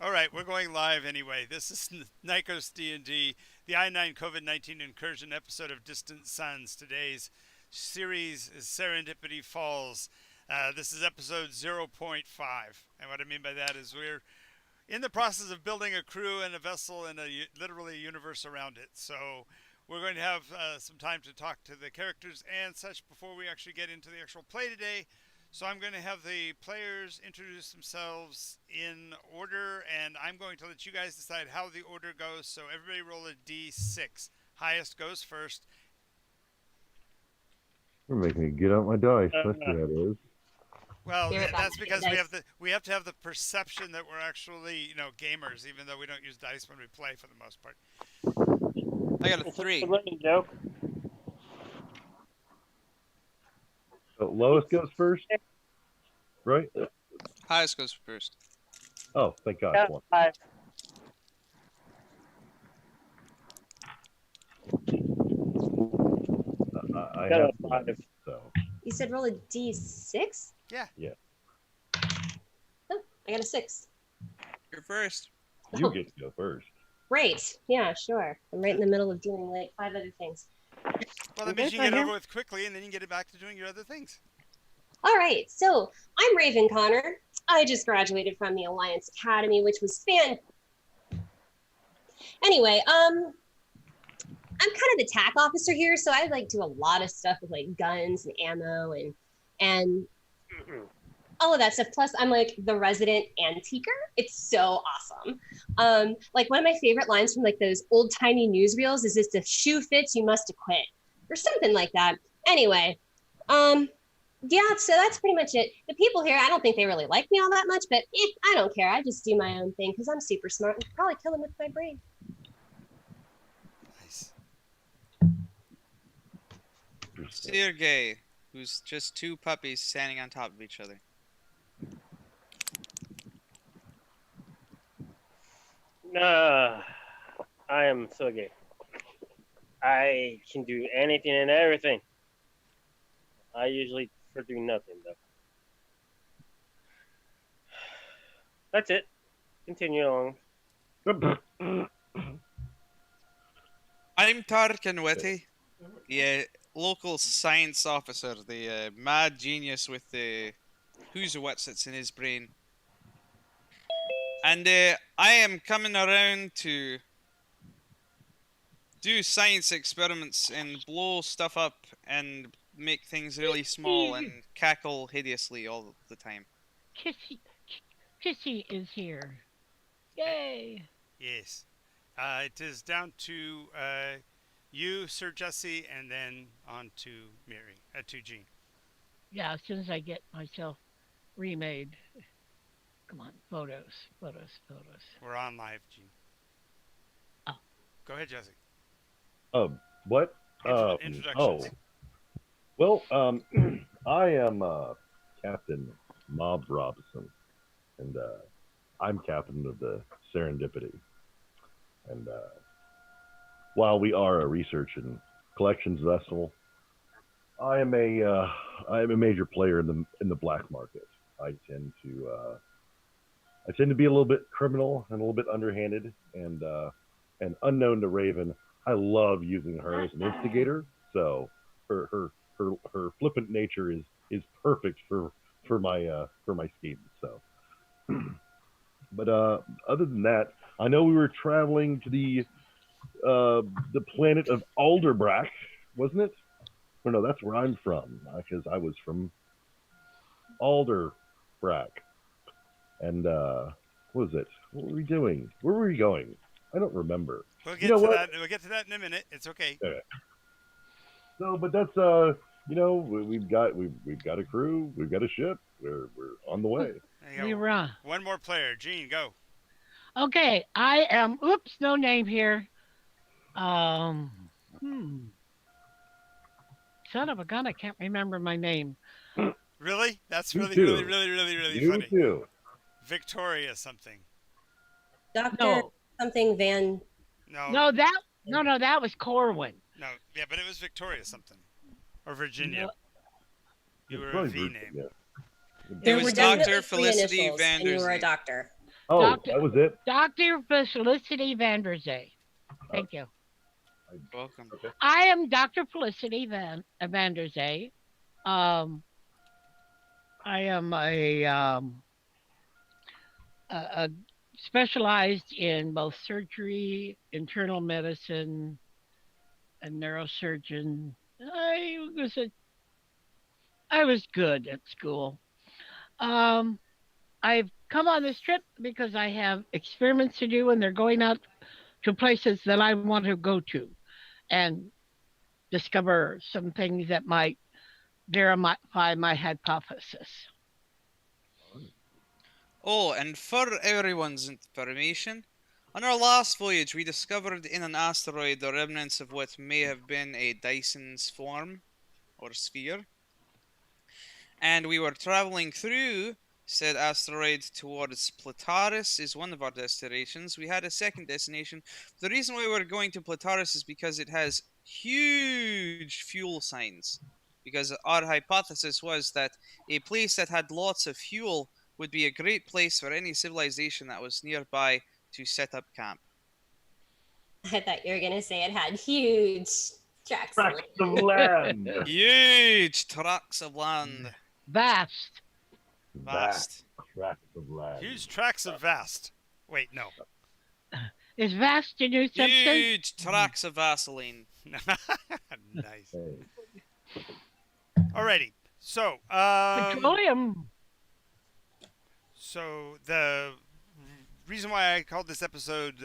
All right, we're going live anyway. This is Nycos D&D, the I-9 COVID-19 incursion episode of Distant Suns. Today's series is Serendipity Falls. This is episode zero point 0.5. And what I mean by that is we're in the process of building a crew and a vessel and literally a universe around it. So we're going to have some time to talk to the characters and such before we actually get into the actual play today. So I'm going to have the players introduce themselves in order, and I'm going to let you guys decide how the order goes. So everybody roll a d6. Highest goes first. You're making me get out my dice. Uh, That's what that is. Well, You're about that's to get because dice. we have to have the perception that we're actually gamers, even though we don't use dice when we play for the most part. I got a it's 3. a running joke. So Lois goes first, right? Highest goes first. Oh, thank God. Got One. 5. I Got have a one, 5. so You said roll a d6? Yeah. Oh, I got a 6. You're first. you Oh. get to go first. Great. Yeah, sure. I'm right in the middle of doing like 5 other things. Well, that means you can get it over with quickly, and then you can get it back to doing your other things. All right. So I'm Raven Connor. I just graduated from the Alliance Academy, which was fan. Anyway, I'm kind of the TAC officer here, so I like do a lot of stuff with like guns and ammo and all of that stuff. Plus, I'm like the resident antiquer. It's so awesome. Like one of my favorite lines from like those old timey newsreels is "If the shoe fits, you must acquit," or something like that. Anyway, yeah. So that's pretty much it. The people here, I don't think they really like me all that much, but I don't care. I just do my own thing because I'm super smart and could probably kill them with my brain. Nice. Sergey, who's just 2 puppies standing on top of each other. I am so gay. I can do anything and everything. I usually prefer doing nothing, though. That's it. Continue on. I'm Tarkanweti, the local science officer, the mad genius with the who's a what's that's in his brain. And I am coming around to do science experiments and blow stuff up and make things really small and cackle hideously all the time. Kissy is here. Yay! Yes. It is down to you, Sir Jesse, and then on to Mary, to Jean. Yeah, as soon as I get myself remade. Come on, photos. We're on live, Jean. Oh. Go ahead, Jesse. What? Introductions. Well, I am Captain Mob Robinson, and I'm captain of the Serendipity. And while we are a research and collections vessel, I am a major player in the black market. I tend to be a little bit criminal and a little bit underhanded, and unknown to Raven, I love using her as an instigator. So her flippant nature is perfect for my schemes. So, but other than that, I know we were traveling to the planet of Alderbrack, wasn't it? Or no, that's where I'm from, because I was from Alderbrack. And what was it? What were we doing? Where were we going? I don't remember. We'll get You know to what? that. We'll get to that in a minute. It's okay. No, but that's we've got a crew, we've got a ship, we're on the way. There We you go. run. One more player. Jean, go. Okay, I am. Oops, no name here. Son of a gun, I can't remember my name. Really? That's Me really, too. really, really, really, really You funny. too. Victoria something. Dr. No, something Van. No. that was Corwin. No. Yeah, but it was Victoria something. Or Virginia. No, You were a Probably V Bruce, name. yeah. It There was were Dr. definitely 3 Felicity initials, and you were a Vanderzee. doctor. Oh, Doctor- that was it. Dr. Felicity Vanderzee. Thank you. Welcome. Okay. I am Dr. Felicity Vanderzee. Um, I am a specialized in both surgery, internal medicine, a neurosurgeon. I was good at school. Um, I've come on this trip because I have experiments to do, and they're going out to places that I want to go to and discover some things that might verify my hypothesis. Oh, and for everyone's information, on our last voyage, we discovered in an asteroid the remnants of what may have been a Dyson swarm or sphere, and we were traveling through said asteroid towards Plataris is one of our destinations. We had a second destination. The reason why we're going to Plataris is because it has huge fuel signs. Because our hypothesis was that a place that had lots of fuel would be a great place for any civilization that was nearby to set up camp. I thought you were gonna say it had huge tracks of Tracts of land. land. Huge tracts of land. Vast. Vast. Tracts of land. Huge tracts of vast. Wait, no. Is vast a new substance? Huge tracts of Vaseline. Nice. Hey, Alrighty. So, Petroleum. so the reason why I called this episode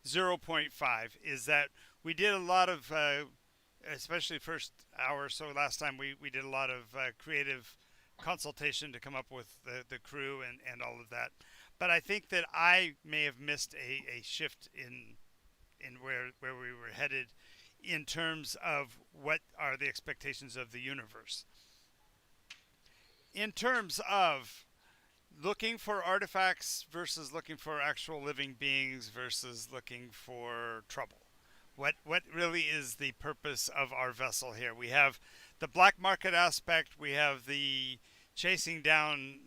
0.5 is that we did a lot of, especially first hour or so last time, we did a lot of creative consultation to come up with the crew and all of that. But I think that I may have missed a shift in where we were headed in terms of what are the expectations of the universe. In terms of looking for artifacts versus looking for actual living beings versus looking for trouble. What really is the purpose of our vessel here? We have the black market aspect, we have the chasing down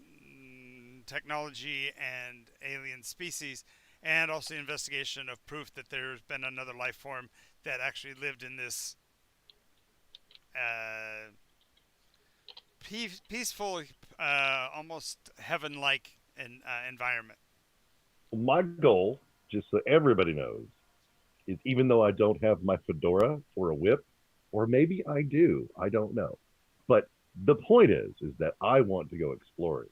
technology and alien species, and also investigation of proof that there's been another life form that actually lived in this peaceful, almost heaven-like environment. my goal, just so everybody knows, is even though I don't have my fedora or a whip, or maybe I do, I don't know. But the point is that I want to go exploring.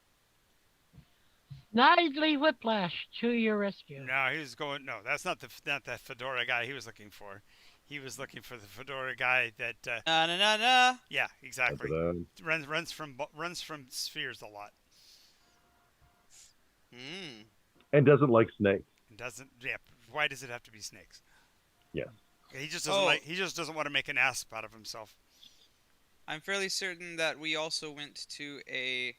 Snidely Whiplash to your rescue. No, he was going. No, that's not that fedora guy he was looking for. He was looking for the fedora guy that. Na na na na. Yeah, exactly. Da-da-da. Runs from spheres a lot. Hmm. And doesn't like snakes. And doesn't. Yeah. Why does it have to be snakes? Yes. He just doesn't like. He just doesn't want to make an ass out of himself. I'm fairly certain that we also went to a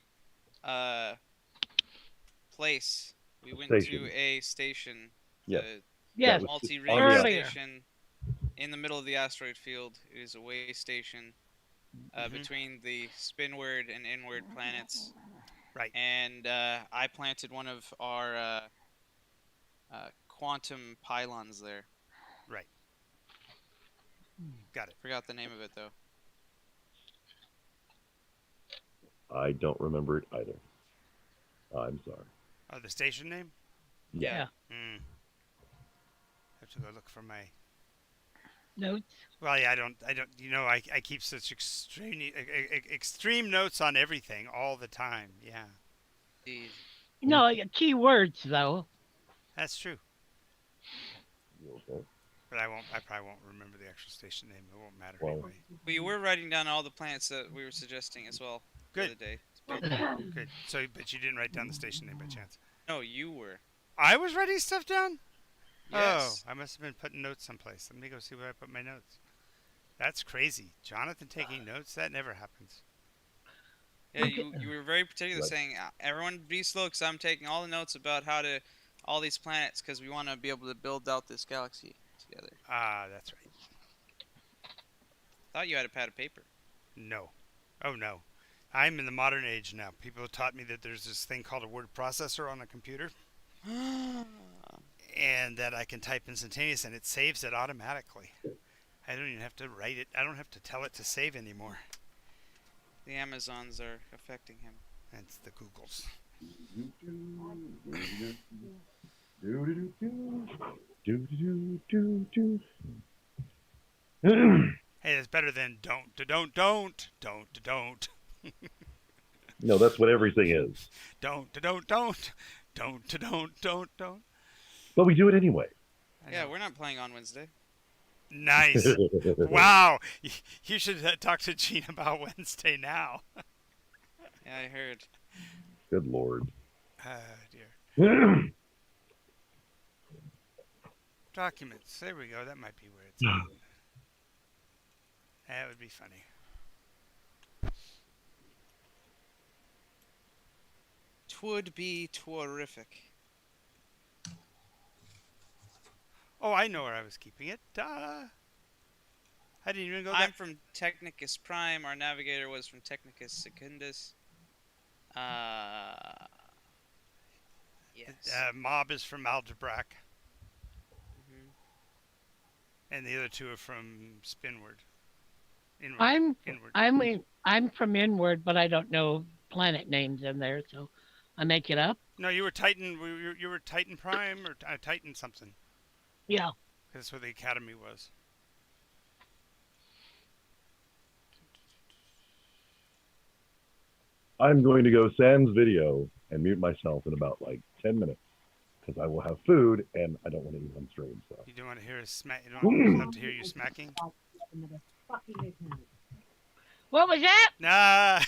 place. We went Station. to a station. Yes. Yes, That was Multi-ring on the Earlier. station in the middle of the asteroid field. It is a way station between the spinward and inward planets. Right. And I planted one of our quantum pylons there. Right. Got it. Forgot the name of it though. I don't remember it either. I'm sorry. Oh, the station name? Yeah. Hmm. Have to go look for my. Notes. Well, yeah, I don't. You know, I keep such extreme notes on everything all the time. Yeah, Jeez. No, key words though. that's true. You okay? But I probably won't remember the actual station name. It won't matter Well- anyway. We were writing down all the planets that we were suggesting as well the Good. other day. Good. So, but you didn't write down the station name by chance. No, you were. I was writing stuff down. Yes. Oh, I must have been putting notes someplace. Let me go see where I put my notes. That's crazy. Jonathan taking notes? That never happens. Yeah, you were very particular Right. saying, everyone be slow because I'm taking all the notes about how to, all these planets because we want to be able to build out this galaxy together. Ah, that's right. Thought you had a pad of paper. No. Oh, no. I'm in the modern age now. People have taught me that there's this thing called a word processor on a computer. and that I can type instantaneous, and it saves it automatically. I don't even have to write it. I don't have to tell it to save anymore. The Amazons are affecting him. That's the Googles. Hey, it's better than don't. No, that's what everything is. Don't. But we do it anyway. Yeah, we're not playing on Wednesday. Nice. Wow. You should talk to Gene about Wednesday now. Yeah, I heard. Good Lord. Dear. Documents. There we go. That might be where it's at. That would be funny. Twould be terrific. Oh, I know where I was keeping it. I didn't even go I'm that. from Technicus Prime. Our navigator was from Technicus Secundus. Yes. Mob is from Algebraic, Mhm. and the other two are from Spinward. Inward. I'm from Inward, but I don't know planet names in there, so I make it up. No, you were Titan. You were Titan Prime or Titan something. Yeah. That's where the academy was. I'm going to go sans video and mute myself in about like 10 minutes because I will have food and I don't want to eat on stream. So You don't want to hear us smack. You don't have to hear you smacking. What was that? Nah.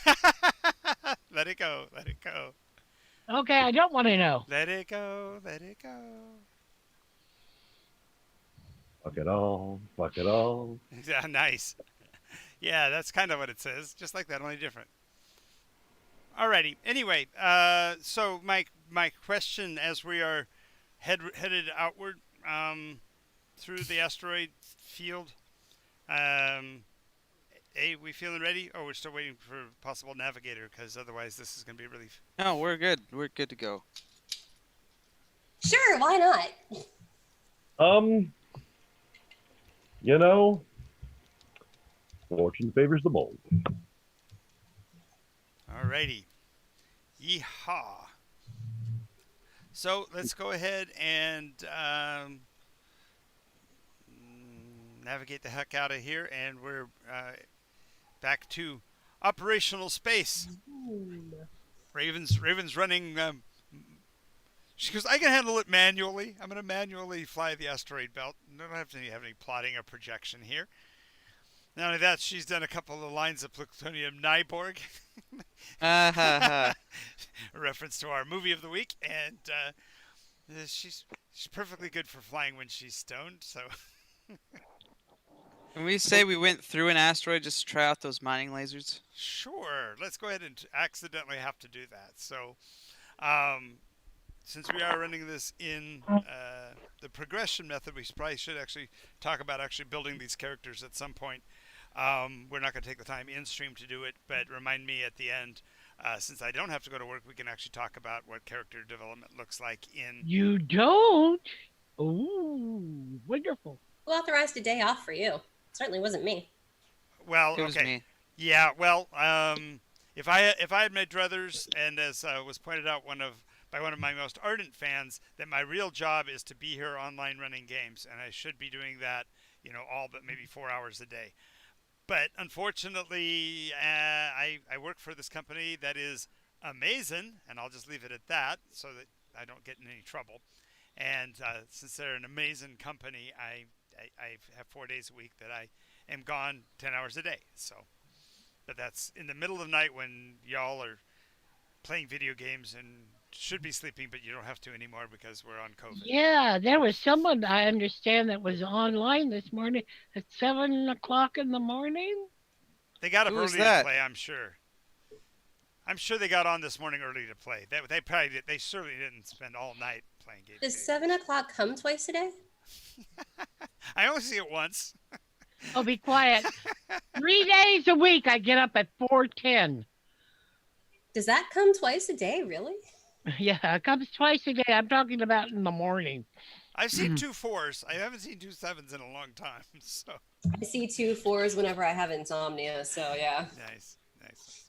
Let it go. Let it go. Okay, I don't want to know. Let it go. Let it go. fuck it all, fuck it all. Yeah, nice. Yeah, that's kind of what it says. Just like that, only different. Alrighty. Anyway, so my question as we are headed outward through the asteroid field. Hey, we feeling ready? Oh, we're still waiting for a possible navigator because otherwise this is going to be really. No, we're good. We're good to go. Sure, why not? You know, fortune favors the bold. Alrighty. Yeehaw. So let's go ahead and navigate the heck out of here, and we're back to operational space. Raven's running. She goes, I can handle it manually. I'm going to manually fly the asteroid belt. I don't have to have any plotting or projection here. Not only that, she's done a couple of lines of Plutonium Nyborg. A reference to our movie of the week. And she's perfectly good for flying when she's stoned. So Can we say we went through an asteroid just to try out those mining lasers? sure, let's go ahead and accidentally have to do that. So since we are running this in the progression method, we probably should actually talk about actually building these characters at some point. We're not going to take the time in stream to do it, but remind me at the end, since I don't have to go to work, we can actually talk about what character development looks like in. You don't? Ooh, wonderful. Who authorized a day off for you? Certainly wasn't me. Well, It was okay. me. Yeah, well, if I had my druthers, and as was pointed out by one of my most ardent fans, that my real job is to be here online running games, and I should be doing that, all but maybe 4 hours a day. But unfortunately, I work for this company that is amazing, and I'll just leave it at that so that I don't get in any trouble. And since they're an amazing company, I have 4 days a week that I am gone 10 hours a day. So, but that's in the middle of the night when y'all are playing video games and should be sleeping, but you don't have to anymore because we're on COVID. Yeah, there was someone I understand that was online this morning at 7 o'clock in the morning. They got up Who was early that? to play, I'm sure. I'm sure they got on this morning early to play. They probably did. They certainly didn't spend all night playing games. Does 7 o'clock come twice a day? I only see it once. Oh, be quiet. 3 days a week I get up at 4:10. Does that come twice a day, really? Yeah, it comes twice a day. I'm talking about in the morning. I've seen 2 4s. I haven't seen 2 7s in a long time. So I see 2 4s whenever I have insomnia. So yeah. nice, nice, nice.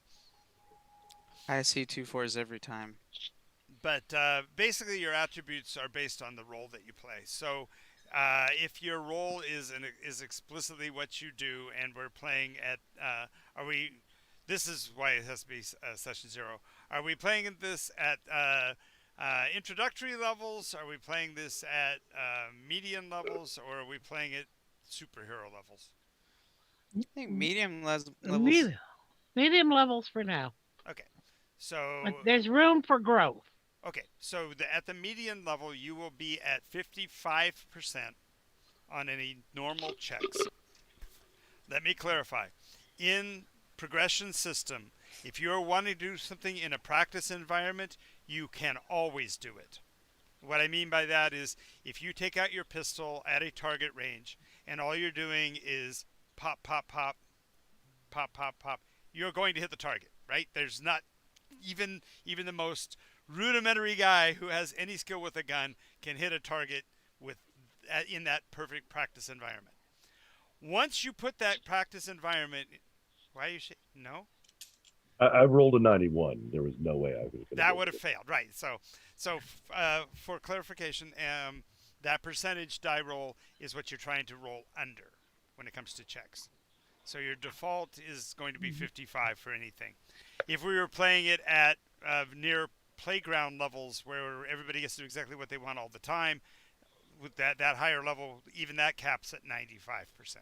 I see 2 4s every time. But basically, your attributes are based on the role that you play. So, if your role is explicitly what you do, and we're playing at, are we? This is why it has to be session 0. Are we playing this at introductory levels? Are we playing this at medium levels, or are we playing it superhero levels? I think medium levels. Medium, medium levels for now. Okay, so But there's room for growth. okay, so at the median level, you will be at 55% on any normal checks. Let me clarify. In progression system, if you're wanting to do something in a practice environment, you can always do it. What I mean by that is if you take out your pistol at a target range and all you're doing is pop, pop, pop, pop, pop, pop, you're going to hit the target, right? There's not even the most rudimentary guy who has any skill with a gun can hit a target with in that perfect practice environment. Once you put that practice environment, why are you no? I rolled a 91. There was no way I was going to. That would have failed, right? So for clarification, that percentage die roll is what you're trying to roll under when it comes to checks. So your default is going to be 55 for anything. If we were playing it at near playground levels where everybody gets to do exactly what they want all the time, with that higher level, even that caps at 95%.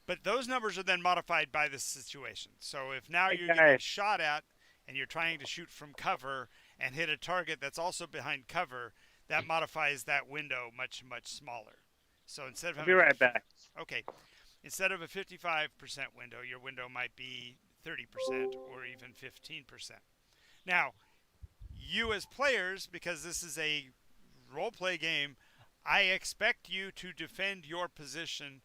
But those numbers are then modified by the situation. So if now you're getting shot at and you're trying to shoot from cover and hit a target that's also behind cover, that modifies that window much, much smaller. So instead of I'll be right back. Okay. Instead of a 55% window, your window might be 30% or even 15%. Now, you as players, because this is a role play game, I expect you to defend your position,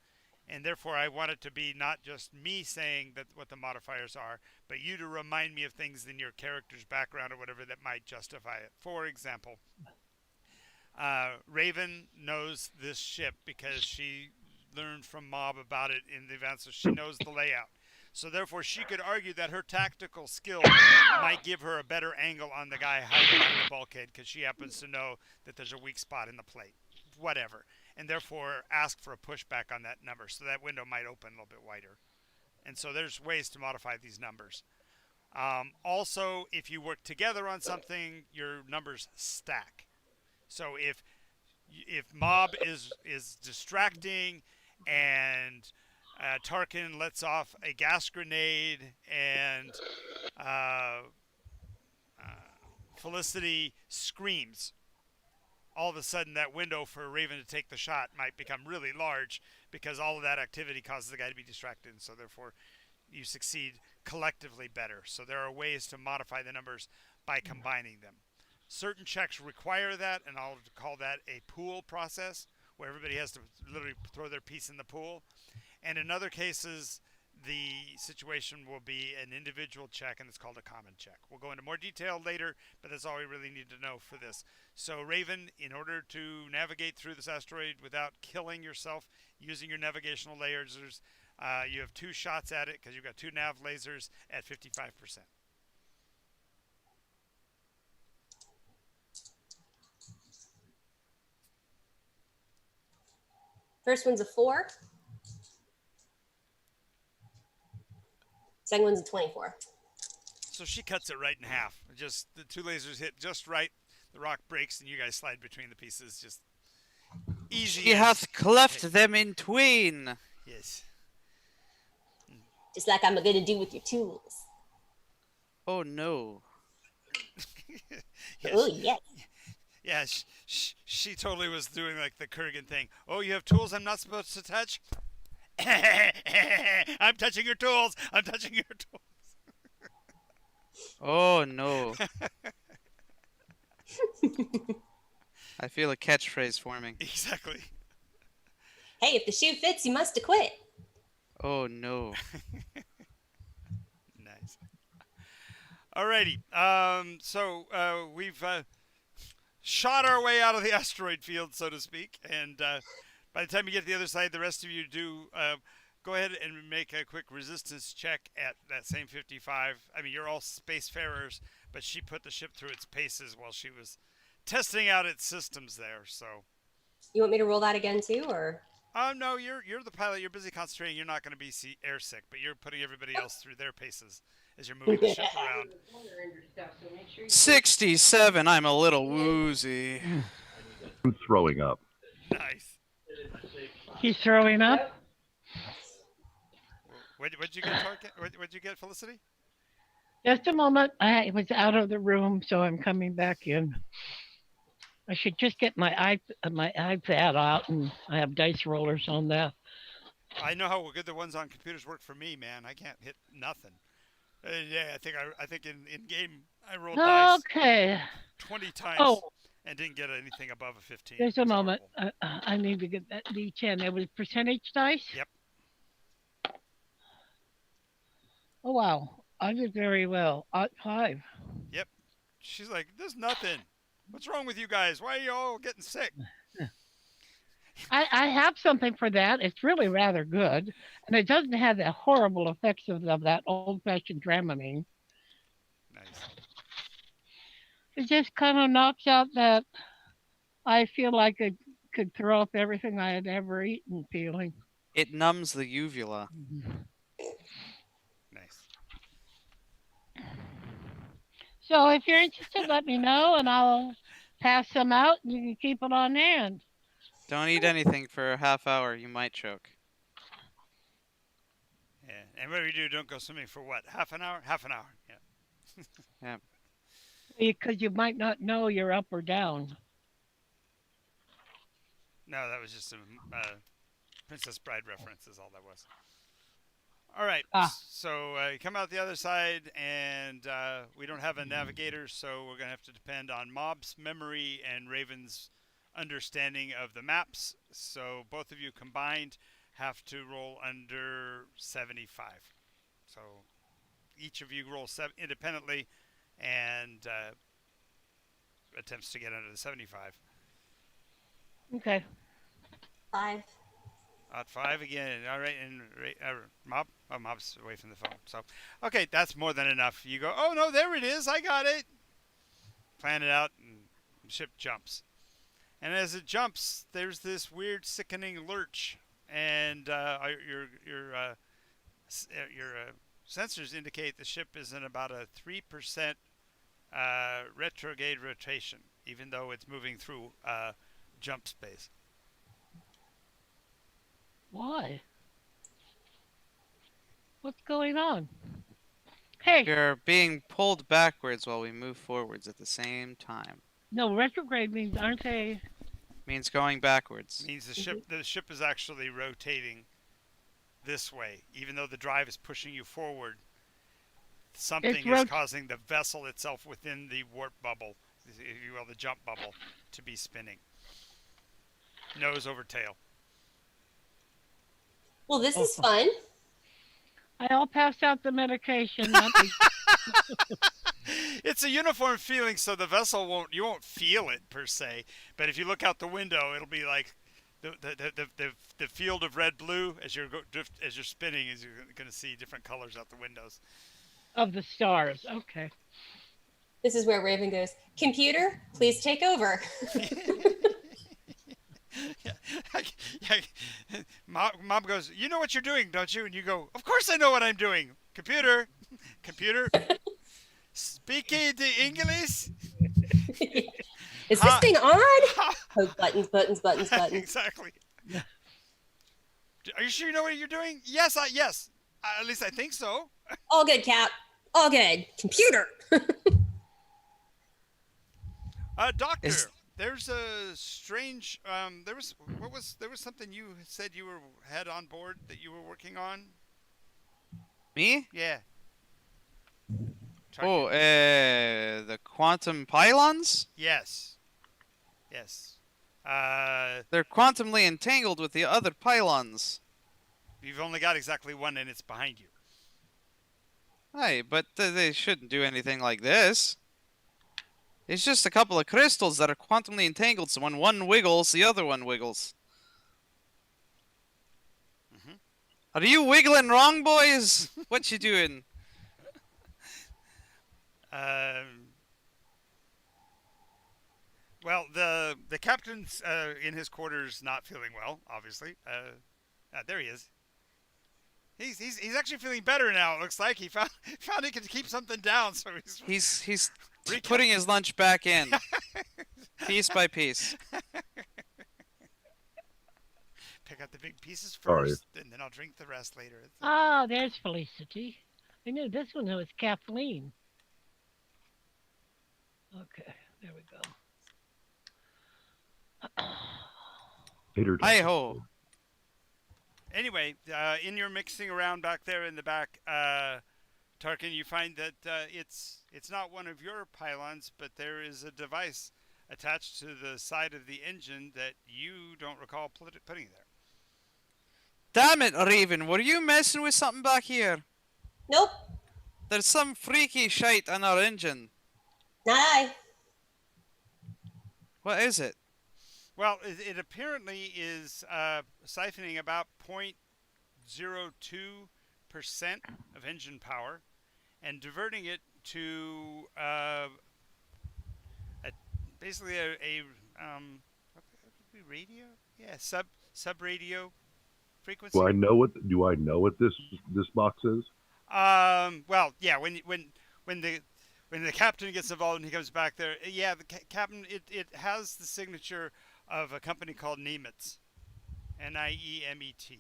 and therefore I want it to be not just me saying that what the modifiers are, but you to remind me of things in your character's background or whatever that might justify it. For example, Raven knows this ship because she learned from Mob about it in the event, so she knows the layout. So therefore, she could argue that her tactical skill might give her a better angle on the guy hiding behind the bulkhead because she happens to know that there's a weak spot in the plate. Whatever. And therefore, ask for a pushback on that number so that window might open a little bit wider. And so there's ways to modify these numbers. Also, if you work together on something, your numbers stack. So if Mob is distracting and Tarkin lets off a gas grenade and Felicity screams, all of a sudden that window for Raven to take the shot might become really large because all of that activity causes the guy to be distracted, and so therefore you succeed collectively better. So there are ways to modify the numbers by combining them. Certain checks require that, and I'll call that a pool process, where everybody has to literally throw their piece in the pool. And in other cases, the situation will be an individual check, and it's called a common check. We'll go into more detail later, but that's all we really need to know for this. So Raven, in order to navigate through this asteroid without killing yourself using your navigational lasers, you have 2 shots at it because you've got 2 nav lasers at 55%. First one's a 4. Second one's a 24. So she cuts it right in half. Just the 2 lasers hit just right. The rock breaks, and you guys slide between the pieces. Just easy. She hath cleft them in twain. Yes. Just like I'm gonna do with your tools. Oh no. Yes. Oh yes. Yeah, she totally was doing like the Kurgan thing. Oh, you have tools I'm not supposed to touch? I'm touching your tools. I'm touching your tools. Oh no. I feel a catchphrase forming. Exactly. Hey, if the shoe fits, you must acquit. Oh no. Nice. Alrighty. So we've shot our way out of the asteroid field, so to speak, and by the time you get to the other side, the rest of you do go ahead and make a quick resistance check at that same 55. I mean, you're all spacefarers, but she put the ship through its paces while she was testing out its systems there. So, You want me to roll that again too, or? no, you're the pilot. You're busy concentrating. You're not going to be airsick, but you're putting everybody else through their paces as you're moving the ship around. 67. I'm a little woozy. I'm throwing up. Nice. He's throwing up. What'd you get, Tarkin? What'd you get, Felicity? Just a moment. I was out of the room, so I'm coming back in. I should just get my iPad out, and I have dice rollers on that. I know how good the ones on computers work for me, man. I can't hit nothing. Yeah, I think in game I rolled dice Okay. 20 times Oh, and didn't get anything above a 15. there's a It was moment. horrible. I need to get that D10. It was percentage dice? Yep. Oh, wow. I did very well. 5. She's like, there's nothing. What's wrong with you guys? Why are you all getting sick? I have something for that. It's really rather good. And it doesn't have the horrible effects of that old-fashioned Dramamine. Nice. It just kind of knocks out that I feel like I could throw up everything I had ever eaten feeling. It numbs the uvula. Nice. So if you're interested, let me know, and I'll pass some out, and you can keep it on hand. Don't eat anything for a half hour. You might choke. Yeah. And what do we do? Don't go swimming for what? Half an hour? Half an hour. Yeah. Because you might not know you're up or down. No, that was just a Princess Bride reference is all that was. All right. So you come out the other side, and we don't have a navigator, so we're going to have to depend on Mob's memory and Raven's understanding of the maps. So both of you combined have to roll under 75. So each of you roll independently and attempts to get under the 75. Okay. 5. Odd 5 again. All right, and Mob. Oh, Mob's away from the phone. So, okay, that's more than enough. You go. Oh no, there it is. I got it. Plan it out, and the ship jumps. And as it jumps, there's this weird, sickening lurch, and your sensors indicate the ship is in about a 3% retrograde rotation, even though it's moving through jump space. Why? What's going on? Hey, You're being pulled backwards while we move forwards at the same time. no, retrograde means, aren't they? Means going backwards. Means the ship is actually rotating this way, even though the drive is pushing you forward. Something is causing the vessel itself within the warp bubble, if you will, the jump bubble, to be spinning. Nose over tail. Well, this is fun. I'll pass out the medication. It's a uniform feeling, so the vessel you won't feel it per se. But if you look out the window, it'll be like the field of red blue as you're spinning, as you're going to see different colors out the windows. Of the stars. Okay. This is where Raven goes, computer, please take over. Mom goes, you know what you're doing, don't you? And you go, of course I know what I'm doing. Computer, speaking the English. Is this thing on? Oh, buttons. Exactly. Are you sure you know what you're doing? Yes, yes. At least I think so. All good, Cap. All good. Computer. Doctor. There's a strange. There was something you said you had on board that you were working on. Me? Yeah. Oh, the quantum pylons? Yes. They're quantumly entangled with the other pylons. You've only got exactly one, and it's behind you. Aye, but they shouldn't do anything like this. It's just a couple of crystals that are quantumly entangled, so when one wiggles, the other one wiggles. Mhm. Are you wiggling wrong, boys? What you doing? Well, the captain's in his quarters, not feeling well. Obviously, there he is. He's actually feeling better now. It looks like he found he could keep something down. So He's Recap- putting his lunch back in, piece by piece. pick out the big pieces Sorry. first, and then I'll drink the rest later. Ah, there's Felicity. I knew this one was Kathleen. Okay, there we go. Peter. Hi ho. Anyway, in your mixing around back there in the back, Tarkin, you find that it's not one of your pylons, but there is a device attached to the side of the engine that you don't recall putting there. Damn it, Raven, were you messing with something back here? Nope, There's some freaky shite on our engine. not I. What is it? Well, it apparently is siphoning about 0.02% of engine power and diverting it to basically a what would be radio? Yeah, sub radio frequency. Do I know what this box is? Well, yeah. When the captain gets involved and he comes back there, yeah, the captain it has the signature of a company called Niemetz, Niemet,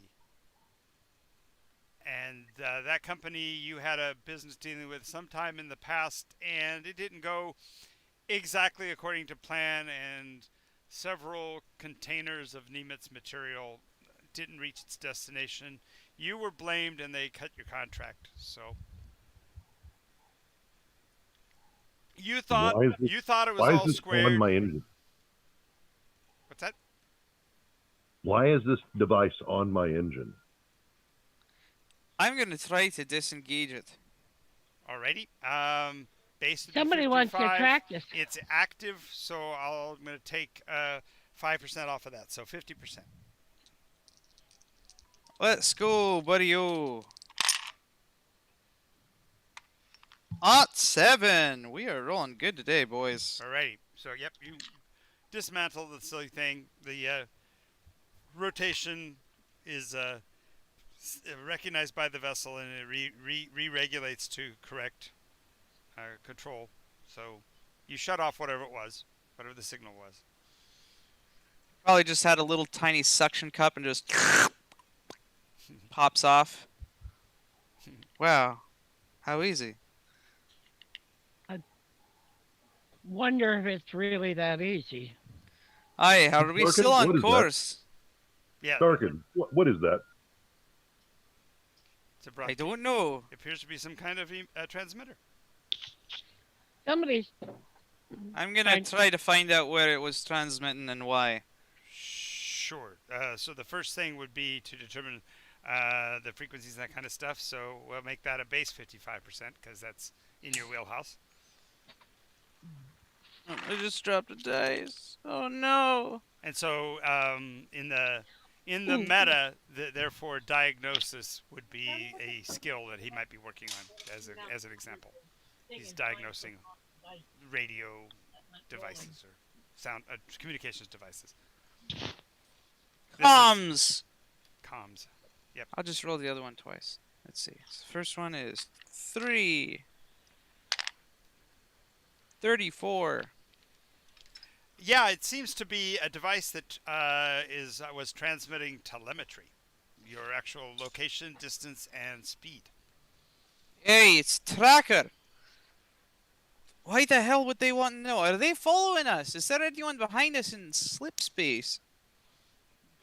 and that company you had a business dealing with sometime in the past, and it didn't go exactly according to plan, and several containers of Niemetz material didn't reach its destination. You were blamed, and they cut your contract. So you thought Why is this- it was Why is all this square. on my engine? What's that? Why is this device on my engine? I'm gonna try to disengage it. Alrighty. Base to be Somebody wants to 55. track this. It's active, so I'm going to take 5% off of that, so 50%. Let's go, buddy-o. +7. We are rolling good today, boys. Alrighty. So, yep, you dismantle the silly thing. The rotation is recognized by the vessel, and it re-regulates to correct control. So you shut off whatever it was, whatever the signal was. Probably just had a little tiny suction cup and just pops off. Wow. How easy. Wonder if it's really that easy. Aye, are we Larkin, still what on is that? course? Yeah, Darkin, what is that? it's a I don't know. It appears to be some kind of transmitter. Somebody's I'm gonna Fine. try to find out where it was transmitting and why. Sure. So the first thing would be to determine the frequencies and that kind of stuff. So we'll make that a base 55% because that's in your wheelhouse. I just dropped a dice. Oh no. And so in the Ooh. meta, therefore diagnosis would be a skill that he might be working on as an example. He's diagnosing radio devices or sound communications devices. This is Comms. comms. I'll just roll the other one twice. Let's see. So the first one is 3. 34. Yeah, it seems to be a device that was transmitting telemetry, your actual location, distance, and speed. Hey, it's Tracker. Why the hell would they want to know? Are they following us? Is there anyone behind us in slip space?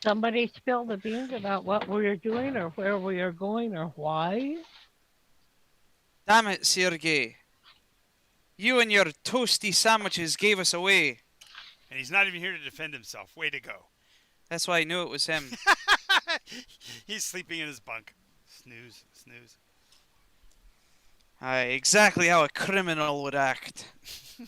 somebody spilled the beans about what we're doing or where we are going or why. Damn it, Sergey. You and your toasty sandwiches gave us away. And he's not even here to defend himself. Way to go. That's why I knew it was him. He's sleeping in his bunk. Snooze, snooze. Aye, exactly how a criminal would act.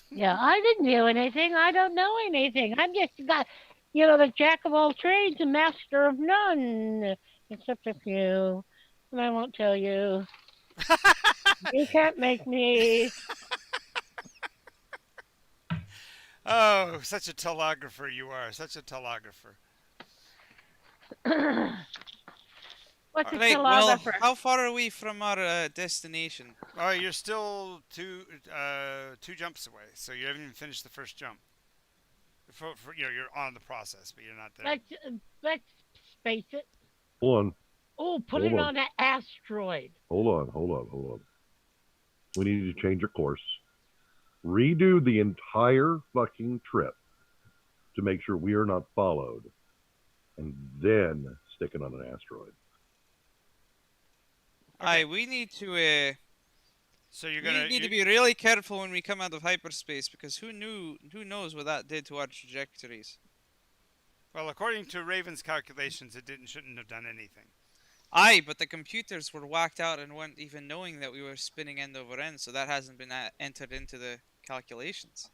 Yeah, I didn't do anything. I don't know anything. I'm just got, the jack of all trades and master of none, except a few. And I won't tell you. You can't make me. Oh, such a telegrapher you are. Such a telegrapher. What's a Right, well, telegrapher? how far are we from our destination? Oh, you're still two jumps away, so you haven't even finished the first jump. You're on the process, but you're not there. Let's space it. Hold on. Oh, put Hold it on. on an asteroid. Hold on. We need to change your course. Redo the entire fucking trip to make sure we are not followed, and then stick it on an asteroid. Aye, we need to So you're we gonna. need to be really careful when we come out of hyperspace because who knows what that did to our trajectories. Well, according to Raven's calculations, shouldn't have done anything. Aye, but the computers were whacked out and weren't even knowing that we were spinning end over end, so that hasn't been entered into the calculations.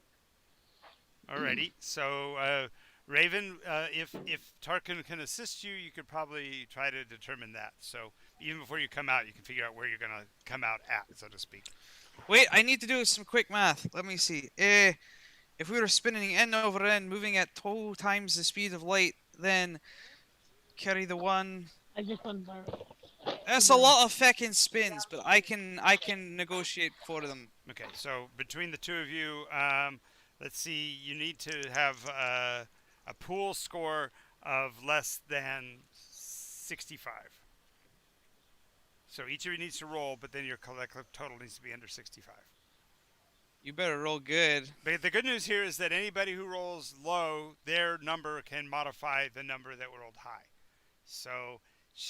Alrighty. So, Raven, if Tarkin can assist you, you could probably try to determine that. So even before you come out, you can figure out where you're gonna come out at, so to speak. Wait, I need to do some quick math. Let me see. If we were spinning end over end, moving at 2 times the speed of light, then carry the 1. I just want to borrow. That's a lot of feckin' spins, but I can negotiate for them. Okay. So between the two of you, let's see. You need to have a pool score of less than 65. So each of you needs to roll, but then your collective total needs to be under 65. You better roll good. But the good news here is that anybody who rolls low, their number can modify the number that rolled high. So,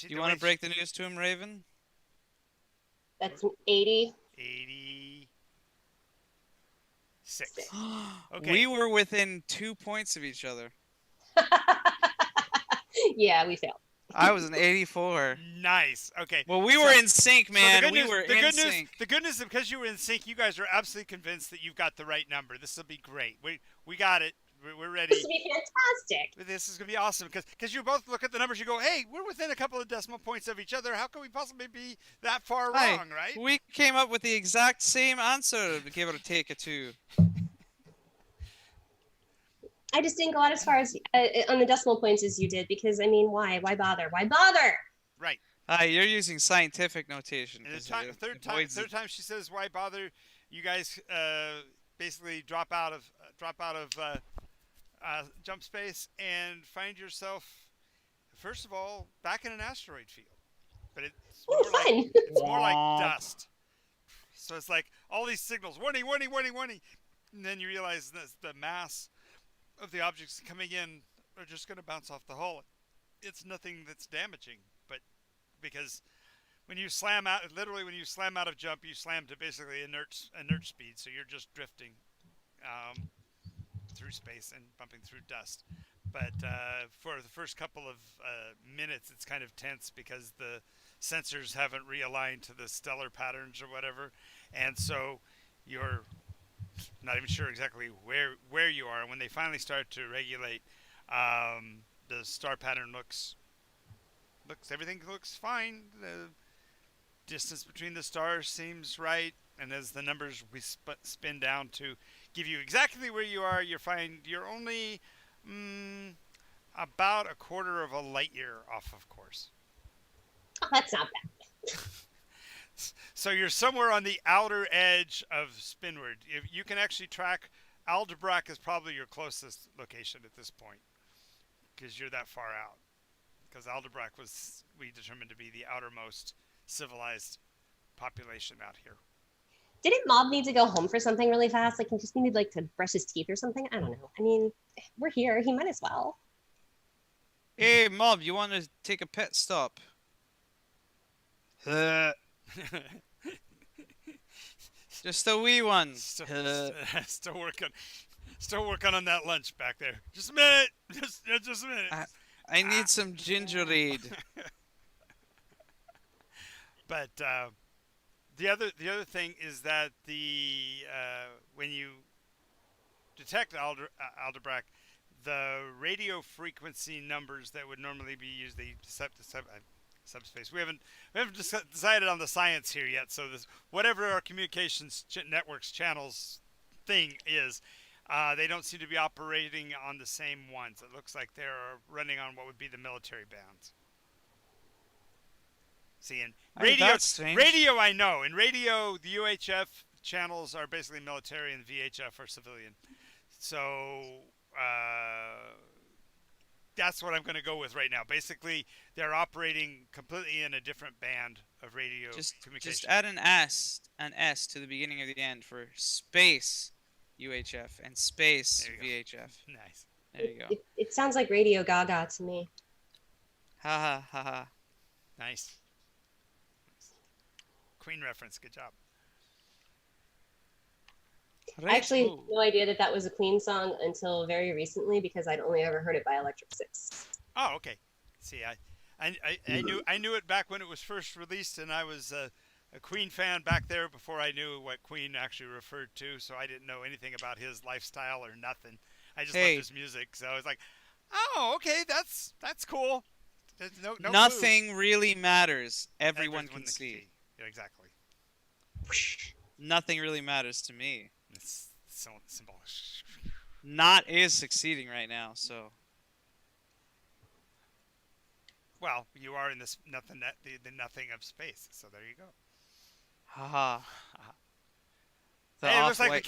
Do you want to break the news to him, Raven? That's an 80. 86. Okay. We were within 2 points of each other. Yeah, we failed. I was an 84. Nice. Okay. Well, we were in sync, man. So We were in sync. The good news is because you were in sync, you guys are absolutely convinced that you've got the right number. This will be great. We got it. We're ready. This will be fantastic. This is gonna be awesome because you both look at the numbers. You go, hey, we're within a couple of decimal points of each other. How can we possibly be that far Aye. wrong, right? We came up with the exact same answer, give or take a 2. I just didn't go out as far as on the decimal points as you did because, I mean, why? Why bother? Why bother? Right. You're using scientific notation. And 'cause the it third avoids time she says, why bother? You guys basically drop out of jump space and find yourself, first of all, back in an asteroid field. But it's Ooh, more like fun. it's more like dust. So it's like all these signals, warning, warning, warning, warning, and then you realize that the mass of the objects coming in are just going to bounce off the hull. It's nothing that's damaging, but because when you slam out, literally when you slam out of jump, you slam to basically inert speed, so you're just drifting through space and bumping through dust. But for the first couple of minutes, it's kind of tense because the sensors haven't realigned to the stellar patterns or whatever, and so you're not even sure exactly where you are. And when they finally start to regulate, the star pattern looks everything looks fine. The distance between the stars seems right, and as the numbers we spin down to give you exactly where you are, you find you're only about a quarter of a light year off of course. Oh, that's not bad. So you're somewhere on the outer edge of Spinward. If you can actually track, Aldebrack is probably your closest location at this point because you're that far out. Because Aldebrack was, we determined to be the outermost civilized population out here. Didn't Mob need to go home for something really fast? Like, he just needed to brush his teeth or something? I don't know. I mean, we're here. He might as well. Hey, Mob, you want to take a pit stop? Just a wee one. Still working on that lunch back there. Just a minute. Just a minute. I need some gingerade. But the other thing is that when you detect Aldebaran, the radio frequency numbers that would normally be used, subspace. We haven't decided on the science here yet. So whatever our communications networks channels thing is, they don't seem to be operating on the same ones. It looks like they're running on what would be the military bands. See, in radio, I know. In radio, the UHF channels are basically military, and the VHF are civilian. So that's what I'm going to go with right now. Basically, they're operating completely in a different band of radio communication. Just add an S to the beginning of the end for space UHF and space VHF. Nice. There you go. It sounds like Radio Gaga to me. Ha ha ha ha. Nice. Queen reference. Good job. I actually had no idea that was a Queen song until very recently because I'd only ever heard it by Electric Six. Oh, okay. See, I knew it back when it was first released, and I was a Queen fan back there before I knew what Queen actually referred to. So I didn't know anything about his lifestyle or nothing. I just loved his music. So I was like, oh, okay, that's cool. No Nothing really matters. Everyone can see. Yeah, exactly. Nothing really matters to me. It's so symbolic. Not is succeeding right now, so. Well, you are in this nothing, the nothing of space. So there you go. Haha. Hey, it looks like the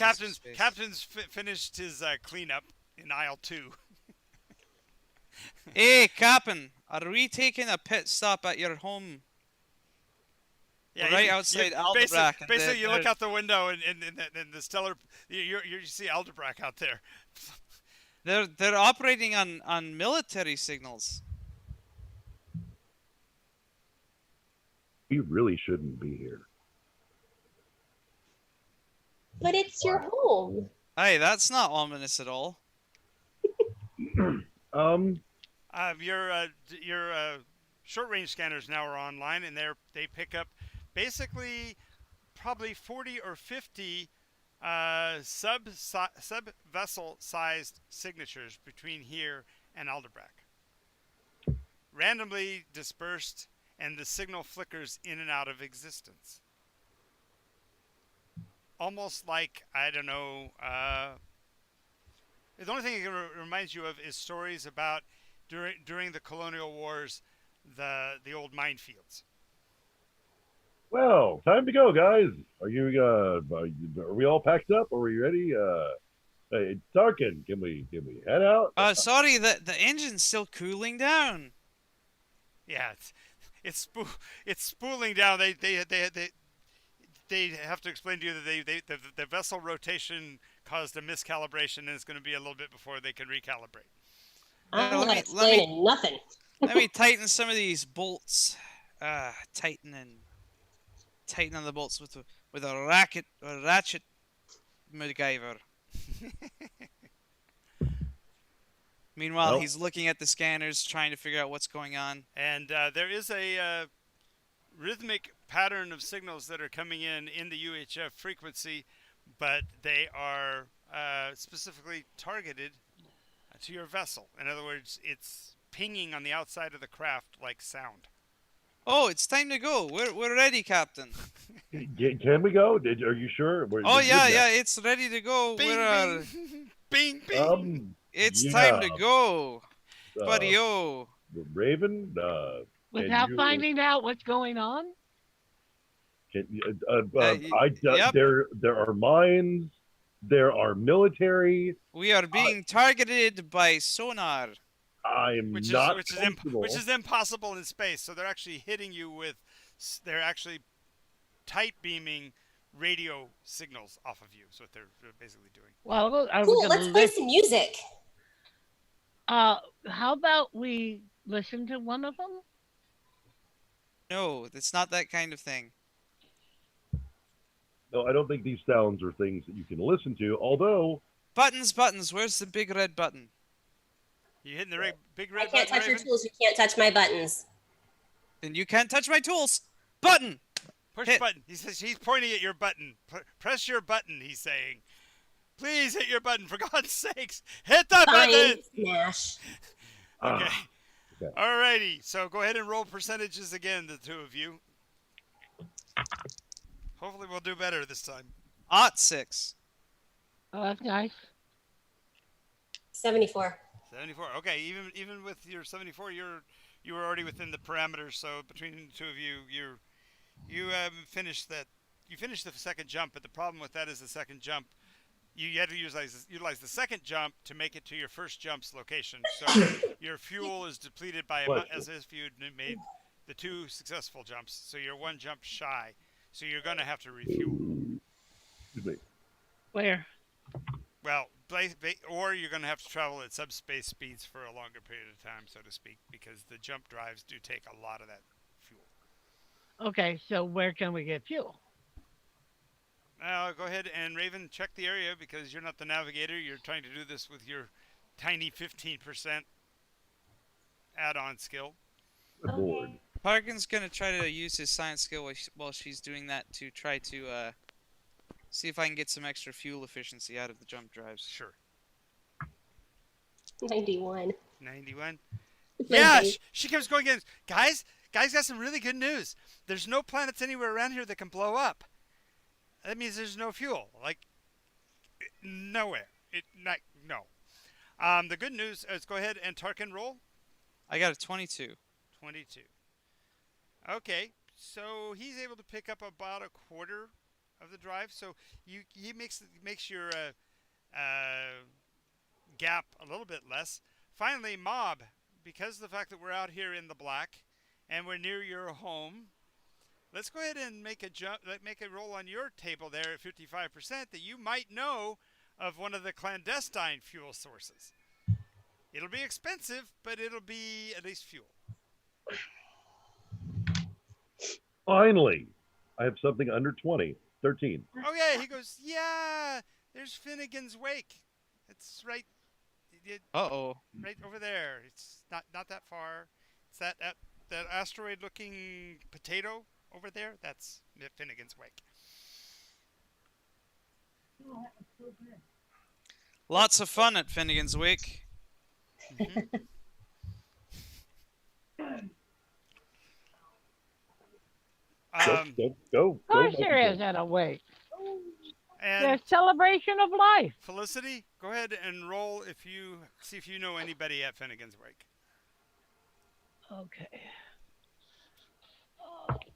captain's finished his cleanup in aisle 2. Hey, Captain, are we taking a pit stop at your home? Yeah, right outside Aldebaran. Basically, you look out the window and the stellar. You see Aldebaran out there. They're operating on military signals. We really shouldn't be here. But it's your home. Hey, that's not ominous at all. Your short range scanners now are online, and they pick up basically probably 40 or 50 sub vessel sized signatures between here and Aldebaran, randomly dispersed, and the signal flickers in and out of existence. Almost like, I don't know, the only thing it reminds you of is stories about during the colonial wars, the old minefields. Well, time to go, guys. Are we all packed up? Are we ready? Hey, Tarkin, can we head out? Sorry, the engine's still cooling down. Yeah, it's spooling down. They have to explain to you that the vessel rotation caused a miscalibration, and it's going to be a little bit before they can recalibrate. I'm not explaining nothing. Let me tighten some of these bolts. Tightening the bolts with a ratchet MacGyver. Meanwhile, he's looking at the scanners, trying to figure out what's going on. And there is a rhythmic pattern of signals that are coming in the UHF frequency, but they are specifically targeted to your vessel. In other words, it's pinging on the outside of the craft like sound. Oh, it's time to go. We're ready, Captain. Can we go? Are you sure? Yeah, it's ready to go. Bing, bing, bing. It's time to go, buddy-o. Raven, without finding out what's going on? Yep. There are mines. There are military. We are being targeted by sonar. Which is impossible in space. So they're actually hitting you with. They're actually tight beaming radio signals off of you. Is what they're basically doing. Well, cool. Let's play some music. How about we listen to one of them? No, it's not that kind of thing. No, I don't think these sounds are things that you can listen to, although... Buttons, where's the big red button? You hitting the big red button, I can't touch your tools, you can't touch my buttons. Then you can't touch my tools! Button! Push Hit. button. He says he's pointing at your button. Press your button, he's saying. Please hit your button, for God's sakes. Hit the Fine. button! Smash. Okay. Okay. Alrighty. So go ahead and roll percentages again, the two of you. Hopefully we'll do better this time. 6. Oh, that's nice. 74. 74. Okay, even with your 74, you were already within the parameters. So between the two of you, you finished that. You finished the second jump, but the problem with that is the second jump. You had to utilize the second jump to make it to your first jump's location. So your fuel is depleted by as if you'd made the 2 successful jumps. So you're 1 jump shy. So you're going to have to refuel. Excuse me. Where? Well, or you're going to have to travel at subspace speeds for a longer period of time, so to speak, because the jump drives do take a lot of that fuel. Okay, so where can we get fuel? Go ahead and Raven, check the area because you're not the navigator. You're trying to do this with your tiny 15% add-on skill. Good lord. Parkin's gonna try to use his science skill while she's doing that to try to see if I can get some extra fuel efficiency out of the jump drives. Sure. 91. 91. My Yeah, base. she keeps going again. Guys, got some really good news. There's no planets anywhere around here that can blow up. That means there's no fuel. Like, nowhere. No. The good news is go ahead and Tarkin roll. I got a 22. 22. Okay, so he's able to pick up about a quarter of the drive. So he makes your gap a little bit less. Finally, Mob, because of the fact that we're out here in the black and we're near your home, let's go ahead and make a roll on your table there at 55% that you might know of one of the clandestine fuel sources. It'll be expensive, but it'll be at least fuel. Finally, I have something under 20. 13. Okay, he goes, yeah, there's Finnegan's Wake. It's right right over there. It's not that far. It's that asteroid-looking potato over there. That's Finnegan's Wake. Lots of fun at Finnegan's Wake. Mm-hmm. Go. Of course there is at a wake. And There's celebration of life. Felicity, go ahead and roll see if you know anybody at Finnegan's Wake. Okay.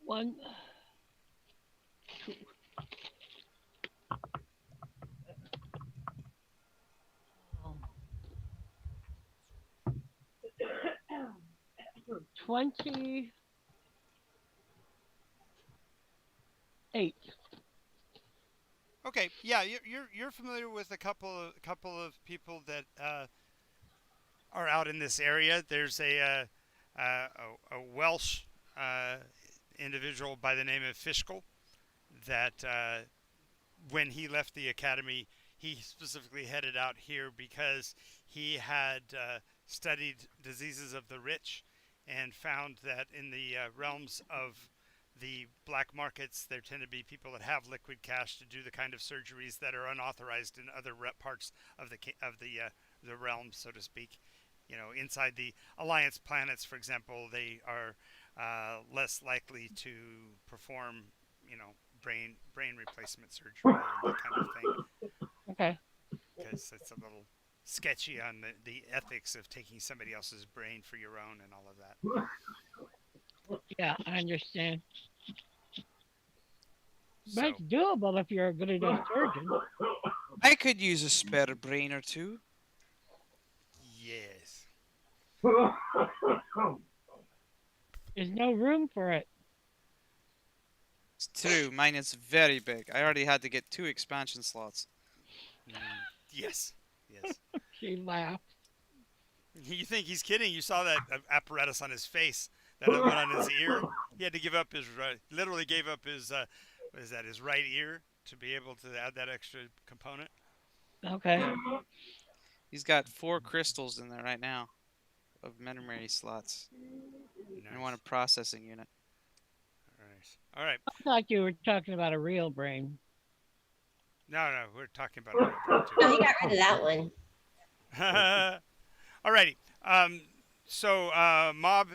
1, 2. 28. Okay, yeah, you're familiar with a couple of people that are out in this area. There's a Welsh individual by the name of Fishkel that when he left the academy, he specifically headed out here because he had studied diseases of the rich and found that in the realms of the black markets, there tend to be people that have liquid cash to do the kind of surgeries that are unauthorized in other parts of the realm, so to speak. You know, inside the Alliance planets, for example, they are less likely to perform, brain replacement surgery and that kind of thing. Okay. Because it's a little sketchy on the ethics of taking somebody else's brain for your own and all of that. Yeah, I understand. So, But it's doable if you're a good enough surgeon. I could use a spare brain or two. yes. There's no room for it. It's true, mine is very big. I already had to get 2 expansion slots. Yes. She laughed. You think he's kidding? You saw that apparatus on his face that went on his ear. He had to give up his literally gave up his his right ear to be able to add that extra component. Okay. He's got 4 crystals in there right now of memory slots. Nice. And 1 processing unit. All right. All right. I thought you were talking about a real brain. No, we're talking about a real No, he got rid of that one. brain too. Alrighty. So, Mob,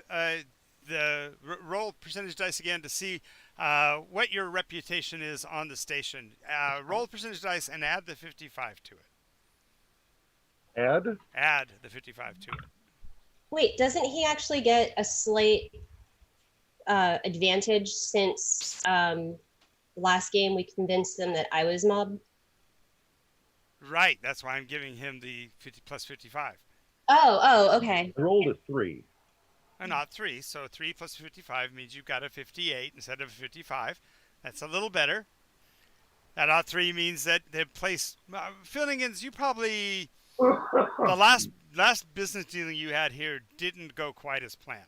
roll percentage dice again to see what your reputation is on the station. Roll percentage dice and add the 55 to it. Add The 55 to it. Wait, doesn't he actually get a slight advantage since last game we convinced them that I was mob? Right. That's why I'm giving him the 50 plus 55. Oh, okay. I rolled a 3. Not 3. So 3 plus 55 means you've got a 58 instead of a 55. That's a little better. That odd 3 means that the place Finnegan's, you probably the last business dealing you had here didn't go quite as planned.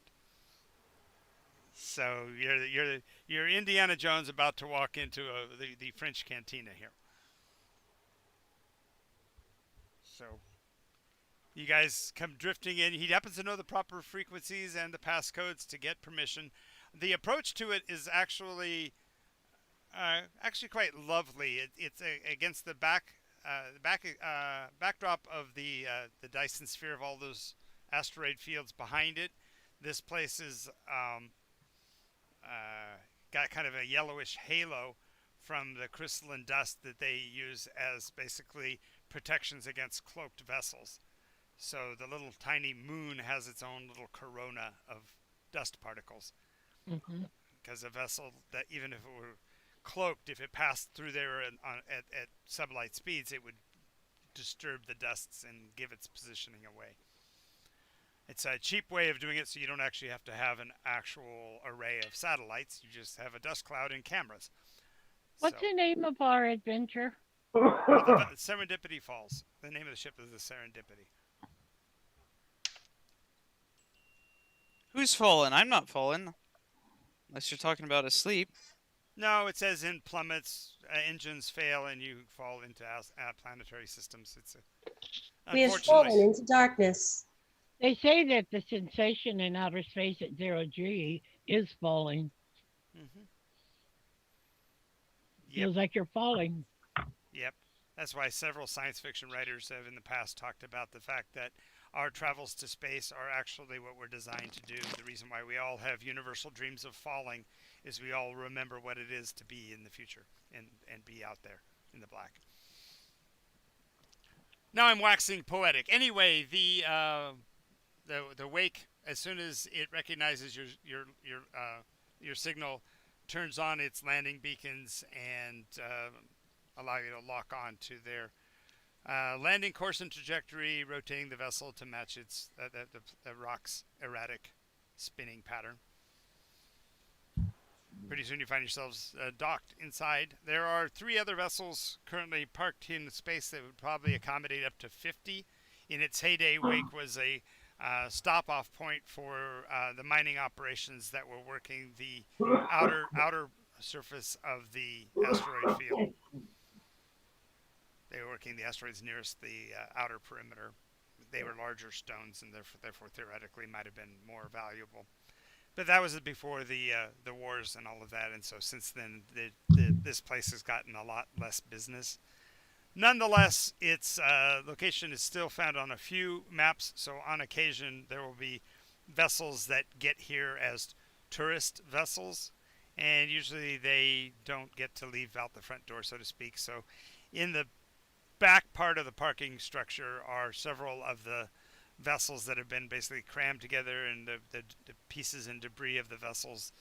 So you're Indiana Jones about to walk into the French cantina here. So you guys come drifting in. He happens to know the proper frequencies and the passcodes to get permission. The approach to it is actually quite lovely. It's against the backdrop of the Dyson sphere of all those asteroid fields behind it. This place is got kind of a yellowish halo from the crystalline dust that they use as basically protections against cloaked vessels. So the little tiny moon has its own little corona of dust particles. Because a vessel that, even if it were cloaked, if it passed through there at sublight speeds, it would disturb the dusts and give its positioning away. It's a cheap way of doing it, so you don't actually have to have an actual array of satellites. You just have a dust cloud and cameras. What's the name of our adventure? Serendipity Falls. The name of the ship is the Serendipity. Who's fallen? I'm not fallen. Unless you're talking about asleep. No, it says in plummets, engines fail, and you fall into planetary systems. We have fallen into darkness. They say that the sensation in outer space at 0G is falling. Mm-hmm. Feels like you're falling. Yep. That's why several science fiction writers have in the past talked about the fact that our travels to space are actually what we're designed to do. The reason why we all have universal dreams of falling is we all remember what it is to be in the future and be out there in the black. Now I'm waxing poetic. Anyway, the wake, as soon as it recognizes your signal, turns on its landing beacons and allow you to lock on to their landing course and trajectory, rotating the vessel to match its the rock's erratic spinning pattern. Pretty soon you find yourselves docked inside. There are 3 other vessels currently parked in space that would probably accommodate up to 50. In its heyday, Wake was a stop-off point for the mining operations that were working the outer surface of the asteroid field. They were working the asteroids nearest the outer perimeter. They were larger stones and therefore theoretically might have been more valuable. But that was before the wars and all of that, and so since then this place has gotten a lot less business. Nonetheless, its location is still found on a few maps, so on occasion there will be vessels that get here as tourist vessels, and usually they don't get to leave out the front door, so to speak. So in the back part of the parking structure are several of the vessels that have been basically crammed together, and the pieces and debris of the vessels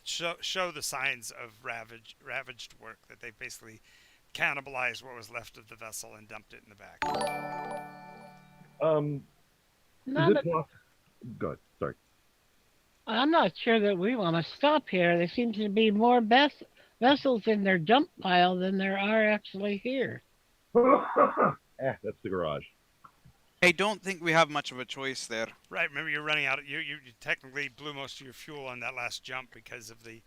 show the signs of ravaged work, that they basically cannibalized what was left of the vessel and dumped it in the back. Good. Sorry. I'm not sure that we want to stop here. There seems to be more vessels in their dump pile than there are actually here. That's the garage. I don't think we have much of a choice there. Right. Remember, you're running out. You technically blew most of your fuel on that last jump because of the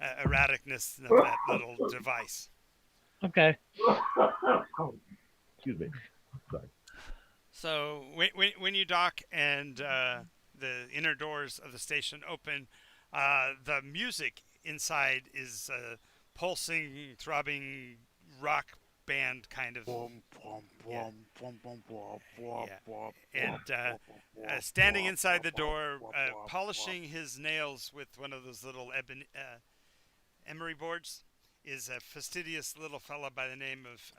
erraticness of that little device. Okay. Excuse me. Sorry. So when you dock and the inner doors of the station open, the music inside is a pulsing, throbbing rock band kind of. Yeah. And standing inside the door, polishing his nails with one of those little emery boards, is a fastidious little fella by the name of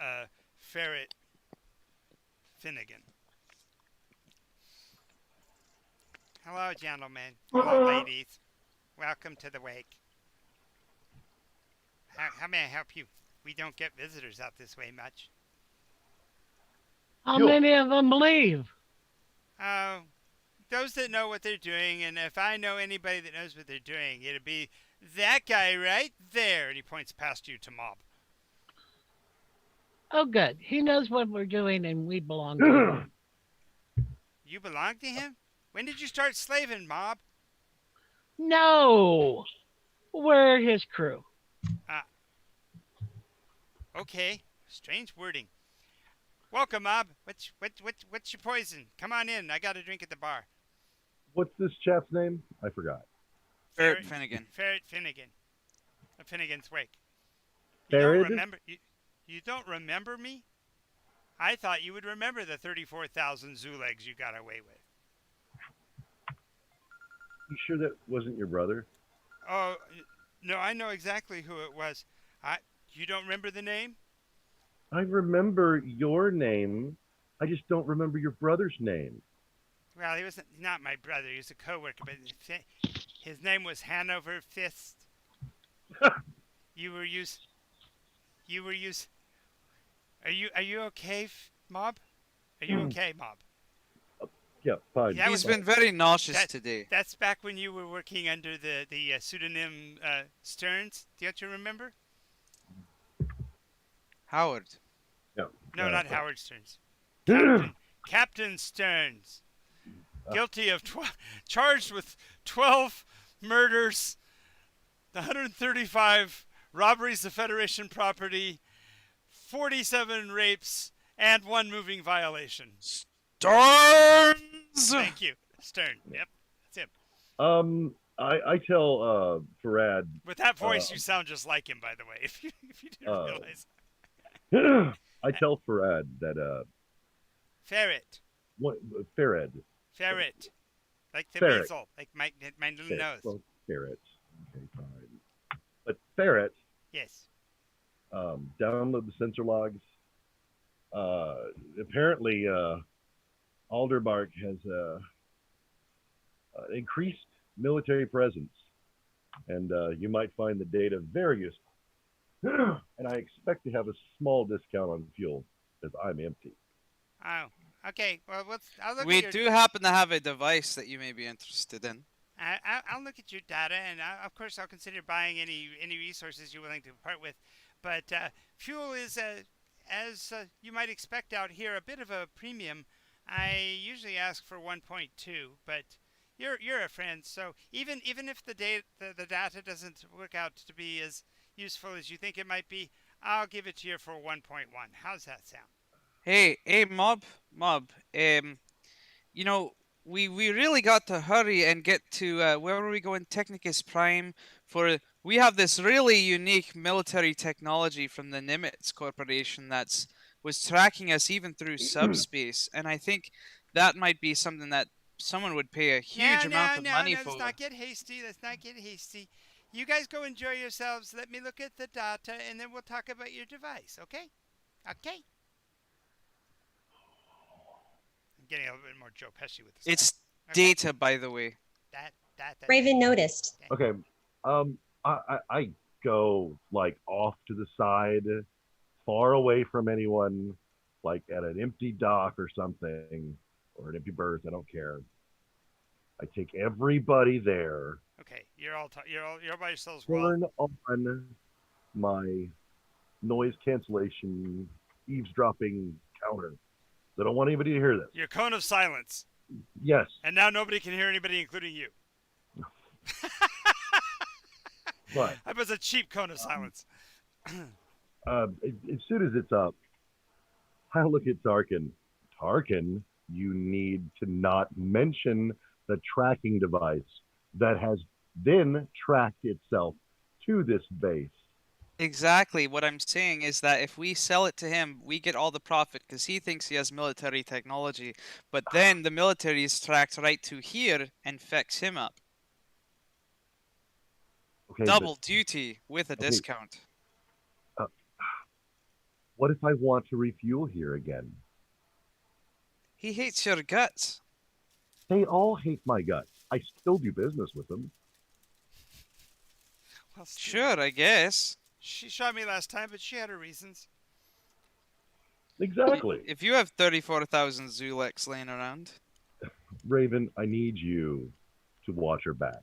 Ferret Finnegan. Hello, gentlemen. Hello, ladies. Welcome to the wake. How may I help you? We don't get visitors out this way much. How Yo. many of them leave? Those that know what they're doing, and if I know anybody that knows what they're doing, it'd be that guy right there. And he points past you to Mob. Oh, good. He knows what we're doing, and we belong to him. You belong to him? When did you start slaving, Mob? No, we're his crew. Okay, strange wording. Welcome, Mob. What's your poison? Come on in. I got a drink at the bar. What's this chap's name? I forgot. Ferret Finnegan. Ferret Finnegan. A Finnegan's Wake. Ferret? You don't remember me? I thought you would remember the 34,000 zoo legs you got away with. You sure that wasn't your brother? Oh, no, I know exactly who it was. You don't remember the name? I remember your name. I just don't remember your brother's name. Well, he was not my brother. He was a coworker, but his name was Hanover Fist. You were used. Are you okay, Mob? Are you okay, Mob? Yeah, fine. Yeah, He's been very nauseous today. That's back when you were working under the pseudonym Stearns. Don't you remember? Howard. Yeah. No, not Howard Stearns. Captain Stearns. Guilty of charged with 12 murders, 135 robberies of Federation property, 47 rapes, and 1 moving violation. Stearns! Thank you. Stern. Yep. That's him. I tell Farad. With that voice, you sound just like him, by the way, if you didn't realize. I tell Farad that Ferret. what Farad. Ferret. Like the Ferret. weasel. Like my little Okay, nose. well, Ferret. Okay, fine. But Ferret, Yes. download the sensor logs. Apparently, Alderbark has increased military presence, and you might find the data very useful. And I expect to have a small discount on fuel because I'm empty. Oh. Okay. Well, I'll look We at your... do happen to have a device that you may be interested in. I'll look at your data, and of course I'll consider buying any resources you're willing to part with. But fuel is, as you might expect out here, a bit of a premium. I usually ask for 1.2, but you're a friend, so even if the data doesn't work out to be as useful as you think it might be, I'll give it to you for 1.1. How's that sound? Hey, Mob. You know, we really got to hurry and get to where were we going? Technicus Prime. We have this really unique military technology from the Nimitz Corporation was tracking us even through subspace, and I think that might be something that someone would pay a huge amount of money for. Let's not get hasty. You guys go enjoy yourselves. Let me look at the data, and then we'll talk about your device. Okay? Okay. I'm getting a little bit more Joe Pesci with this. It's Okay. data, by the way. That. Raven noticed. Okay. I go like off to the side, far away from anyone, like at an empty dock or something, or an empty berth. I don't care. I take everybody there. Okay, you're all by yourselves. Turn on my noise cancellation eavesdropping counter. I don't want anybody to hear this. Your cone of silence. Yes. And now nobody can hear anybody, including you. But That was a cheap cone of silence. as soon as it's up, I look at Tarkin. Tarkin, you need to not mention the tracking device that has then tracked itself to this base. Exactly. What I'm saying is that if we sell it to him, we get all the profit because he thinks he has military technology. But then the military is tracked right to here and fucks him up. Okay, Double duty with a okay. discount. but what if I want to refuel here again? He hates your guts. They all hate my guts. I still do business with them. Well, Steve, Sure, I guess. she shot me last time, but she had her reasons. Exactly. If you have 34,000 Zuleks laying around. Raven, I need you to watch her back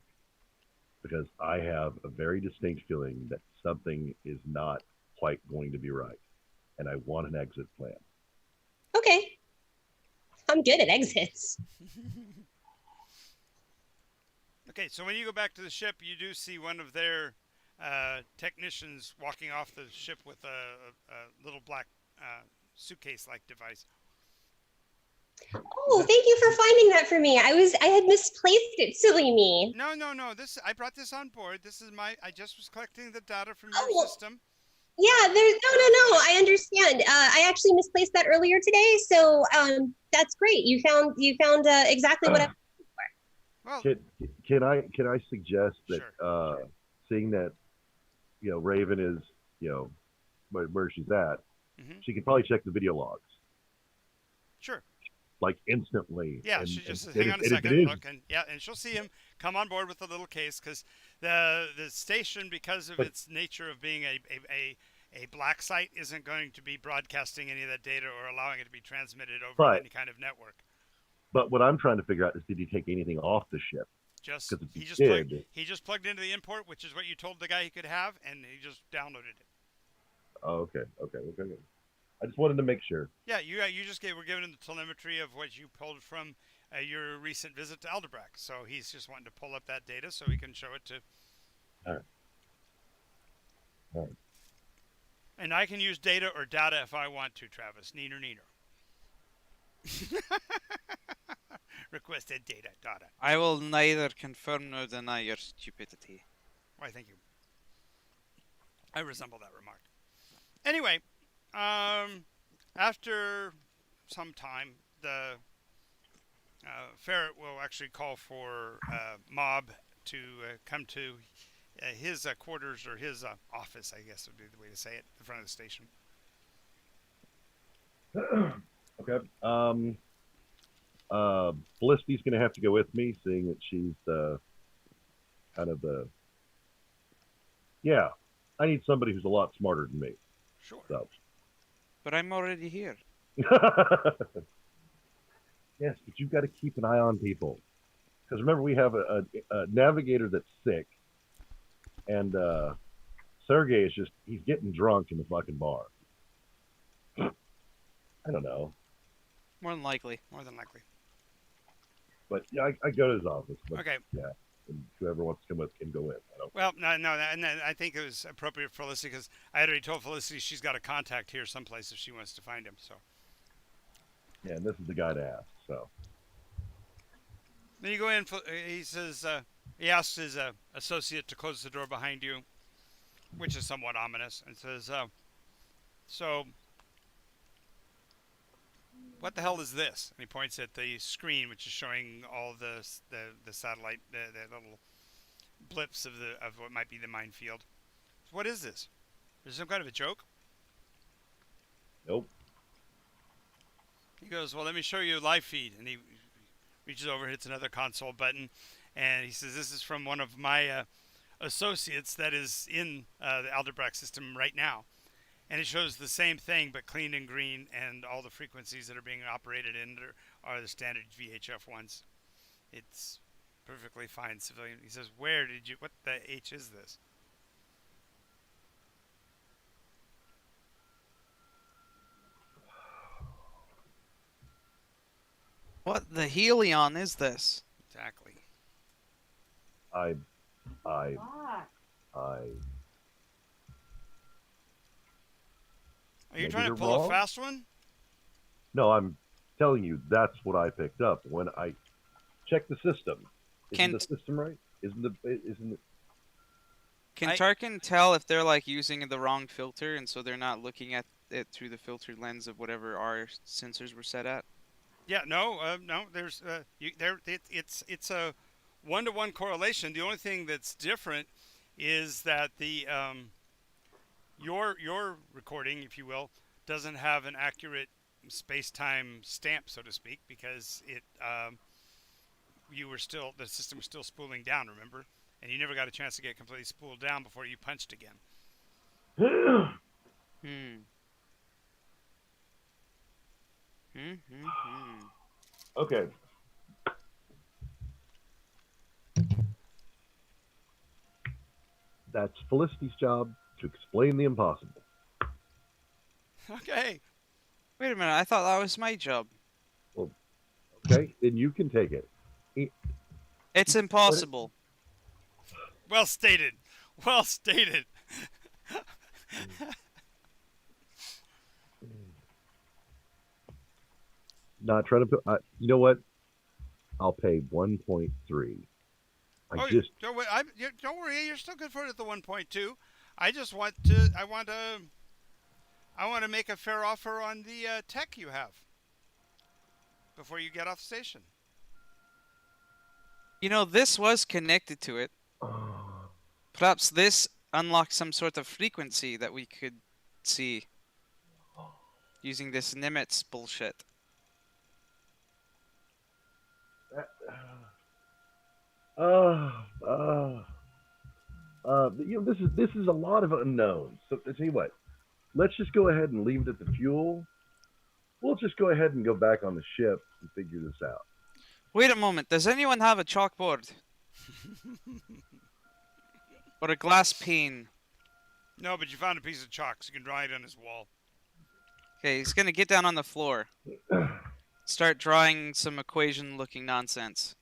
because I have a very distinct feeling that something is not quite going to be right, and I want an exit plan. Okay. I'm good at exits. Okay, so when you go back to the ship, you do see one of their technicians walking off the ship with a little black suitcase-like device. Oh, thank you for finding that for me. I had misplaced it. Silly me. No. I brought this on board. This is I just was collecting the data from Oh, your well, system. Yeah, there's no. I understand. I actually misplaced that earlier today, so that's great. You found exactly what I. Well, Can I suggest that Sure. seeing that Raven is where she's at, Mhm. she can probably check the video logs sure. like instantly. Yeah, and, she just says, and hang if- on a and if second, it is, look, and she'll see him come on board with a little case because the station, because of But- its nature of being a black site, isn't going to be broadcasting any of that data or allowing it to be transmitted over Right. any kind of network. But what I'm trying to figure out is, did he take anything off the ship? Just 'Cause if he he just did- plugged into the import, which is what you told the guy he could have, and he just downloaded it. Oh, okay. I just wanted to make sure. Yeah, you just were given the telemetry of what you pulled from your recent visit to Aldebrack. So he's just wanting to pull up that data so he can show it to. All right. And I can use data or data if I want to, Travis. Neener. Requested data. I will neither confirm nor deny your stupidity. Why, thank you. I resemble that remark. Anyway, after some time, the ferret will actually call for Mob to come to his quarters or his office, I guess would be the way to say it, in front of the station. Okay. Felicity's going to have to go with me, seeing that she's kind of the. Yeah, I need somebody who's a lot smarter than me. Sure. So. But I'm already here. Yes, but you've got to keep an eye on people. Because remember, we have a navigator that's sick, and Sergey is he's getting drunk in the fucking bar. I don't know. More than likely. But yeah, I go to his office. But, Okay. Yeah, and whoever wants to come with can go in. I don't. Well, no, and I think it was appropriate for Felicity because I had already told Felicity she's got a contact here someplace if she wants to find him. So. Yeah, and this is the guy to ask. So. Then you go in. He says he asks his associate to close the door behind you, which is somewhat ominous, and says, "So, what the hell is this?" And he points at the screen, which is showing all the satellite, the little blips of what might be the minefield. What is this? Is this some kind of a joke? Nope. He goes, "Well, let me show you a live feed," and he reaches over, hits another console button, and he says, "This is from one of my associates that is in the Aldebrack system right now." And it shows the same thing, but clean and green, and all the frequencies that are being operated in are the standard VHF ones. It's perfectly fine civilian. He says, what the H is this? What the helion is this? Exactly. I. Are you Maybe trying to you're pull a wrong. fast one? No, I'm telling you that's what I picked up when I checked the system. Isn't Kent. the system right? Isn't it? Can I- Tarkin tell if they're like using the wrong filter, and so they're not looking at it through the filtered lens of whatever our sensors were set at? Yeah, no. There's it's a 1-to-1 correlation. The only thing that's different is that the your recording, if you will, doesn't have an accurate space-time stamp, so to speak, because the system was still spooling down. Remember, and you never got a chance to get completely spooled down before you punched again. Hmm. Okay. That's Felicity's job to explain the impossible. Okay. Wait a minute, I thought that was my job. Okay, then you can take it. It's impossible. Well stated. Well stated. Not trying to put. You know what? I'll pay 1.3. Oh, I just don't worry. You're still good for it at the 1.2. I just want to make a fair offer on the tech you have before you get off the station. You know, this was connected to it. Perhaps this unlocked some sort of frequency that we could see using this Nimitz bullshit. This is a lot of unknowns. So I tell you what, let's just go ahead and leave it at the fuel. We'll just go ahead and go back on the ship and figure this out. Wait a moment, does anyone have a chalkboard? Or a glass pane? No, but you found a piece of chalk, so you can draw it on his wall. Okay, he's gonna get down on the floor. Start drawing some equation-looking nonsense.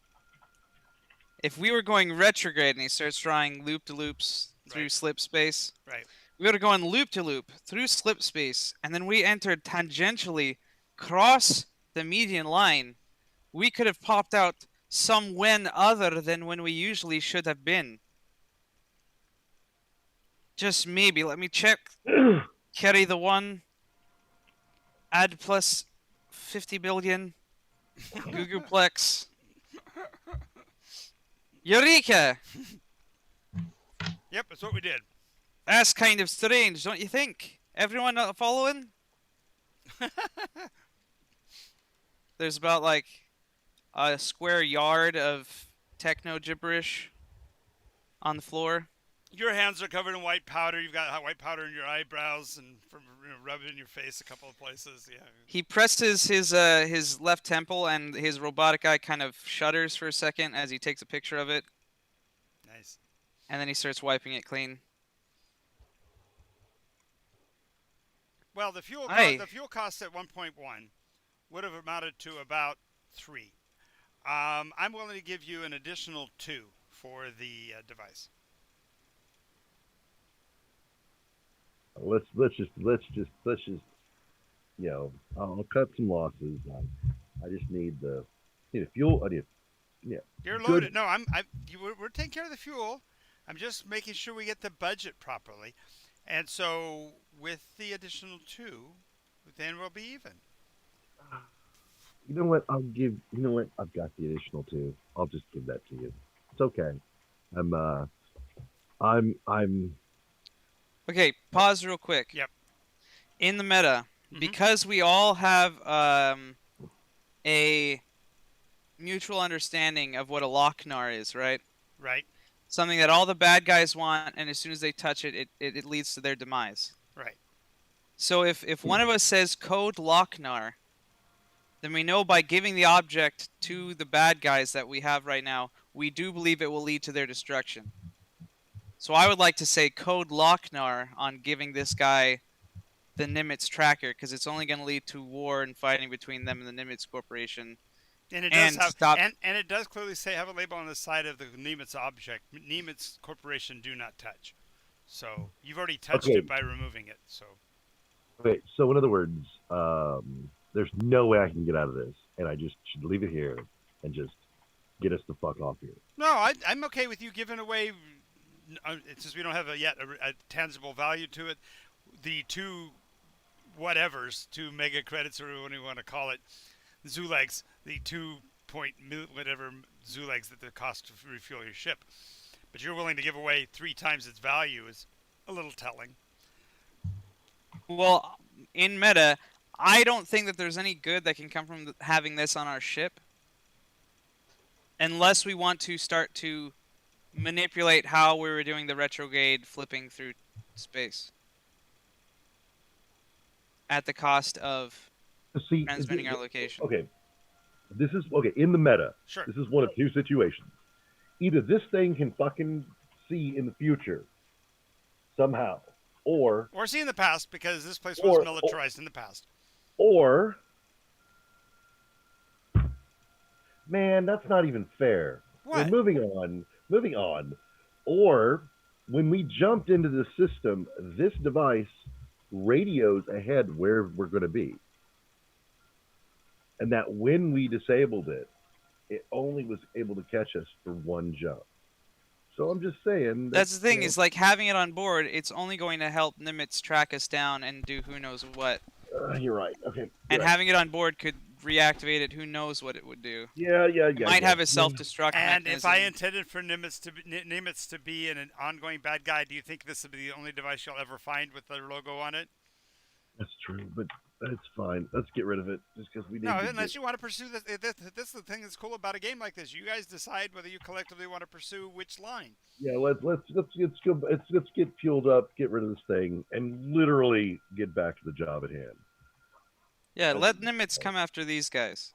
If we were going retrograde and he starts drawing loop-to-loops through Right. slip space, Right. we would have gone loop-to-loop through slip space, and then we entered tangentially cross the median line. We could have popped out some when other than when we usually should have been. Just maybe. Let me check. Carry the one. Add plus 50 billion. Googleplex. Eureka! Yep, that's what we did. That's kind of strange, don't you think? Everyone following? There's about like a square yard of techno gibberish on the floor. Your hands are covered in white powder. You've got white powder in your eyebrows and from rub it in your face a couple of places. Yeah. He presses his left temple, and his robotic eye kind of shudders for a second as he takes a picture of it, Nice. and then he starts wiping it clean. Well, the fuel Aye. the fuel cost at 1.1 would have amounted to about 3. I'm willing to give you an additional 2 for the device. Let's just I'll cut some losses. I just need the fuel. You're Good. loaded. No, we're taking care of the fuel. I'm just making sure we get the budget properly. And so with the additional 2, then we'll be even. You know what? I've got the additional 2. I'll just give that to you. It's okay. I'm Okay, pause real quick. Yep. In the meta, Mhm. because we all have a mutual understanding of what a Lochnar is, right? Right. Something that all the bad guys want, and as soon as they touch it, it leads to their demise. Right. So if one of us says code Lochnar, then we know by giving the object to the bad guys that we have right now, we do believe it will lead to their destruction. So I would like to say code Lochnar on giving this guy the Nimitz tracker, because it's only going to lead to war and fighting between them and the Nimitz Corporation. And it does And have stop- and it does clearly say have a label on the side of the Nimitz object. Nimitz Corporation do not touch. So you've already touched Okay. it by removing it. So okay. So in other words, there's no way I can get out of this, and I just should leave it here and just get us the fuck off here. no, I'm okay with you giving away it's just we don't have a tangible value to it. The two whatevers, two mega credits, or whatever you want to call it, Zulags, the 2 point whatever Zulags that the cost to refuel your ship. But you're willing to give away 3 times its value is a little telling. Well, in meta, I don't think that there's any good that can come from having this on our ship, unless we want to start to manipulate how we were doing the retrograde flipping through space at the cost of See, transmitting our location. Okay, this is okay in the meta. Sure. This is one of 2 situations. Either this thing can fucking see in the future somehow, or see in the past, because this place was Or- militarized in the past. or man, that's not even fair. What? We're moving on. Or when we jumped into the system, this device radios ahead where we're going to be. And that when we disabled it, it only was able to catch us for 1 jump. So I'm just saying. That's the thing, is like having it on board, it's only going to help Nimitz track us down and do who knows what. You're right. Okay. And right. having it on board could reactivate it, who knows what it would do. Yeah. It might have a self-destruct And mechanism. if I intended for Nimitz to be an ongoing bad guy, do you think this would be the only device you'll ever find with their logo on it? That's true, but that's fine. Let's get rid of it just because we need No, to unless you want to pursue this. This is the thing that's cool about a game like this. You guys decide whether you collectively want to pursue which line. Yeah, let's get fueled up, get rid of this thing, and literally get back to the job at hand. Yeah, let Nimitz come after these guys.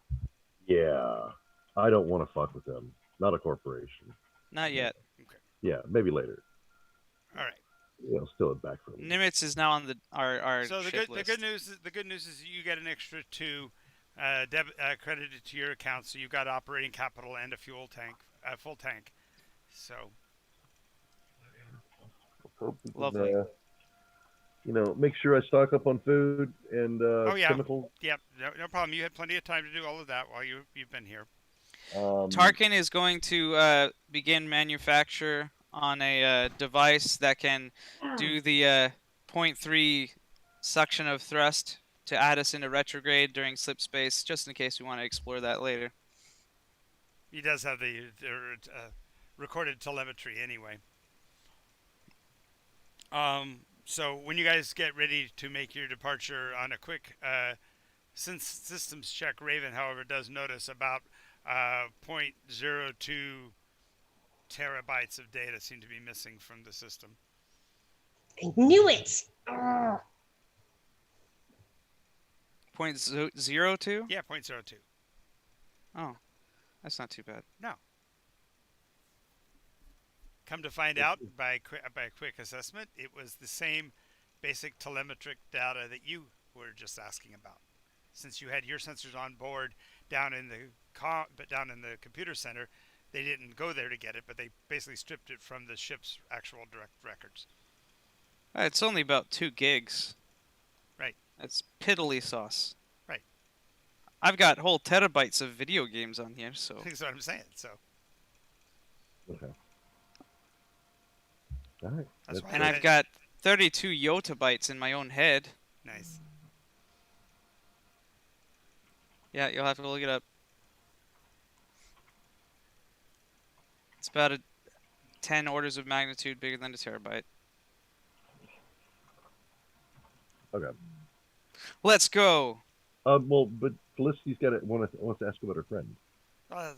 Yeah, I don't want to fuck with them. Not a corporation. Not yet. Yeah, maybe later. All right. I'll steal it back from you. Nimitz is now on our So ship the list. good news is you get an extra 2 credited to your account, so you've got operating capital and a fuel tank, full tank. So Lovely. Make sure I stock up on food and yeah. chemicals. Yep, no problem. You had plenty of time to do all of that while you've been here. Tarkin is going to begin manufacture on a device that can do the 0.3 suction of thrust to add us into retrograde during slip space, just in case we want to explore that later. He does have the recorded telemetry anyway. So when you guys get ready to make your departure on a quick systems check, Raven, however, does notice about 0.02 terabytes of data seem to be missing from the system. I knew it. Ugh. 0.02? Yeah, 0.02. Oh, that's not too bad. No. Come to find out by a quick assessment, it was the same basic telemetric data that you were just asking about. Since you had your sensors on board down in the computer center, they didn't go there to get it, but they basically stripped it from the ship's actual direct records. It's only about 2 gigs. Right. That's piddly sauce. Right. I've got whole terabytes of video games on here, so. That's what I'm saying. So. Okay. All right. That's why And I've got 32 yottabytes in my own head. Nice. Yeah, you'll have to look it up. It's about 10 orders of magnitude bigger than a terabyte. Okay. Let's go. Well, but Felicity's wants to ask about her friend. I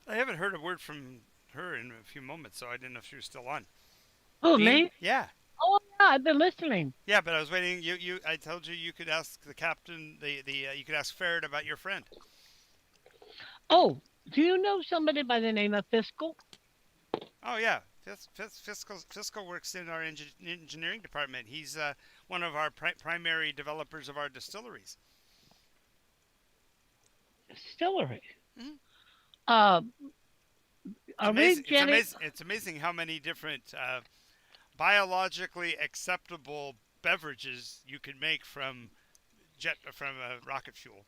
haven't heard a word from her in a few moments, so I didn't know if she was still on. Oh, me? Yeah. Oh, yeah, I've been listening. Yeah, but I was waiting. I told you could ask the captain. You could ask Ferret about your friend. Oh, do you know somebody by the name of Fiscal? Oh yeah, Fiscal works in our engineering department. He's one of our primary developers of our distilleries. Distillery. Mhm. It's It's amazing how many different biologically acceptable beverages you can make from rocket fuel.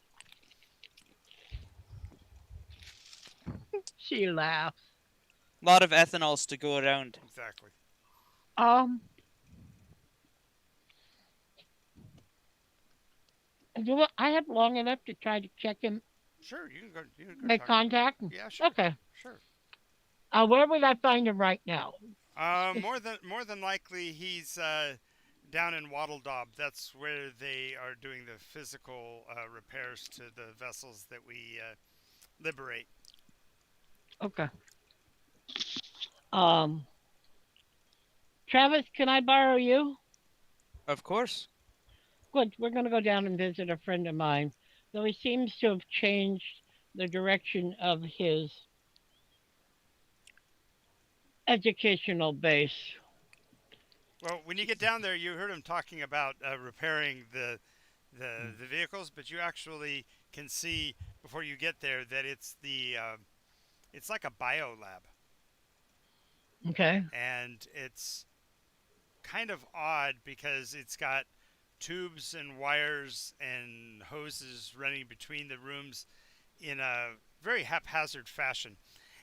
She laughs. A lot of ethanols to go around. Exactly. Um, I have long enough to try to check him, Sure, you can go. You can go make talk. contact. Yeah, sure, Okay. sure. Where would I find him right now? More than likely, he's down in Wattle Daub. That's where they are doing the physical repairs to the vessels that we liberate. Okay. Um, Travis, can I borrow you? Of course. Good. We're going to go down and visit a friend of mine, though he seems to have changed the direction of his educational base. Well, when you get down there, you heard him talking about repairing the vehicles, but you actually can see before you get there that it's like a bio lab, Okay. and it's kind of odd because it's got tubes and wires and hoses running between the rooms in a very haphazard fashion.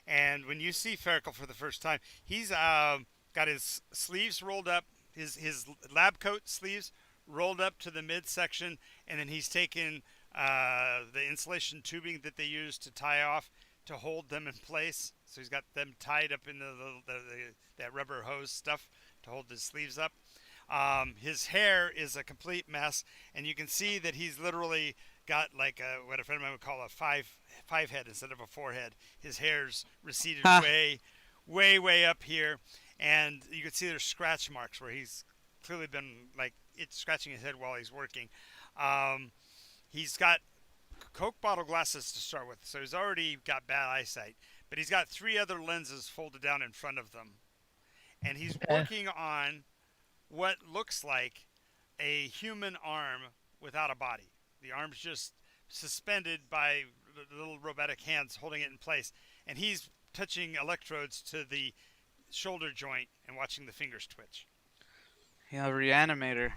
And when you see Ferkel for the first time, he's got his sleeves rolled up, his lab coat sleeves rolled up to the midsection, and then he's taken the insulation tubing that they use to tie off to hold them in place. So he's got them tied up in that rubber hose stuff to hold his sleeves up. His hair is a complete mess, and you can see that he's literally got like what a friend of mine would call a five head instead of a forehead. His hair's receded Ha. way up here, and you can see there's scratch marks where he's clearly been like scratching his head while he's working. He's got Coke bottle glasses to start with, so he's already got bad eyesight. But he's got 3 other lenses folded down in front of them, and he's Okay. working on what looks like a human arm without a body. The arm's just suspended by little robotic hands holding it in place, and he's touching electrodes to the shoulder joint and watching the fingers twitch. Yeah, reanimator.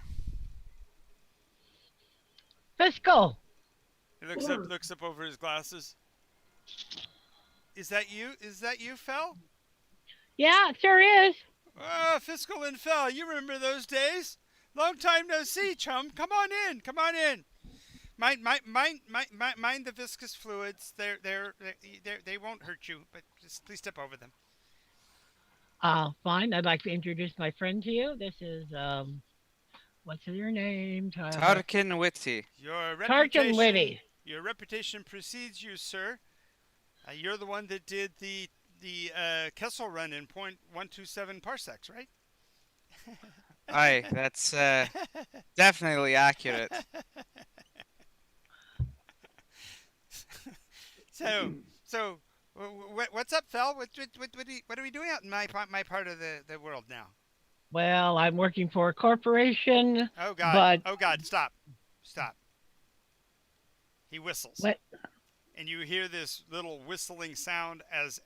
Fiscal. He looks up over his glasses. Is that you? Is that you, Fel? Yeah, it sure is. Ah, Fiscal and Fel, you remember those days? Long time no see, chum. Come on in. Come on in. Mind the viscous fluids. They won't hurt you, but just please step over them. Fine. I'd like to introduce my friend to you. This is what's your name? Tarkin Witty. Tarkin Witty. Your reputation precedes you, sir. You're the one that did the Kessel run in 0.127 parsecs, right? Aye, that's definitely accurate. So, what's up, Fel? What are we doing out in my part of the world now? Well, I'm working for a corporation. Oh God! But Oh God! Stop! He whistles. what? And you hear this little whistling sound as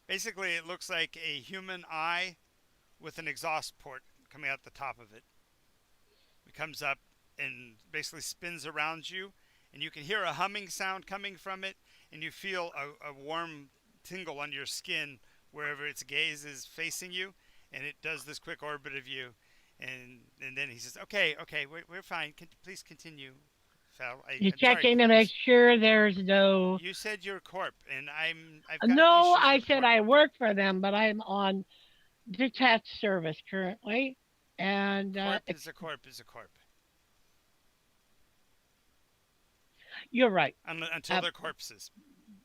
basically it looks like a human eye with an exhaust port coming out the top of it. It comes up and basically spins around you, and you can hear a humming sound coming from it, and you feel a warm tingle on your skin wherever its gaze is facing you, and it does this quick orbit of you, and then he says, "Okay, we're fine. Please continue." You're checking to make sure there's no. You said you're corp, and I've got No, issues I with said corp. I work for them, but I'm on detached service currently, and Corp is a corp is a corp. you're right. Until they're corpses,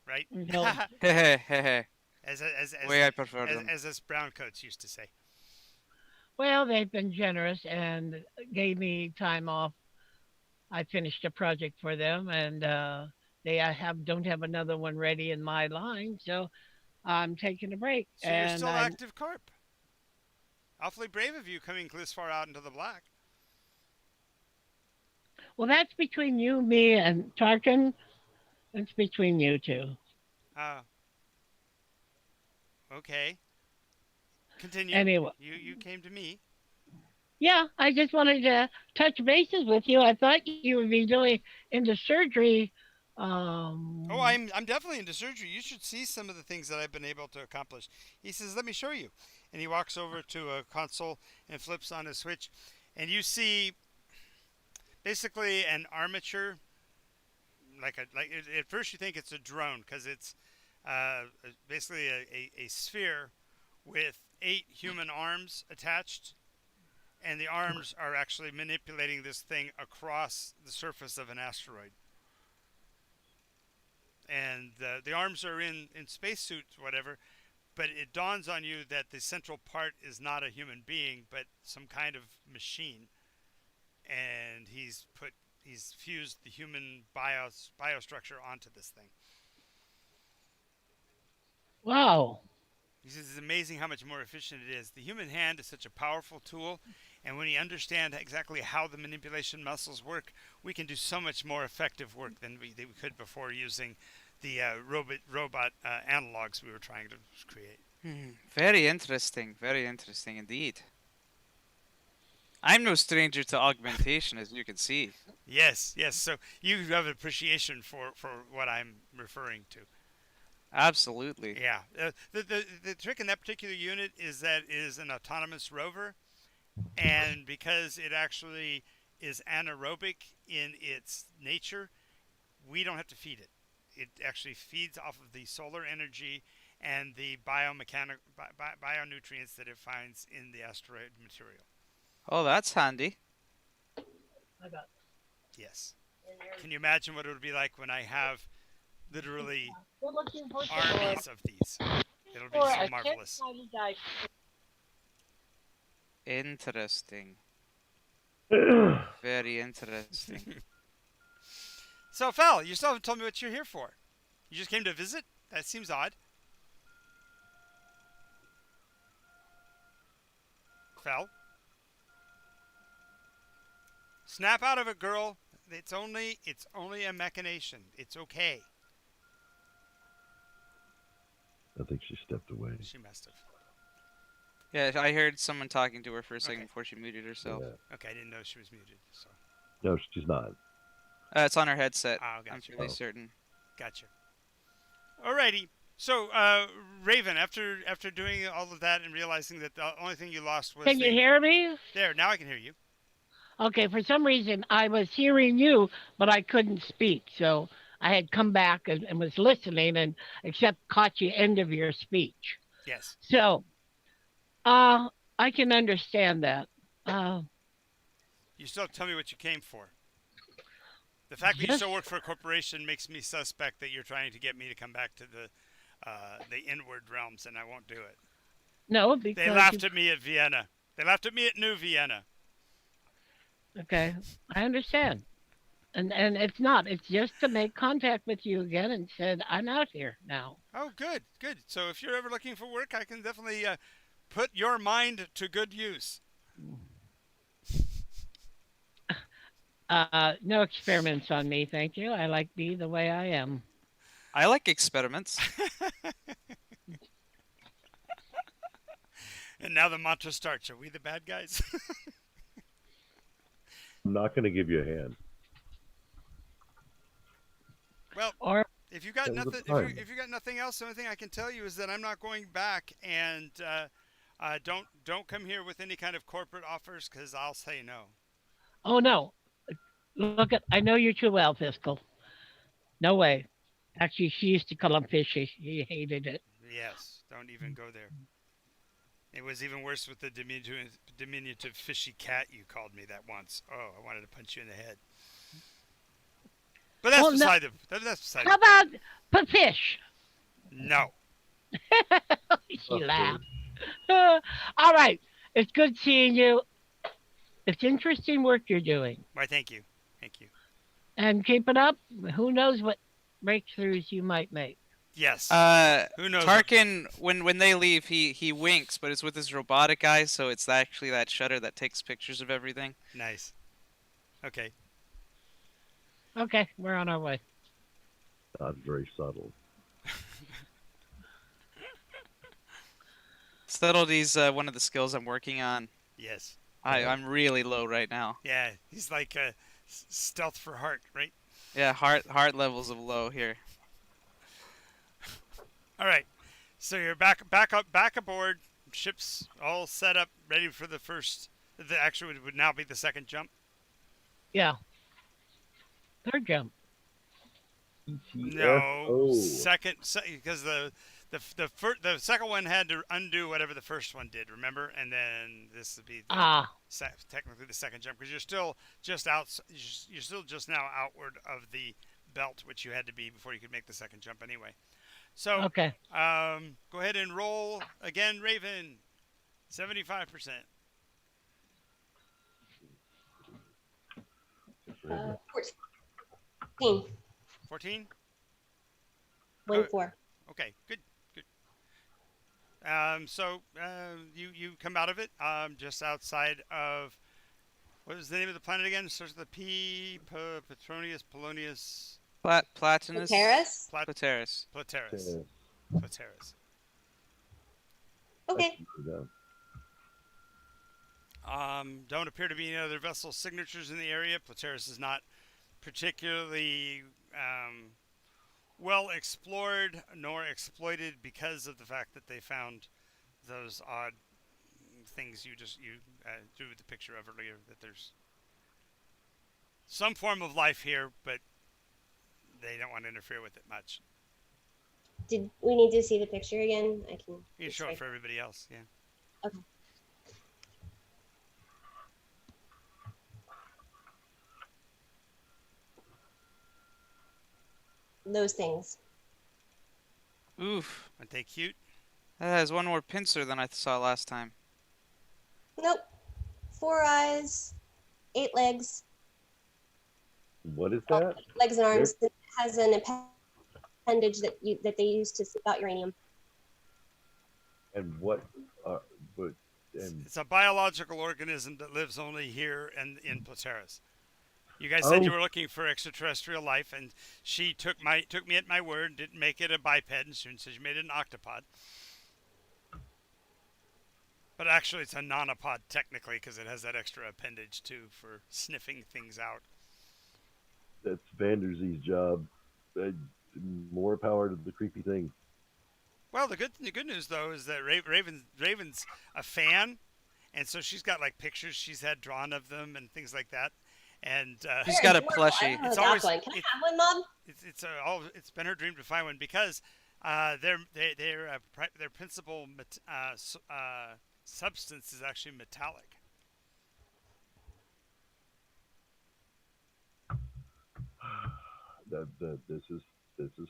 right? No. Hehehehe. as Way I prefer them. as us brown coats used to say. Well, they've been generous and gave me time off. I finished a project for them, and they don't have another one ready in my line, so I'm taking a break. So you're and still active corp. Awfully brave of you coming this far out into the black. Well, that's between you, me, and Tarkin. It's between you two. Oh. Okay. Continue. Anyway. You came to me. Yeah, I just wanted to touch bases with you. I thought you would be doing into surgery Oh, I'm definitely into surgery. You should see some of the things that I've been able to accomplish. He says, "Let me show you," and he walks over to a console and flips on a switch, and you see basically an armature. At first you think it's a drone because it's basically a sphere with 8 human arms attached, and the arms are actually manipulating this thing across the surface of an asteroid. And the arms are in spacesuits, whatever, but it dawns on you that the central part is not a human being, but some kind of machine. And he's fused the human biostructure onto this thing. Wow. He says it's amazing how much more efficient it is. The human hand is such a powerful tool, and when you understand exactly how the manipulation muscles work, we can do so much more effective work than we could before using the robot analogs we were trying to create. Very interesting indeed. I'm no stranger to augmentation, as you can see. Yes. So you have an appreciation for what I'm referring to. Absolutely. Yeah. The trick in that particular unit is that it is an autonomous rover, and because it actually is anaerobic in its nature, we don't have to feed it. It actually feeds off of the solar energy and the bionutrients that it finds in the asteroid material. Oh, that's handy. Yes. Can you imagine what it would be like when I have literally armies of these? It'll be so marvelous. Interesting. Very interesting. So, Fel, you still haven't told me what you're here for. You just came to visit? That seems odd. Fel? Snap out of it, girl. It's only a machination. It's okay. I think she stepped away. She must have. Yeah, I heard someone talking to her for a second Okay. before she muted herself. Yeah. Okay, I didn't know she was muted. So. No, she's not. It's on her headset. Oh, I'm gotcha. fairly certain. Gotcha. Alrighty. So, Raven, after doing all of that and realizing that the only thing you lost was Can you hear me? There, now I can hear you. Okay, for some reason I was hearing you, but I couldn't speak. So I had come back and was listening and except caught the end of your speech. Yes. So I can understand that. You still have to tell me what you came for. The fact that you still work for a corporation makes me suspect that you're trying to get me to come back to the inward realms, and I won't do it. No, because they laughed at me at Vienna. They laughed at me at New Vienna. Okay, I understand. And it's not. It's just to make contact with you again and said, I'm out here now. Oh, good. So if you're ever looking for work, I can definitely put your mind to good use. No experiments on me, thank you. I like me the way I am. I like experiments. And now the mantra starts. Are we the bad guys? I'm not going to give you a hand. Well, or if you got nothing, if you got nothing else, the only thing I can tell you is that I'm not going back, and don't come here with any kind of corporate offers because I'll say no. Oh no! Look I know you too well, Fiscal. No way. Actually, she used to call him fishy. He hated it. Yes, don't even go there. It was even worse with the diminutive fishy cat you called me that once. Oh, I wanted to punch you in the head. But that's beside that's beside How about Pafish? No. She laughed. All right. It's good seeing you. It's interesting work you're doing. Why, thank you. Thank you. And keep it up. Who knows what breakthroughs you might make. Yes. Who knows? Tarkin, when they leave, he winks, but it's with his robotic eyes, so it's actually that shutter that takes pictures of everything. Nice. Okay. Okay, we're on our way. Not very subtle. Subtlety's one of the skills I'm working on. Yes. I'm really low right now. Yeah, he's like stealth for heart, right? Yeah, heart levels of low here. All right. So you're back aboard. Ship's all set up, ready for the first. The actually would now be the second jump. Yeah. Third jump. No, ETFO. second, because the second one had to undo whatever the first one did. Remember, and then this would be technically the second jump because you're still just out. You're still just now outward of the belt, which you had to be before you could make the second jump anyway. So, Okay. go ahead and roll again, Raven. 75%. 14. 14. 1-4. Okay, good. So you come out of it just outside of what was the name of the planet again? Starts with the P. Petronius, Polonius, Platinus. Paris? Plateris. Plateris. Plateris. Okay. Don't appear to be any other vessel signatures in the area. Plateris is not particularly well explored nor exploited because of the fact that they found those odd things you drew the picture of earlier, that there's some form of life here, but they don't want to interfere with it much. Did we need to see the picture again? I can. You show it for everybody else, yeah. Okay. Those things. Oof. Aren't they cute? That has one more pincer than I saw last time. Nope. 4 eyes, 8 legs. What is Well, that? legs and arms. It has an appendage that they use to sweep out uranium. And what? And It's a biological organism that lives only here and in Plateris. You guys said you were looking for extraterrestrial life, and she took me at my word, didn't make it a biped, and she said you made it an octopod. But actually, it's a nonapod technically because it has that extra appendage too for sniffing things out. that's Vanderzee's job. More power to the creepy thing. Well, the good news though is that Raven's a fan, and so she's got like pictures she's had drawn of them and things like that. And She's got a Adorable. I plushie. don't It's know always- that one. Can I have one, Mom? it's been her dream to find one because their principal substance is actually metallic. This is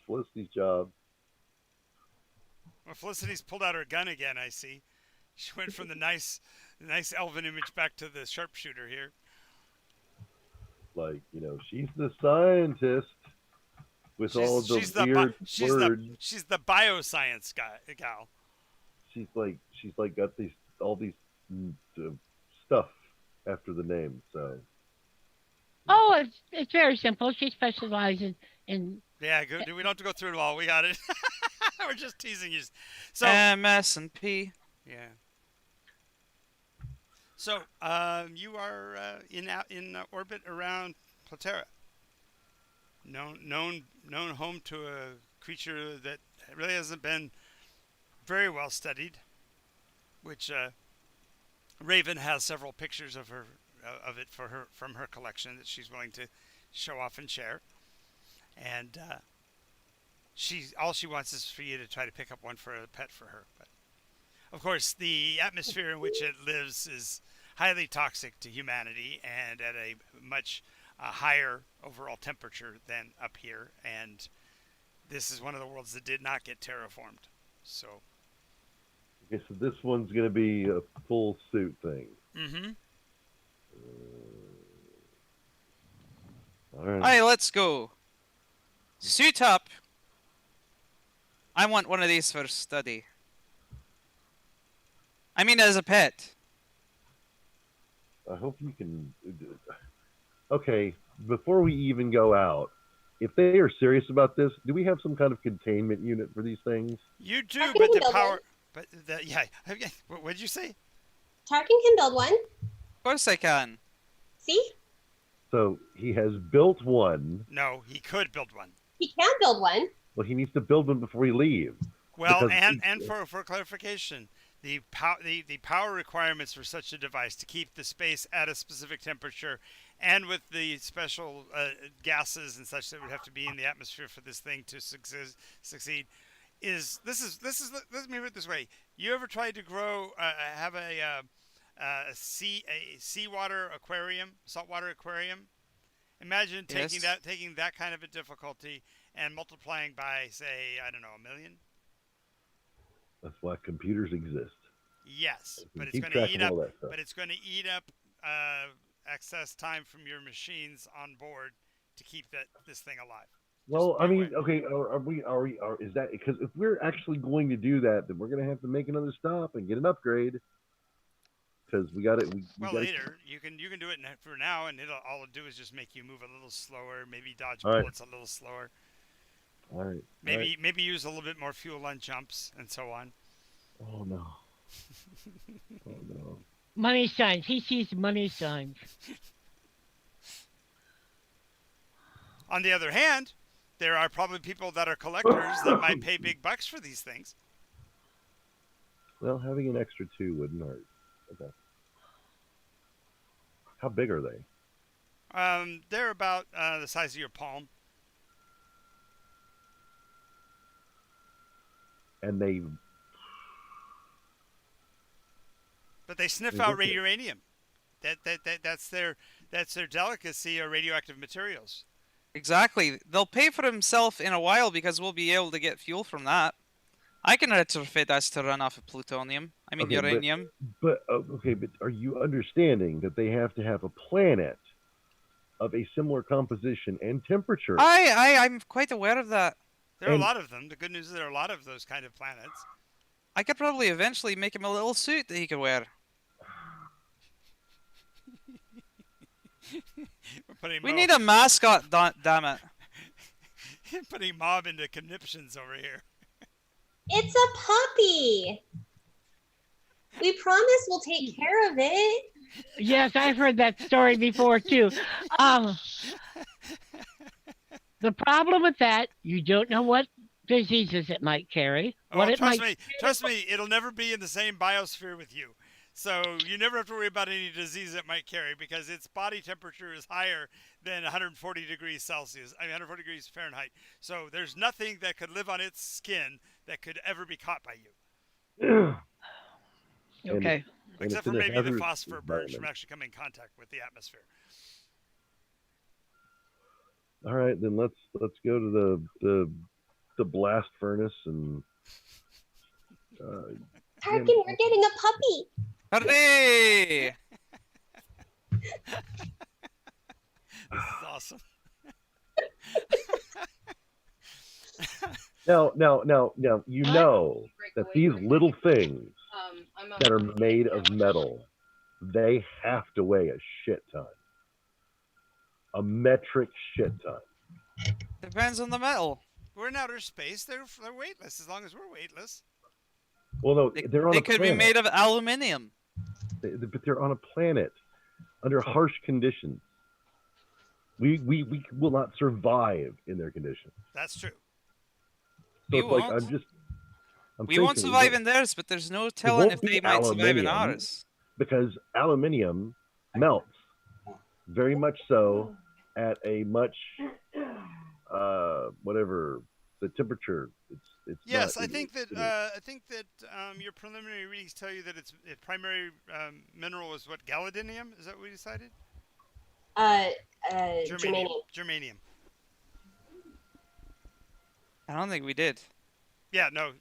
Felicity's job. Well, Felicity's pulled out her gun again. I see. She went from the nice elven image back to the sharpshooter here. Like, she's the scientist with all the weird words. She's the bioscience gal. She's like got all these stuff after the name. So Oh, it's very simple. She specializes in. Yeah, good. We don't have to go through it all. We got it. We're just teasing you. So MS&P. yeah. So you are in orbit around Platera. Known home to a creature that really hasn't been very well studied, which Raven has several pictures of it from her collection that she's willing to show off and share. And all she wants is for you to try to pick up one for a pet for her. But of course, the atmosphere in which it lives is highly toxic to humanity and at a much higher overall temperature than up here. And this is one of the worlds that did not get terraformed. So. Okay, so this one's gonna be a full suit thing. Mm-hmm. All right. Hey, let's go. Suit up. I want one of these for study. I mean, as a pet. I hope you can. Okay, before we even go out, if they are serious about this, do we have some kind of containment unit for these things? You do, I but can the build power. one. But what did you say? Tarkin can build one. Of course I can. See? So he has built one. No, he could build one. He can build one. Well, he needs to build one before he leaves. Well, Because and for clarification, the power requirements for such a device to keep the space at a specific temperature, and with the special gases and such that would have to be in the atmosphere for this thing to succeed, is let me put it this way: you ever tried to grow have a seawater aquarium, saltwater aquarium? Imagine taking Yes. that kind of a difficulty and multiplying by, say, I don't know, 1,000,000. that's why computers exist. Yes, We but it's keep going to track eat of up. all that stuff. But it's going to eat up excess time from your machines on board to keep this thing alive. Well, Just I be mean, aware. okay, is that because if we're actually going to do that, then we're going to have to make another stop and get an upgrade because we got it. Well, gotta, later you can do it for now, and all it'll do is just make you move a little slower, maybe dodge All right. bullets a little slower, All right. maybe use a little bit more fuel on jumps and so on. Oh no. Oh no. Money signs. He sees money signs. On the other hand, there are probably people that are collectors that might pay big bucks for these things. Well, having an extra 2 wouldn't hurt. Okay. How big are they? They're about the size of your palm. And they. But they sniff They out look it. uranium. That's their delicacy, are radioactive materials. Exactly. They'll pay for himself in a while because we'll be able to get fuel from that. I can retrofit us to run off of plutonium. I mean Okay, but- uranium. But okay, but are you understanding that they have to have a planet of a similar composition and temperature? I'm quite aware of that. There are a And- lot of them. The good news is there are a lot of those kind of planets. I could probably eventually make him a little suit that he could wear. We're putting We need a mascot, damn it. putting Mob into conniptions over here. It's a puppy. We promise we'll take care of it. Yes, I've heard that story before too. The problem with that, you don't know what diseases it might carry. What it might. Trust me, it'll never be in the same biosphere with you. So you never have to worry about any disease it might carry because its body temperature is higher than 140 degrees Celsius. I mean, 140 degrees Fahrenheit. So there's nothing that could live on its skin that could ever be caught by you, And- Okay. and except it's for in a maybe the hazardous phosphor burns from environment. actually coming in contact with the atmosphere. All right, then let's go to the blast furnace and. Tarkin, we're getting a puppy. Hooray! This is awesome. Now, you know that these little things that are made of metal, they have to weigh a shit ton. A metric shit ton. Depends on the metal. We're in outer space. They're weightless as long as we're weightless. Well, no, they're on They a could planet. be made of aluminium. But they're on a planet under harsh conditions. We will not survive in their conditions. That's true. So We it's like won't. I'm We won't thinking survive that- in theirs, but there's no telling won't if be they might survive in aluminium. ours. because aluminium melts very much so at a much whatever the temperature. It's Yes, not- I think that it- your preliminary readings tell you that its primary mineral is what, galadium? Is that what we decided? Germanium. Germanium. I don't think we did. Yeah, no.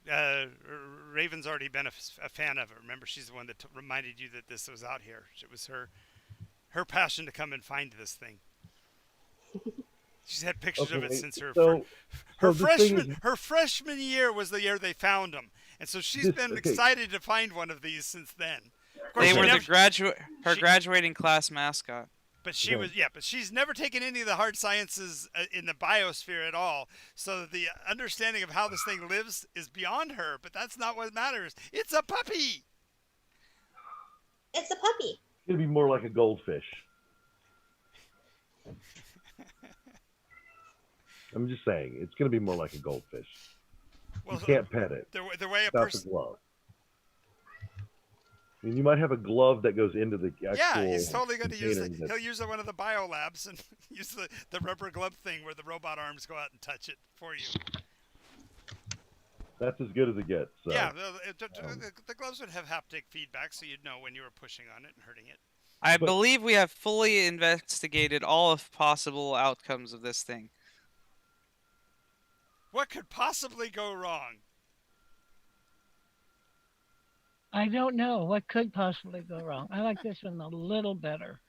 Raven's already been a fan of it. Remember, she's the one that reminded you that this was out here. It was her passion to come and find this thing. She's had pictures of it Okay, since her so the thing is- her freshman year was the year they found them, and so she's been excited to find one of these since then. Of course, They she were never- her she- graduating class mascot. But she's never taken any of the hard sciences in the biosphere at all. So the understanding of how this thing lives is beyond her. But that's not what matters. It's a puppy. It's a puppy. It's gonna be more like a goldfish. I'm just saying, it's going to be more like a goldfish. Well, You can't pet it the way a without the person. glove. I mean, you might have a glove that goes into the actual Yeah, he's totally going to use container. it. He'll use one of the bio labs and use the rubber glove thing where the robot arms go out and touch it for you. That's as good as it gets. So, Yeah, the gloves would have haptic feedback, so you'd know when you were pushing on it and hurting it. I But- believe we have fully investigated all of possible outcomes of this thing. What could possibly go wrong? I don't know what could possibly go wrong. I like this one a little better.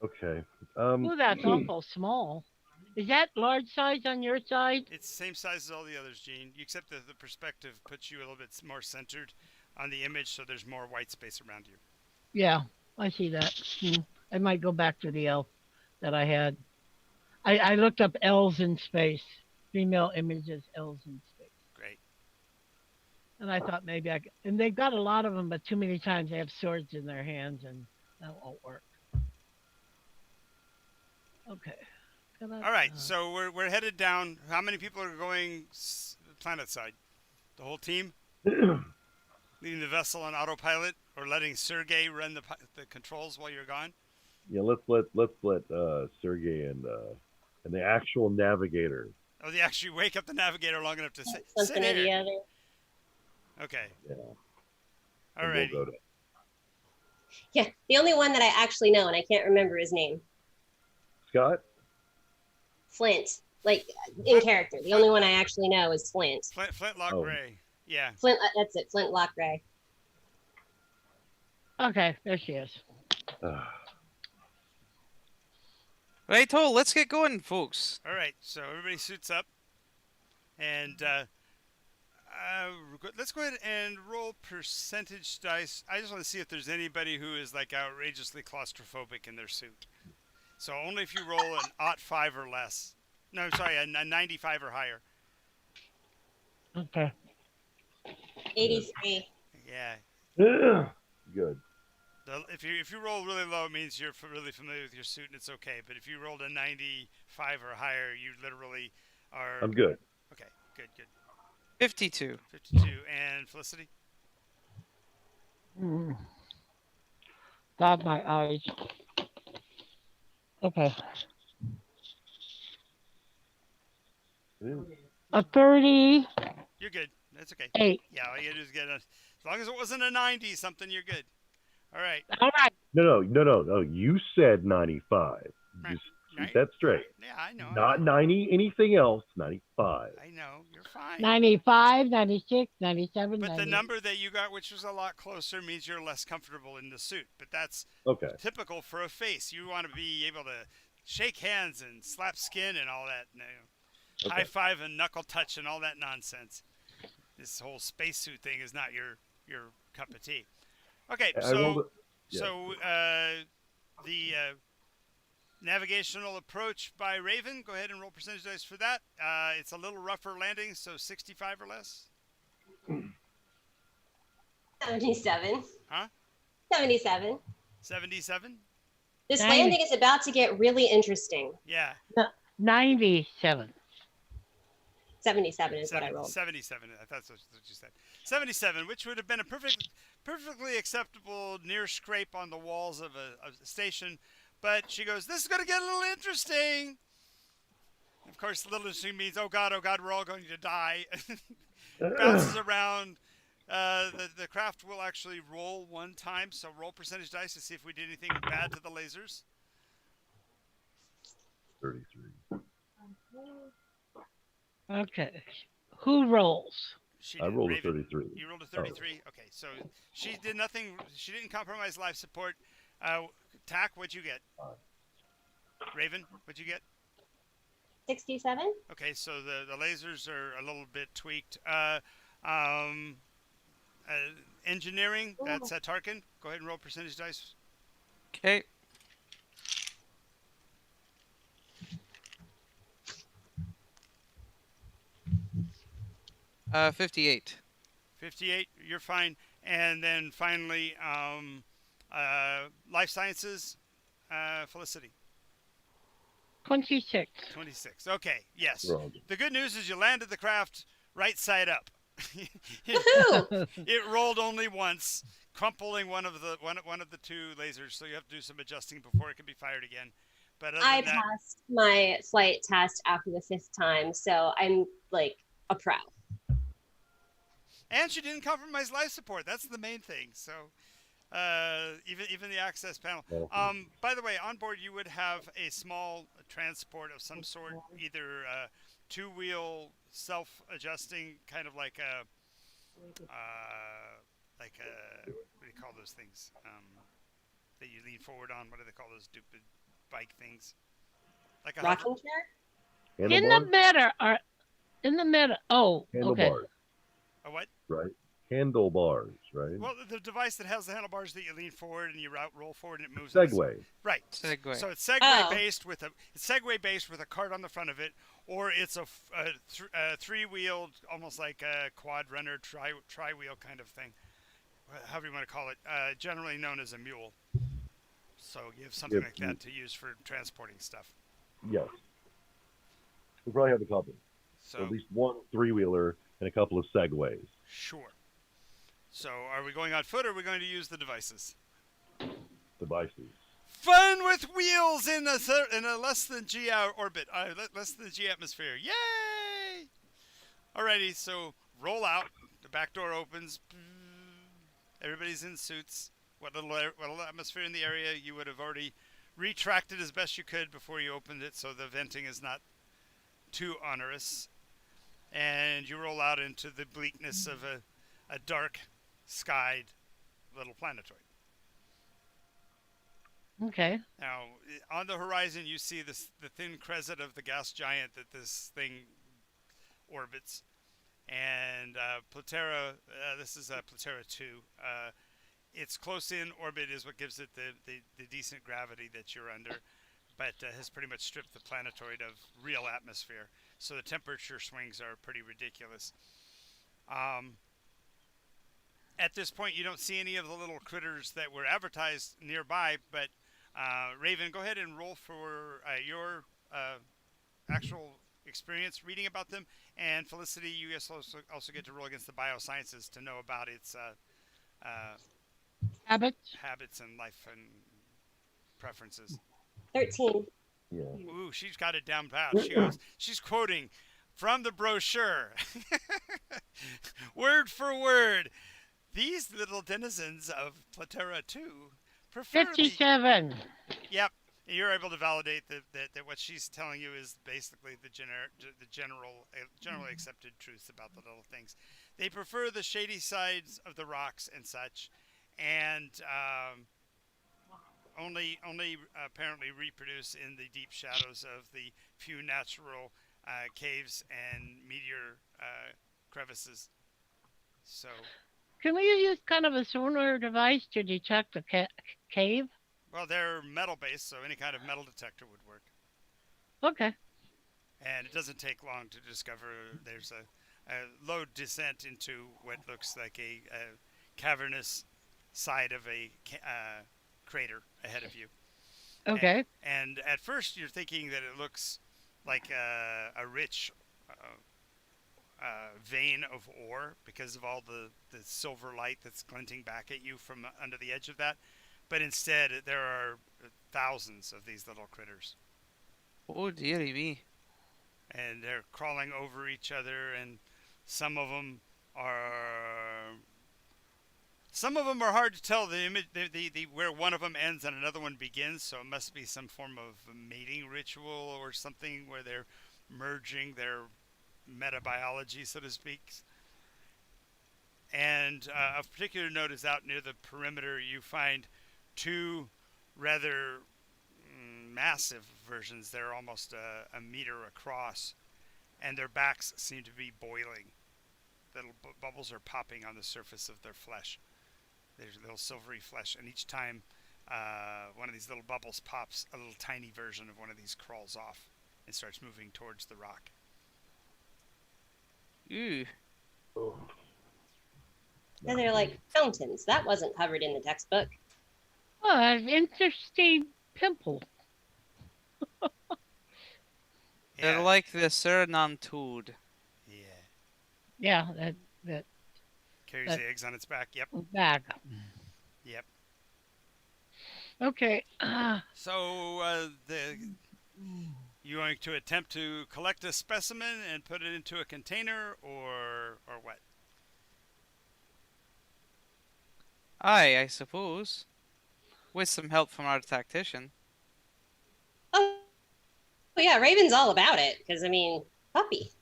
okay. Oh, that's awful small. Is that large size on your side? It's the same size as all the others, Gene, except that the perspective puts you a little bit more centered on the image, so there's more white space around you. Yeah, I see that. I might go back to the elf that I had. I looked up elves in space, female images, elves in space. Great. And I thought maybe I could. And they've got a lot of them, but too many times they have swords in their hands, and that won't work. Okay. All right, so we're headed down. How many people are going planet side? The whole team? Leaving the vessel on autopilot, or letting Sergey run the controls while you're gone? Yeah, let's let Sergey and the actual navigator. Oh, they actually wake up the navigator long enough to sit Something or the here. other. Okay. Yeah. All and right. We'll go to, Yeah, the only one that I actually know, and I can't remember his name. Scott. Flint, like in character. The only one I actually know is Flint. Flintlock Oh. Gray. Yeah. Flint, that's it. Flintlock Ray. Okay, there she is. Righto, let's get going, folks. All right. So everybody suits up, and let's go ahead and roll percentage dice. I just want to see if there's anybody who is like outrageously claustrophobic in their suit. So only if you roll an 05 or less. No, I'm sorry, a 95 or higher. Okay. 83. Yeah. Good. If you roll really low, it means you're really familiar with your suit and it's okay. But if you rolled a 95 or higher, you literally are. I'm good. Okay, good. 52. 52 and Felicity. God, my eyes. Okay. A 38. You're good. That's okay. Yeah, all you gotta do is get as long as it wasn't a 90 something, you're good. All right. All right. No. You said 95. Right. Just Right. keep that straight. Yeah, I know. Not 90, anything else. 95. I know. You're fine. 95, 96, 97, But the 90. number that you got, which was a lot closer, means you're less comfortable in the suit. But that's Okay. typical for a face. You want to be able to shake hands and slap skin and all that. Okay. High five and knuckle touch and all that nonsense. This whole spacesuit thing is not your cup of tea. Okay, I rolled so the navigational approach by Raven. Go ahead and roll percentage dice for that. It's a little rougher landing, so 65 or less. 77. Huh? 77. 77. This 90. landing is about to get really interesting. Yeah. 97. 77 is what I rolled. 77. I thought that's what you said. 77, which would have been a perfectly acceptable near scrape on the walls of a station. But she goes, this is going to get a little interesting. Of course, a little interesting means, oh God, we're all going to die. Bounces around. The craft will actually roll one time. So roll percentage dice to see if we did anything bad to the lasers. 33. Okay. Who rolls? She I did. rolled a Raven. 33. You rolled a 33? Okay, so she did nothing. She didn't compromise life support. Tack, what'd you get? Raven, what'd you get? 67? Okay, so the lasers are a little bit tweaked. Engineering, that's Tarkin. Go ahead and roll percentage dice. Okay. Uh, 58. 58, you're fine. And then finally, life sciences, Felicity. 26. 26. Okay, yes. We're all good. The good news is you landed the craft right side up. Woohoo! It rolled only once, crumpling one of the two lasers, so you have to do some adjusting before it can be fired again. But other I than that, passed my flight test after the 5th time, so I'm like a pro. and she didn't compromise life support. That's the main thing. So even the access panel. By the way, on board you would have a small transport of some sort, either two-wheel self-adjusting, kind of like a what do you call those things that you lean forward on? What do they call those stupid bike things? Like a Rocking chair? In the meta, are in the meta. Oh, okay. Handlebars, a what? right? Handlebars, right? Well, the device that has the handlebars that you lean forward and you roll forward and it moves. Segway. Right. Segway. So it's Segway based with a cart on the front of it, or it's a three-wheeled, almost like a quad runner, tri-wheel kind of thing, however you want to call it. Generally known as a mule. So you have something like that to use for transporting stuff. Yes. We probably have a couple. So At least one three-wheeler and a couple of Segways. sure. So are we going on foot, or are we going to use the devices? Devices. Fun with wheels in a less than G orbit, less than G atmosphere. Yay! Alrighty, so roll out. The back door opens. Everybody's in suits. What little atmosphere in the area you would have already retracted as best you could before you opened it, so the venting is not too onerous. And you roll out into the bleakness of a dark skied little planetoid. Okay. Now, on the horizon, you see the thin crescent of the gas giant that this thing orbits. And Platera, this is Platera 2. Its close in orbit is what gives it the decent gravity that you're under, but has pretty much stripped the planetoid of real atmosphere. So the temperature swings are pretty ridiculous. At this point, you don't see any of the little critters that were advertised nearby, but Raven, go ahead and roll for your actual experience reading about them. And Felicity, you guys also get to roll against the biosciences to know about its habits and life and preferences. 13. Yeah. Ooh, she's got it down pat. She's quoting from the brochure, word for word. These little denizens of Platera 2 prefer 57. Yep, you're able to validate that what she's telling you is basically the generally accepted truths about the little things. They prefer the shady sides of the rocks and such, and only apparently reproduce in the deep shadows of the few natural caves and meteor crevices. So. Can we use kind of a sonar device to detect the cave? Well, they're metal-based, so any kind of metal detector would work. Okay. And it doesn't take long to discover there's a low descent into what looks like a cavernous side of a crater ahead of you. Okay. And at first you're thinking that it looks like a rich vein of ore because of all the silver light that's glinting back at you from under the edge of that. But instead, there are thousands of these little critters. Oh, dearie me. And they're crawling over each other, and some of them are hard to tell the image, where one of them ends and another one begins. So it must be some form of mating ritual or something where they're merging their metabiology, so to speak. And of particular note is out near the perimeter, you find two rather massive versions. They're almost a meter across, and their backs seem to be boiling. Little bubbles are popping on the surface of their flesh. There's little silvery flesh, and each time one of these little bubbles pops, a little tiny version of one of these crawls off and starts moving towards the rock. Ooh. Oh. And they're like fountains. That wasn't covered in the textbook. Oh, an interesting pimple. They're Yeah. like the Suriname toad. Yeah. Yeah, that Carries That- the eggs on its back. Yep. back. Yep. Okay. So you going to attempt to collect a specimen and put it into a container, or what? Aye, I suppose. With some help from our tactician. Oh, yeah, Raven's all about it. Because, I mean, puppy.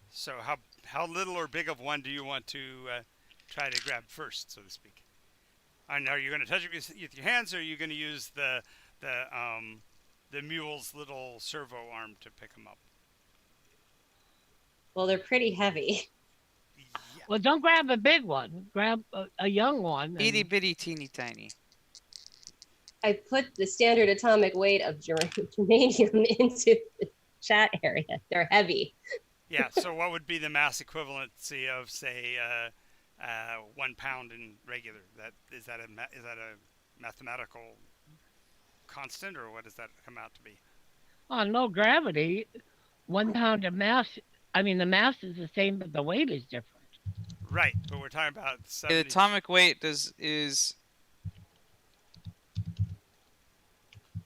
So how little or big of one do you want to try to grab first, so to speak? And are you going to touch it with your hands, or are you going to use the mule's little servo arm to pick them up? Well, they're pretty heavy. Yeah. Well, don't grab a big one. Grab a young one. Itty bitty teeny tiny. I put the standard atomic weight of germanium into the chat area. They're heavy. Yeah. So what would be the mass equivalency of, say, 1 pound in regular? Is that a mathematical constant, or what does that come out to be? On low gravity, 1 pound of mass. I mean, the mass is the same, but the weight is different. Right, but we're talking about The 70. atomic weight is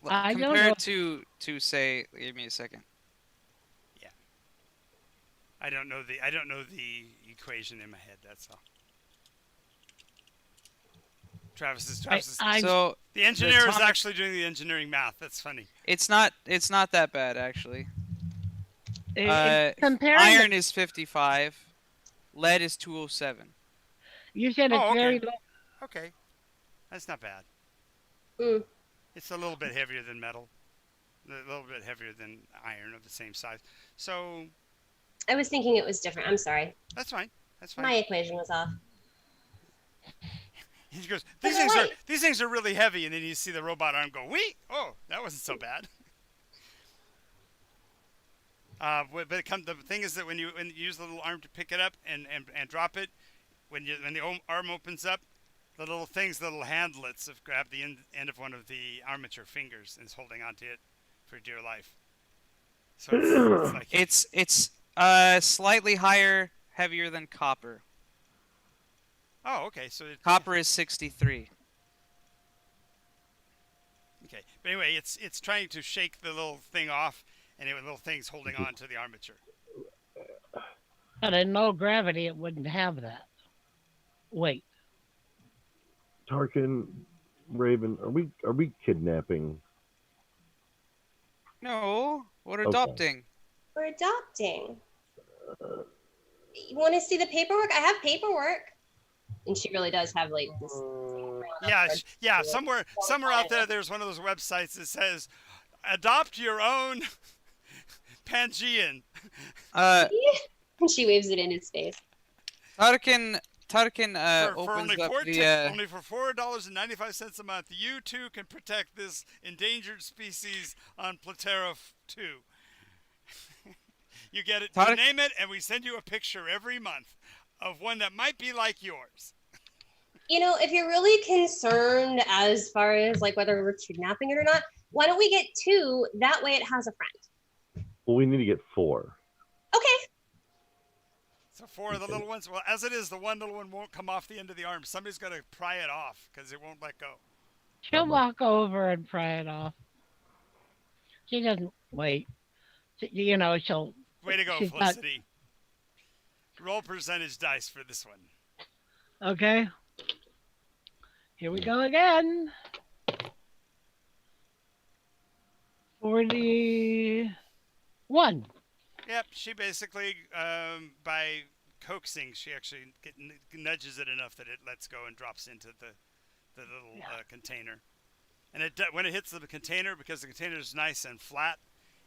I don't know. compared to say. Give me a second. I don't know the equation in my head. That's all. Travis is So the engineer is atomic- actually doing the engineering math. That's funny. it's not that bad actually. Comparing Iron is 55. Lead is 207. you said it's Oh, okay. very low. Okay, that's not bad. Mm. It's a little bit heavier than metal, a little bit heavier than iron of the same size. So I was thinking it was different. I'm sorry. that's fine. That's fine. My equation was off. He goes, Those are light. these things are really heavy, and then you see the robot arm go, wee! Oh, that wasn't so bad. But the thing is that when you use the little arm to pick it up and drop it, when the arm opens up, the little handlets have grabbed the end of one of the armature fingers and is holding onto it for dear life. So it's like It's slightly heavier than copper. oh, okay. So Copper is 63. okay. But anyway, it's trying to shake the little thing off, and the little thing's holding on to the armature. But in low gravity, it wouldn't have that weight. Tarkin, Raven, are we kidnapping? No, we're Okay. adopting. We're adopting. You want to see the paperwork? I have paperwork. And she really does have like this. Yeah. Somewhere out there's one of those websites that says, "Adopt your own Pangean." And she waves it in his face. Tarkin For opens only up only for $4.95 a month, you too can protect this endangered species on Platera 2. You get it, you name it, and we send you a picture every month of one that might be like yours. You know, if you're really concerned as far as like whether we're kidnapping it or not, why don't we get 2? That way it has a friend. Well, we need to get 4. Okay. So 4 of the little ones. Well, as it is, the one little one won't come off the end of the arm. Somebody's got to pry it off because it won't let go. She'll walk over and pry it off. She doesn't wait. You know, she'll. Way to go, she's not- Felicity. Roll percentage dice for this one. Okay. Here we go again. 41. Yep, she basically, by coaxing, she actually nudges it enough that it lets go and drops into the little container. And when it hits the container, because the container is nice and flat,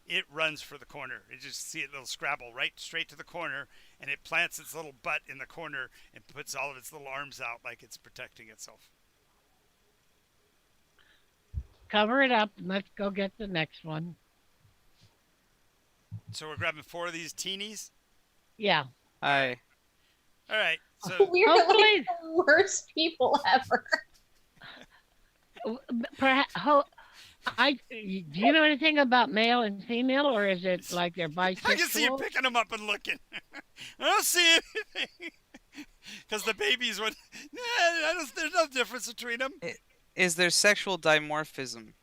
it runs for the corner. You just see it little scrabble right straight to the corner, and it plants its little butt in the corner and puts all of its little arms out like it's protecting itself. Cover it up and let's go get the next one. So we're grabbing 4 of these teenies. Yeah. Aye. All right. So We're Hopefully- like the worst people ever. Perhaps, Do you know anything about male and female, or is it like they're I can see you bisexual? picking them up and looking. I don't see anything. Because the babies would. There's no difference between them. Is there sexual dimorphism,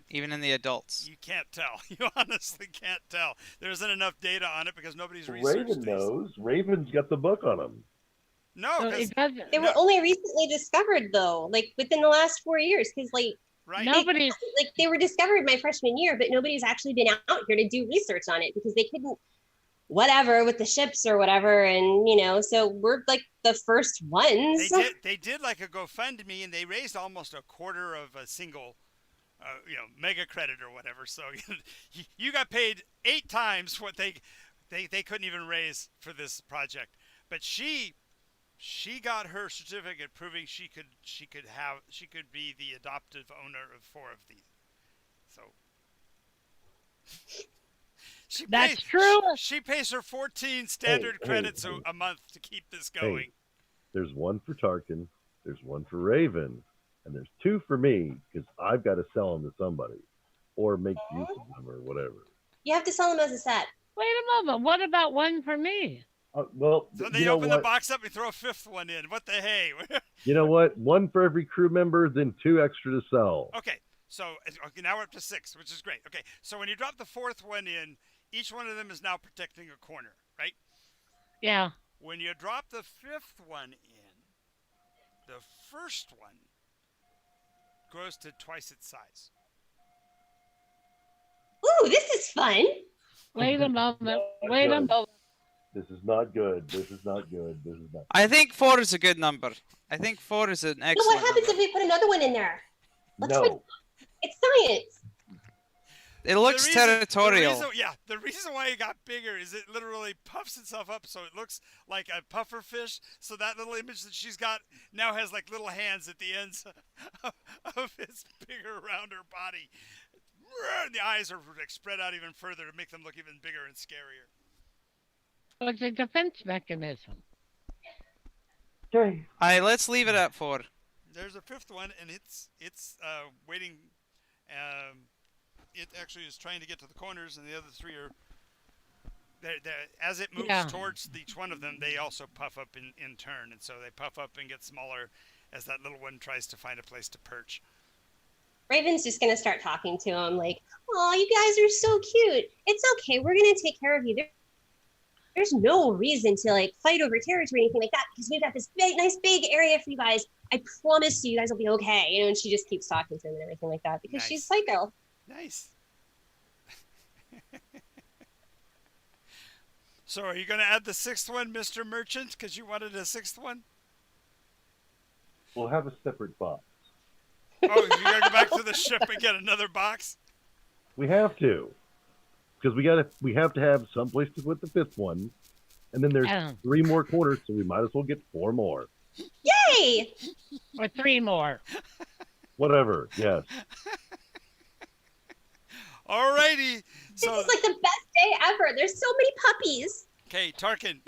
even in the adults? You can't tell. You honestly can't tell. There isn't enough data on it because nobody's researched Raven these. knows. Raven's got the book on him. No, So 'cause- it doesn't. They were only recently discovered though, like within the last 4 years, because right. Nobody's. they were discovered my freshman year, but nobody's actually been out here to do research on it because they couldn't, whatever, with the ships or whatever, and so we're like the first ones. They did like a GoFundMe and they raised almost a quarter of a single, mega credit or whatever. So you got paid 8 times what they couldn't even raise for this project. But she got her certificate proving she could be the adoptive owner of 4 of these. So That's true. She pays her 14 standard credits a month to keep this going. There's one for Tarkin, there's one for Raven, and there's 2 for me because I've got to sell them to somebody or make use of them or whatever. You have to sell them as a set. Wait a moment. What about one for me? Well, So you they know open what? the box up and throw a 5th one in. What the hey? You know what? 1 for every crew member, then 2 extra to sell. Okay, so now we're up to 6, which is great. Okay, so when you drop the 4th one in, each one of them is now protecting a corner, right? Yeah. When you drop the 5th one in, the first one grows to twice its size. Ooh, this is fun. Wait a moment. Wait a moment. This is not good. This is not good. This is not. I think 4 is a good number. I think 4 is an But excellent what happens number. if we put another one in there? No. It's science. It looks territorial. The reason why it got bigger is it literally puffs itself up so it looks like a puffer fish. So that little image that she's got now has like little hands at the ends of its bigger, rounder body. And the eyes are like spread out even further to make them look even bigger and scarier. It's a defense mechanism. Okay. Let's leave it at 4. There's a 5th one, and it's waiting. It actually is trying to get to the corners, and the other 3 are. As it moves towards each one of them, they also puff up in turn, and so they puff up and get smaller as that little one tries to find a place to perch. Raven's just gonna start talking to him like, "Oh, you guys are so cute. It's okay. We're gonna take care of you. There's no reason to fight over territory or anything like that because we've got this nice big area for you guys. I promise you guys will be okay." And she just keeps talking to him and everything like that because she's psycho. Nice. So are you going to add the 6th one, Mr. Merchant, because you wanted a 6th one? We'll have a separate box. Oh, you got to go back to the ship and get another box? We have to, because we have to have some place to put the 5th one, and then there's 3 more corners, so we might as well get 4 more. Yay! Or 3 more. Whatever. Yes. Alrighty. So this is the best day ever. There's so many puppies. Okay, Tarkin.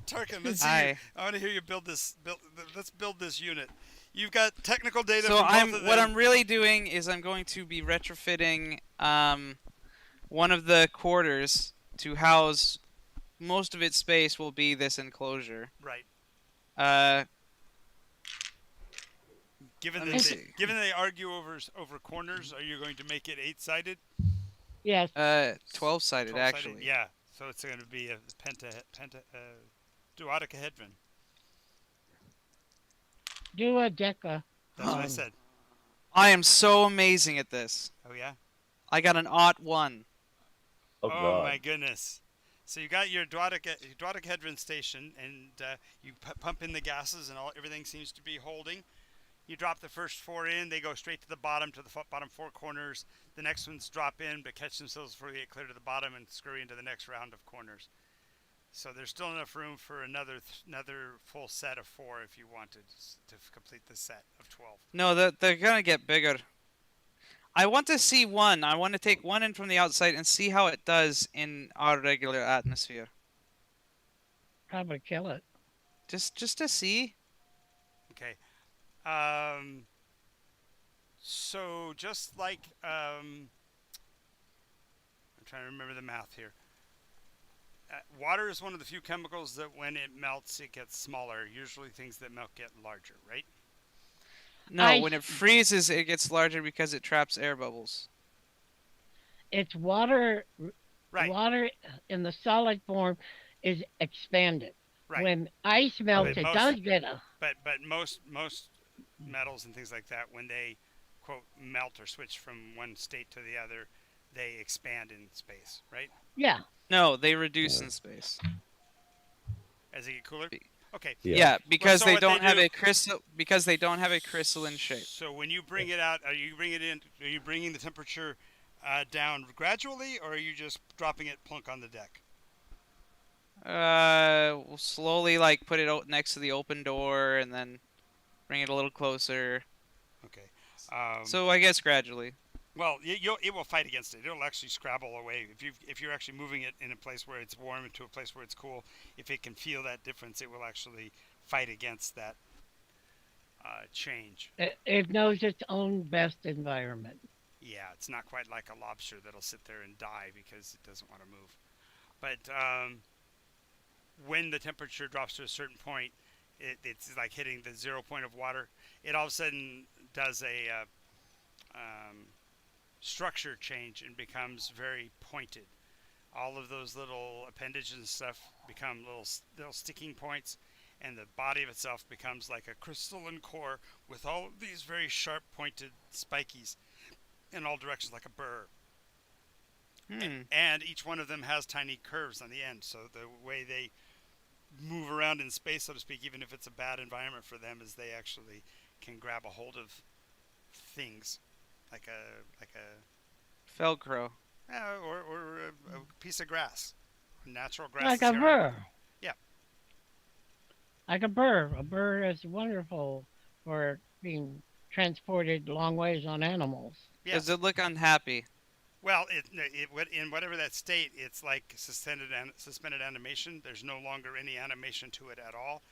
Tarkin, let's see. I want to hear you build this. Let's build this unit. You've got technical data. So from both of them. what I'm really doing is I'm going to be retrofitting one of the quarters to house most of its space will be this enclosure. Right. Given they argue over corners, are you going to make it 8-sided? Yes. 12-sided actually. Yeah. So it's going to be a duodecahedron. Duodeca. That's what I said. I am so amazing at this. Oh yeah. I got an ot 1. Oh, God. My goodness. So you got your duodecahedron station, and you pump in the gases, and everything seems to be holding. You drop the first 4 in, they go straight to the bottom, bottom 4 corners. The next ones drop in, but catch themselves before they get clear to the bottom and scurry into the next round of corners. So there's still enough room for another full set of 4 if you wanted to complete the set of 12. No, they're going to get bigger. I want to see one. I want to take one in from the outside and see how it does in our regular atmosphere. Probably kill it. Just to see. Okay. So just like I'm trying to remember the math here. Water is one of the few chemicals that when it melts, it gets smaller. Usually things that melt get larger, right? No, when Ice, it freezes, it gets larger because it traps air bubbles. it's water. Right, Water in the solid form is expanded. right. When ice melts, But it most does get a. but most metals and things like that, when they quote melt or switch from one state to the other, they expand in space, right? Yeah. No, they reduce in space. As they get cooler. Be- Okay. Yeah. Yeah, because so they what they don't have do- a crystal. Because they don't have a crystalline shape. So when you bring it out, are you bringing it in? Are you bringing the temperature down gradually, or are you just dropping it plunk on the deck? We'll slowly like put it out next to the open door and then bring it a little closer. Okay. So I guess gradually. Well, it will fight against it. It'll actually scrabble away. If you're actually moving it in a place where it's warm into a place where it's cool, if it can feel that difference, it will actually fight against that change. It knows its own best environment. Yeah, it's not quite like a lobster that'll sit there and die because it doesn't want to move. But when the temperature drops to a certain point, it's like hitting the 0 point of water. It all of a sudden does a structure change and becomes very pointed. All of those little appendages and stuff become little sticking points, and the body of itself becomes like a crystalline core with all of these very sharp pointed spikies in all directions, like a burr. And each one of them has tiny curves on the end, so the way they move around in space, so to speak, even if it's a bad environment for them, is they actually can grab a hold of things like a Velcro. or a piece of grass, natural grass. Like is a here. burr. Yeah. Like a burr. A burr is wonderful for being transported long ways on animals. Yeah. Does it look unhappy? Well, in whatever that state, it's like suspended animation. There's no longer any animation to it at all.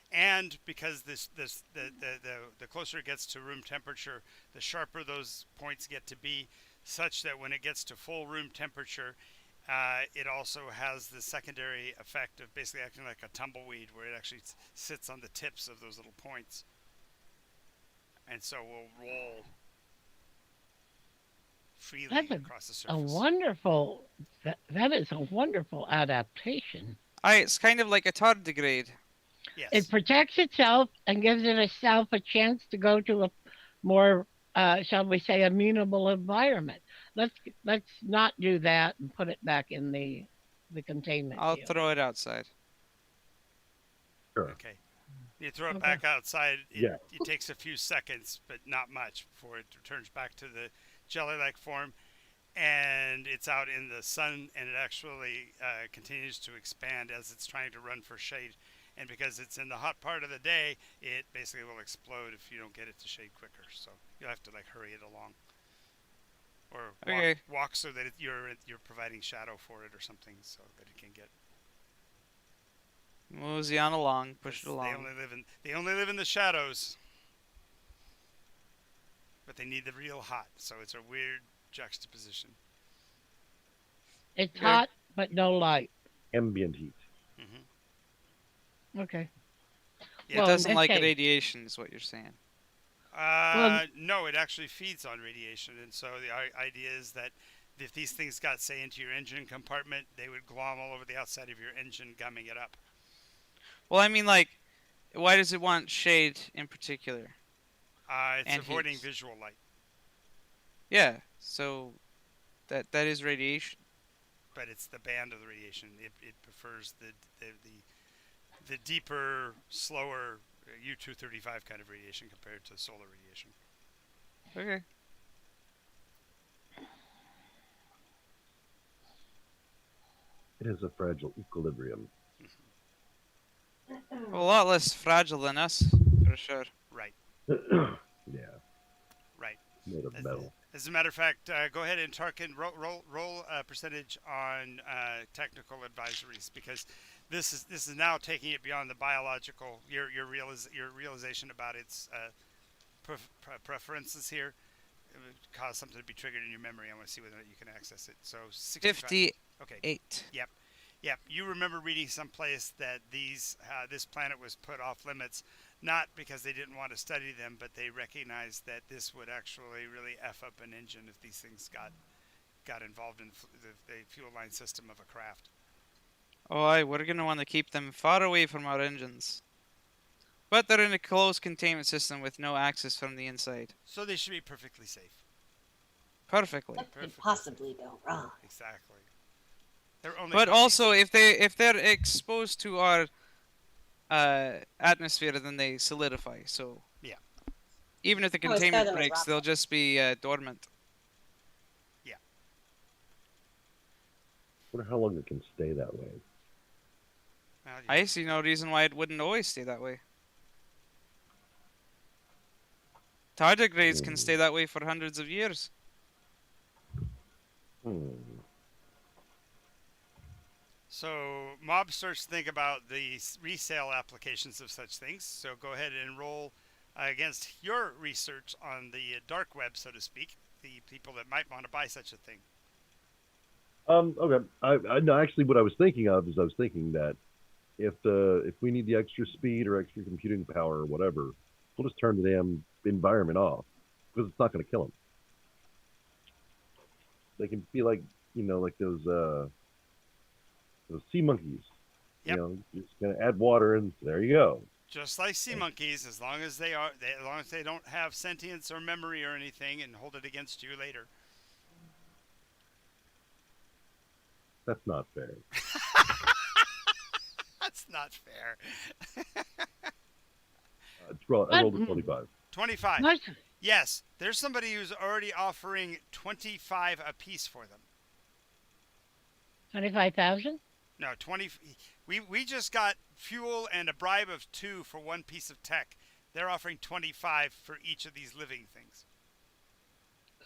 And because the closer it gets to room temperature, the sharper those points get to be, such that when it gets to full room temperature, it also has the secondary effect of basically acting like a tumbleweed, where it actually sits on the tips of those little points, and so will roll freely That's across the surface. a wonderful. That is a wonderful adaptation. It's kind of like a tardigrade. Yes. It protects itself and gives itself a chance to go to a more, shall we say, amenable environment. Let's not do that and put it back in the containment. I'll field. throw it outside. Sure. Okay. You throw it Okay. back outside. Yeah. It takes a few seconds, but not much, before it returns back to the jelly-like form, and it's out in the sun, and it actually continues to expand as it's trying to run for shade. And because it's in the hot part of the day, it basically will explode if you don't get it to shade quicker. So you'll have to like hurry it along, or Okay. walk so that you're providing shadow for it or something, so that it can get. Mosey on along, push it They along. only live in the shadows, but they need the real hot. So it's a weird juxtaposition. It's Okay. hot but no light. Ambient heat. Okay. It Well, in doesn't this like case- radiation, is what you're saying. No, it actually feeds on radiation, and so the idea is that if these things got, say, into your engine compartment, they would glom all over the outside of your engine, gumming it up. Well, I mean, like, why does it want shade in particular? It's And avoiding heat. visual light. Yeah, so that is radiation. But it's the band of the radiation. It prefers the deeper, slower U-235 kind of radiation compared to solar radiation. Okay. It has a fragile equilibrium. Well, a lot less fragile than us, for sure. Right, Yeah, right. made of metal. As a matter of fact, go ahead and Tarkin roll a percentage on technical advisories, because this is now taking it beyond the biological. Your realization about its preferences here. cause something to be triggered in your memory. I want to see whether or not you can access it. So 65. 58. Okay. Yep. You remember reading someplace that this planet was put off limits, not because they didn't want to study them, but they recognized that this would actually really f up an engine if these things got involved in the fuel line system of a craft. Oh, we're gonna want to keep them far away from our engines. But they're in a closed containment system with no access from the inside. So they should be perfectly safe. Perfectly. What could Perfectly possibly go wrong? Exactly. They're only. But puppies. also, if they're exposed to our atmosphere, then they solidify. So Yeah. even if the Oh, it's better containment than a breaks, they'll rocket. just be dormant. I wonder how long it can stay that way. Well, I see no reason why it wouldn't always stay that way. Tardigrades can stay that way for hundreds of years. So mob starts to think about the resale applications of such things. So go ahead and roll against your research on the dark web, so to speak, the people that might want to buy such a thing. Okay. I no, actually, what I was thinking of is I was thinking that if we need the extra speed or extra computing power or whatever, we'll just turn the damn environment off because it's not going to kill them. They can be like like those sea monkeys. Yep. You know, you're just going to add water and there you go. Just like sea monkeys, as long as they don't have sentience or memory or anything, and hold it against you later. That's not fair. That's not fair. I rolled a 25. 25. What? Yes, there's somebody who's already offering 25 apiece for them. 25,000? No, 20. We just got fuel and a bribe of 2 for one piece of tech. They're offering 25 for each of these living things.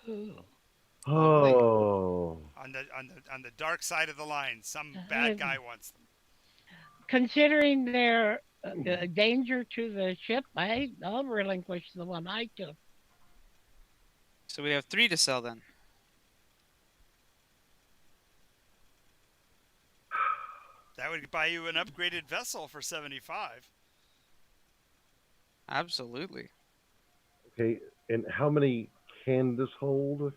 Ooh. Oh. On the dark side of the line, some bad guy wants them. Considering their danger to the ship, I'll relinquish the one I took. So we have 3 to sell then. That would buy you an upgraded vessel for 75. Absolutely. Okay, and how many can this hold?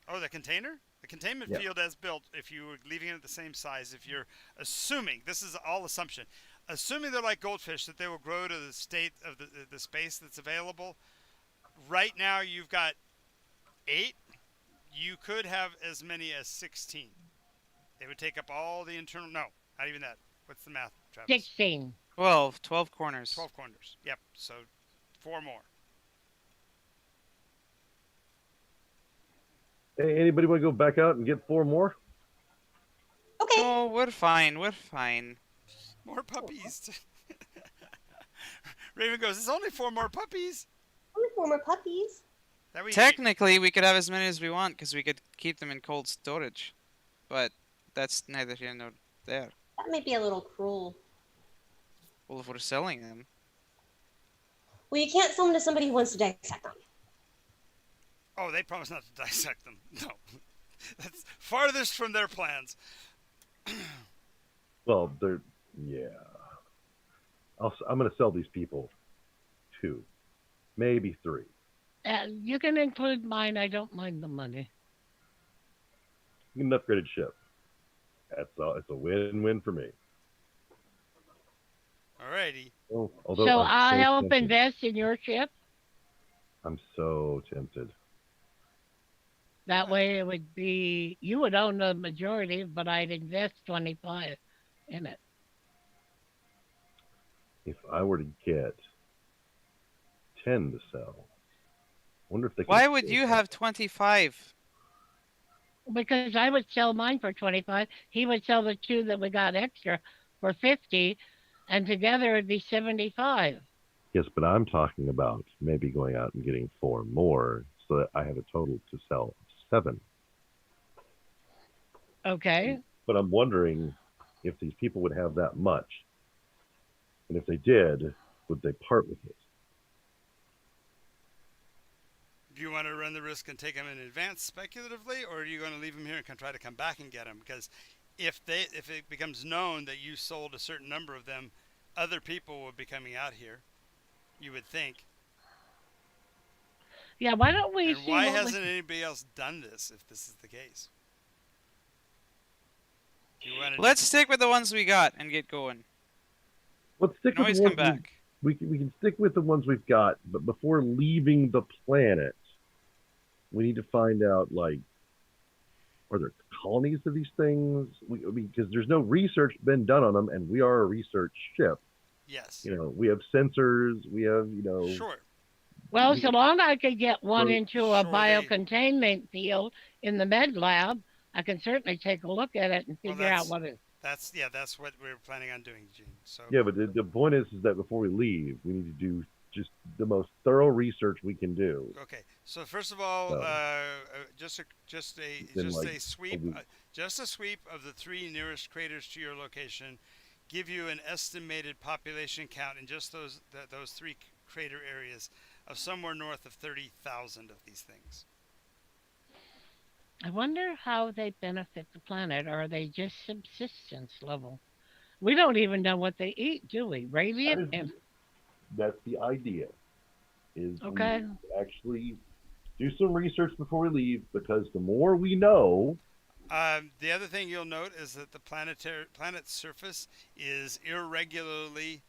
Oh, the container? The containment Yeah. field as built, if you were leaving it at the same size, if you're assuming, this is all assumption, assuming they're like goldfish, that they will grow to the state of the space that's available. Right now, you've got 8. You could have as many as 16. They would take up all the internal, no, not even that. What's the math, Travis? 16. 12 corners. 12 corners. Yep, so 4 more. Hey, anybody want to go back out and get 4 more? Okay. Oh, we're fine. We're fine. More puppies. Raven goes, there's only 4 more puppies. Only 4 more puppies. That way Technically, we could have as many as we want because we could keep them in cold storage. But that's neither here nor there. That might be a little cruel. Well, if we're selling them. Well, you can't sell them to somebody who wants to dissect them. Oh, they promise not to dissect them. No. That's farthest from their plans. Well, yeah. I'm going to sell these people 2, maybe 3. You can include mine. I don't mind the money. Get an upgraded ship. It's a win-win for me. Alrighty. Oh, although So I'm I'll help tempted. invest in your ship. I'm so tempted. That way it would be, you would own the majority, but I'd invest 25 in it. If I were to get 10 to sell, I wonder if they. Why can would save you that. have 25? Because I would sell mine for 25. He would sell the 2 that we got extra for 50, and together it'd be 75. Yes, but I'm talking about maybe going out and getting 4 more, so that I have a total to sell of 7. Okay. But I'm wondering if these people would have that much, and if they did, would they part with it? do you want to run the risk and take them in advance speculatively, or are you going to leave them here and try to come back and get them? Because if it becomes known that you sold a certain number of them, other people will be coming out here. You would think. Yeah, why don't we And see why what hasn't anybody else done this if this is the case? Do you want to Let's stick with the ones we got and get going. Let's We stick can with always the come ones back. we can stick with the ones we've got, but before leaving the planet, we need to find out, like, are there colonies of these things? Because there's no research been done on them, and we are a research ship. Yes. You know, we have sensors. We have, Sure. Well, so long I could get one So- into a Sure, biocontainment field in the med lab, I can certainly take a look at it and Well, figure out what it. That's what we're planning on doing, Gene. So Yeah, but the point is that before we leave, we need to do just the most thorough research we can do. okay. So first of all, just Then, a like, sweep, week. just a sweep of the 3 nearest craters to your location, give you an estimated population count in just those 3 crater areas of somewhere north of 30,000 of these things. I wonder how they benefit the planet. Or are they just subsistence level? We don't even know what they eat, do we? Radiant and That's the idea. Is Okay. we actually do some research before we leave, because the more we know, The other thing you'll note is that the planet's surface is irregularly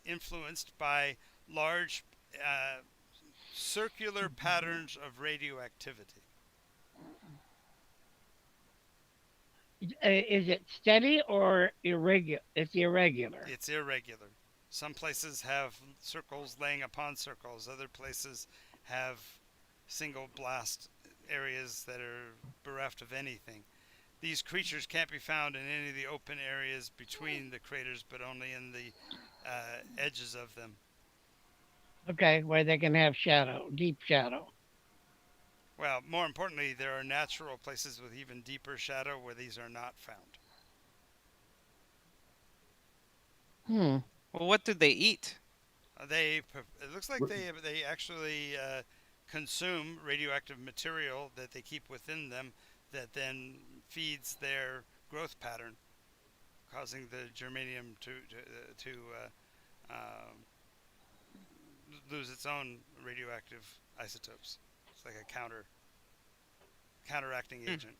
influenced by large circular patterns of radioactivity. Is it steady or irregular? It's irregular. It's irregular. Some places have circles laying upon circles. Other places have single blast areas that are bereft of anything. These creatures can't be found in any of the open areas between the craters, but only in the edges of them. Okay, where they can have shadow, deep shadow. Well, more importantly, there are natural places with even deeper shadow where these are not found. Well, what did they eat? It looks like What- they actually consume radioactive material that they keep within them, that then feeds their growth pattern, causing the germanium to lose its own radioactive isotopes. It's like a counteracting agent.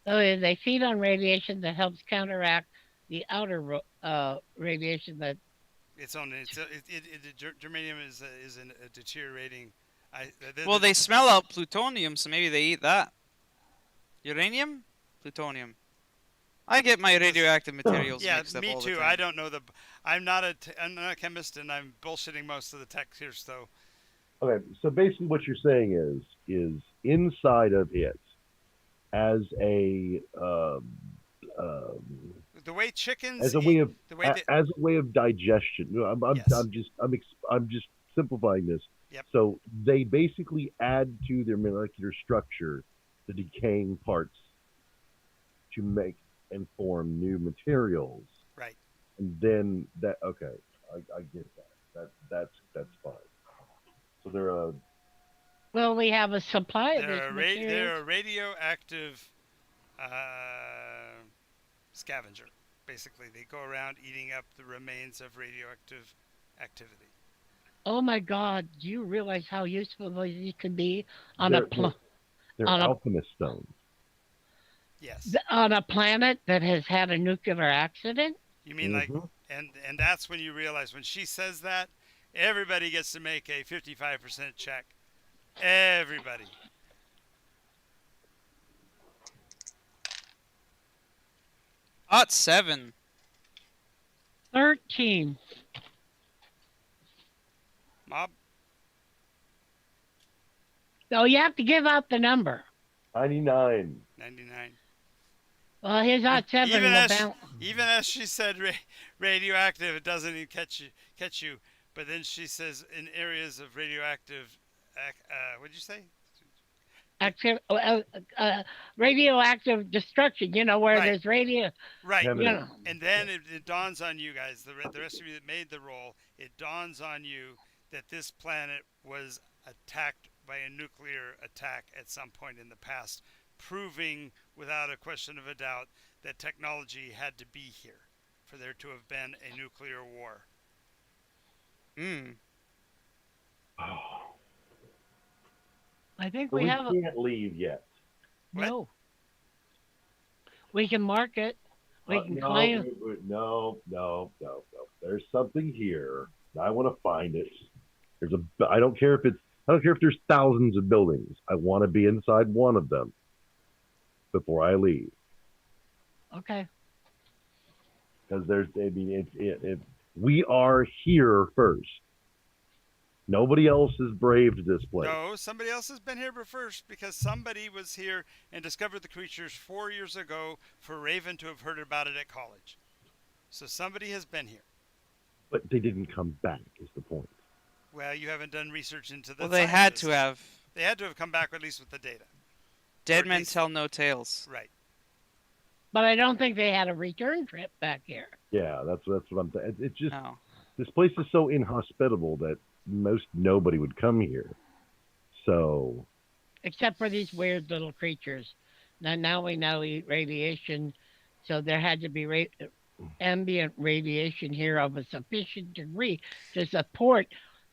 So they feed on radiation that helps counteract the outer radiation that. Germanium is a deteriorating. Well, they smell out plutonium, so maybe they eat that. Uranium? Plutonium. I get my radioactive materials Yeah, mixed up me all too. the time. I don't know I'm not a chemist, and I'm bullshitting most of the text here. So okay, so basically what you're saying is inside of it, as a the way chickens as a way of the way as a way of digestion. Yes. I'm just simplifying this. Yep. So they basically add to their molecular structure the decaying parts to make and form new materials. right. And then that I get that. That's fine. So they're a Well, we have a supply of this They're material. a radioactive scavenger. Basically, they go around eating up the remains of radioactive activity. Oh my God! Do you realize how useful these could be on they're on a- alchemist stones. Yes. on a planet that has had a nuclear accident? You mean like, Mhm. and that's when you realize when she says that, everybody gets to make a 55% check. Everybody. Hot 7. 13. Mob. So you have to give out the number. 99. 99. Well, his hot 7 Even will as, bounce. even as she said radioactive, it doesn't even catch you. But then she says in areas of radioactive, what'd you say? Radioactive destruction, where Right. there's radio. Right. Yeah, You but- know, And then it dawns on you guys, the rest of you that made the roll, it dawns on you that this planet was attacked by a nuclear attack at some point in the past, proving without a question of a doubt that technology had to be here for there to have been a nuclear war. Hmm. I think So we we have can't leave yet. no. We can mark it. We can claim. No. There's something here. I want to find it. I don't care if there's thousands of buildings. I want to be inside one of them before I leave. Okay. Because we are here first. Nobody else has braved this place. No, somebody else has been here first because somebody was here and discovered the creatures 4 years ago for Raven to have heard about it at college. So somebody has been here. But they didn't come back, is the point. Well, you haven't done research into the Well, they had scientists. to have. They had to have come back at least with the data. Dead at men least- tell no tales. Right. But I don't think they had a return trip back here. Yeah, that's what I'm saying. It's just No. this place is so inhospitable that nobody would come here. So Except for these weird little creatures. Now we know eat radiation, so there had to be ambient radiation here of a sufficient degree to support.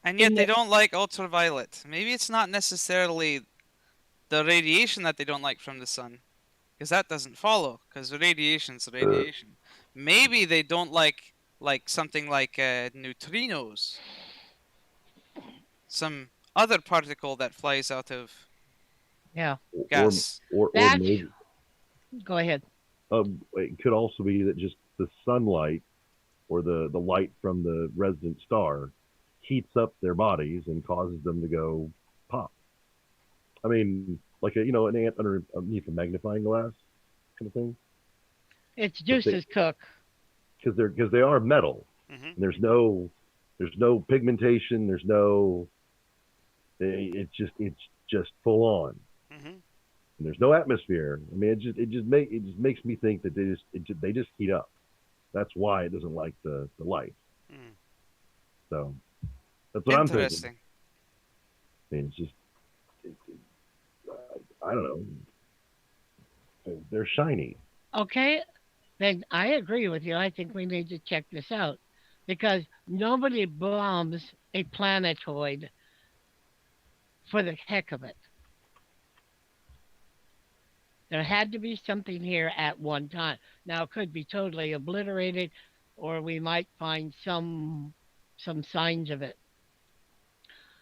And yet In they the- don't like ultraviolet. Maybe it's not necessarily the radiation that they don't like from the sun, because that doesn't follow. Because radiation's radiation. Maybe they don't like something like neutrinos, some other particle that flies out of Yeah, gas. or That's- maybe go ahead. it could also be that just the sunlight or the light from the resident star heats up their bodies and causes them to go pop. I mean, like an ant underneath a magnifying glass kind of thing. It's Deuce's cook. Because they are metal. Mm-hmm. And there's no pigmentation. It's just full on. Mm-hmm. And there's no atmosphere. I mean, it just makes me think that they just heat up. That's why it doesn't like the light. Mm. So that's what I'm thinking. Interesting. I mean, it's just I don't know. They're shiny. Okay, then I agree with you. I think we need to check this out because nobody bombs a planetoid for the heck of it. There had to be something here at one time. Now it could be totally obliterated, or we might find some signs of it.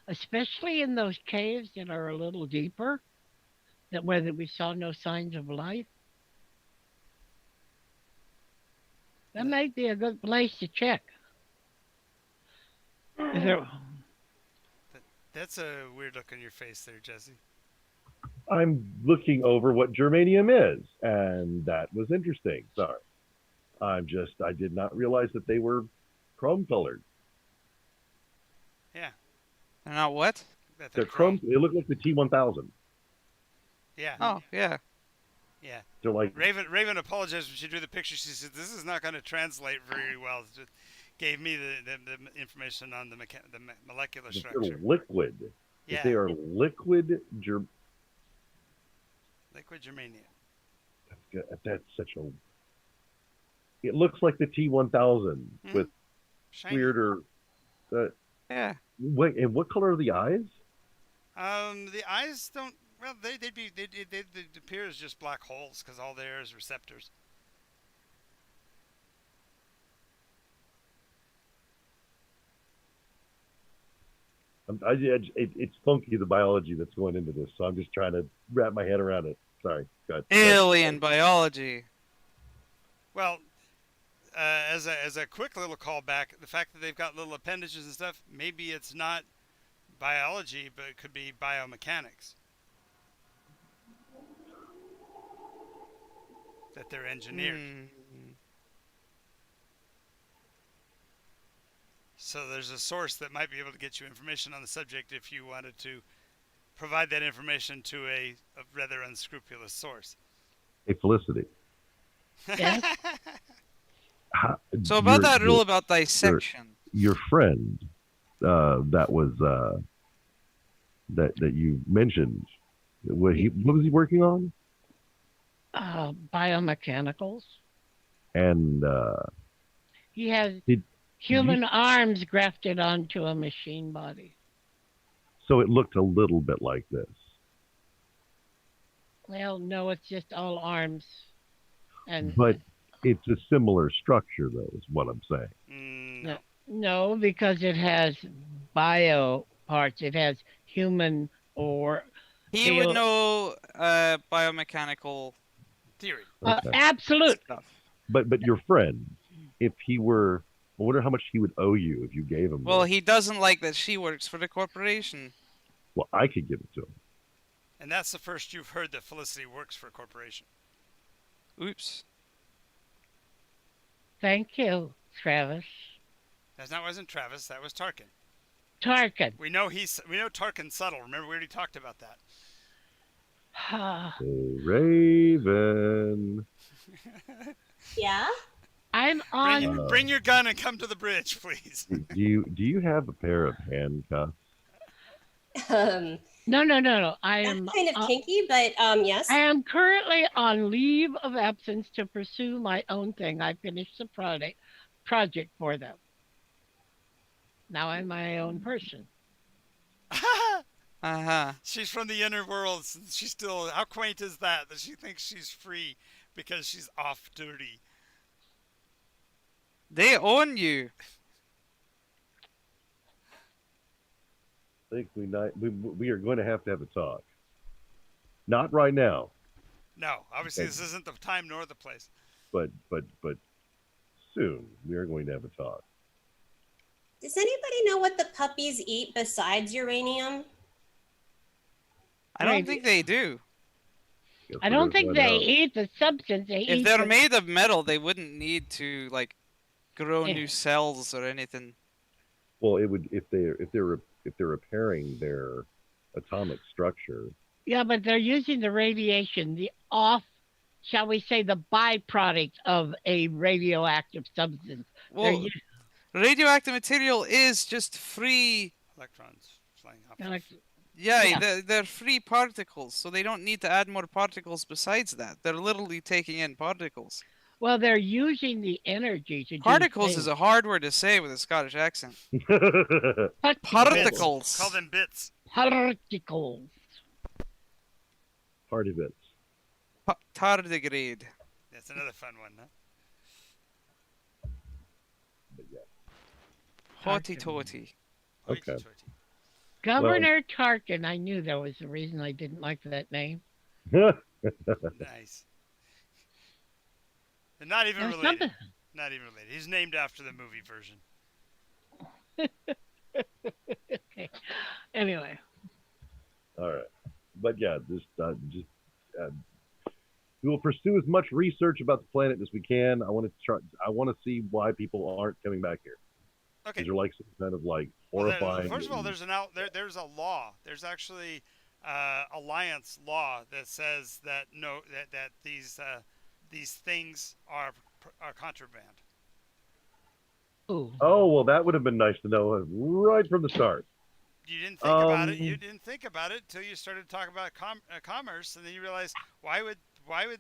Especially in those caves that are a little deeper, where we saw no signs of life. That might be a good place to check. Is there, That's a weird look on your face there, Jesse. I'm looking over what germanium is, and that was interesting. Sorry. I did not realize that they were chrome colored. Yeah. They're not what? That They're chrome. They look like the T1000. Yeah. Oh, yeah. Yeah. They're like Raven apologized when she drew the picture. She said, "This is not going to translate very well." It just gave me the information on the molecular they're structure. liquid. Yeah. They are liquid Liquid germanium. That's such a. It looks like the T1000 with Shiny. weirder. Yeah. Wait, and what color are the eyes? The eyes don't. Well, they'd appear as just black holes because all there is receptors. It's funky, the biology that's going into this, so I'm just trying to wrap my head around it. Sorry. Go ahead. Alien biology. Well, as a quick little callback, the fact that they've got little appendages and stuff, maybe it's not biology, but it could be biomechanics that they're engineered. Hmm. So there's a source that might be able to get you information on the subject if you wanted to provide that information to a rather unscrupulous source. Hey, Felicity. Yes? So about Your- that rule about dissection. your friend, that was that you mentioned. What was he working on? Biomechanicals. And He has did human arms grafted onto a machine body. so it looked a little bit like this. Well, no, it's just all arms. And But it's a similar structure, though, is what I'm saying. No. no, because it has bio parts. It has human or He would know biomechanical Theory. Okay. absolute. stuff. But your friend, if he were, I wonder how much he would owe you if you gave him. Well, this. he doesn't like that she works for the corporation. Well, I could give it to him. And that's the first you've heard that Felicity works for a corporation. Oops. Thank you, Travis. That wasn't Travis. That was Tarkin. Tarkin. We know Tarkin's subtle. Remember, we already talked about that. Oh, Raven. Yeah. I'm on. Bring your gun and come to the bridge, please. Do you have a pair of handcuffs? No. I That's am kind of kinky, but yes. I am currently on leave of absence to pursue my own thing. I finished the project for them. Now I'm my own person. Uh-huh. She's from the inner worlds. And she's still. How quaint is that? That she thinks she's free because she's off duty. They own you. I think we are going to have a talk. Not right now, No, obviously Okay. this isn't the time nor the place. but soon we are going to have a talk. Does anybody know what the puppies eat besides uranium? I don't Maybe. think they do. Guess I we're don't gonna think find they out. eat the substance. They If eat they're the- made of metal, they wouldn't need to like grow Yeah. new cells or anything. Well, it would if they're repairing their atomic structure. Yeah, but they're using the radiation, the off, shall we say, the byproduct of a radioactive substance. They're Well, u- radioactive material is just free. Electrons flying off. Yeah, Yeah. they're free particles, so they don't need to add more particles besides that. They're literally taking in particles. Well, they're using the energy to Particles do is a hard word to say with a Scottish accent. particles. Particles. Call them bits. Particles. Party bits. Tardigrade. That's another fun one, huh? But yeah. Hotty totty. Okay. Hoity-toity. Governor Tarkin. I knew there was a reason I didn't like that name. Nice. And not even There's related. something- Not even related. He's named after the movie version. Okay. Anyway, All right. But yeah, we will pursue as much research about the planet as we can. I want to see why people aren't coming back here. Okay. These are like some kind of like Well, horrifying. first of all, there's there's a law. There's actually alliance law that says that that these things are contraband. ooh, Oh well, that would have been nice to know right from the start. You didn't think about it. Um, You didn't think about it until you started talking about commerce, and then you realize why would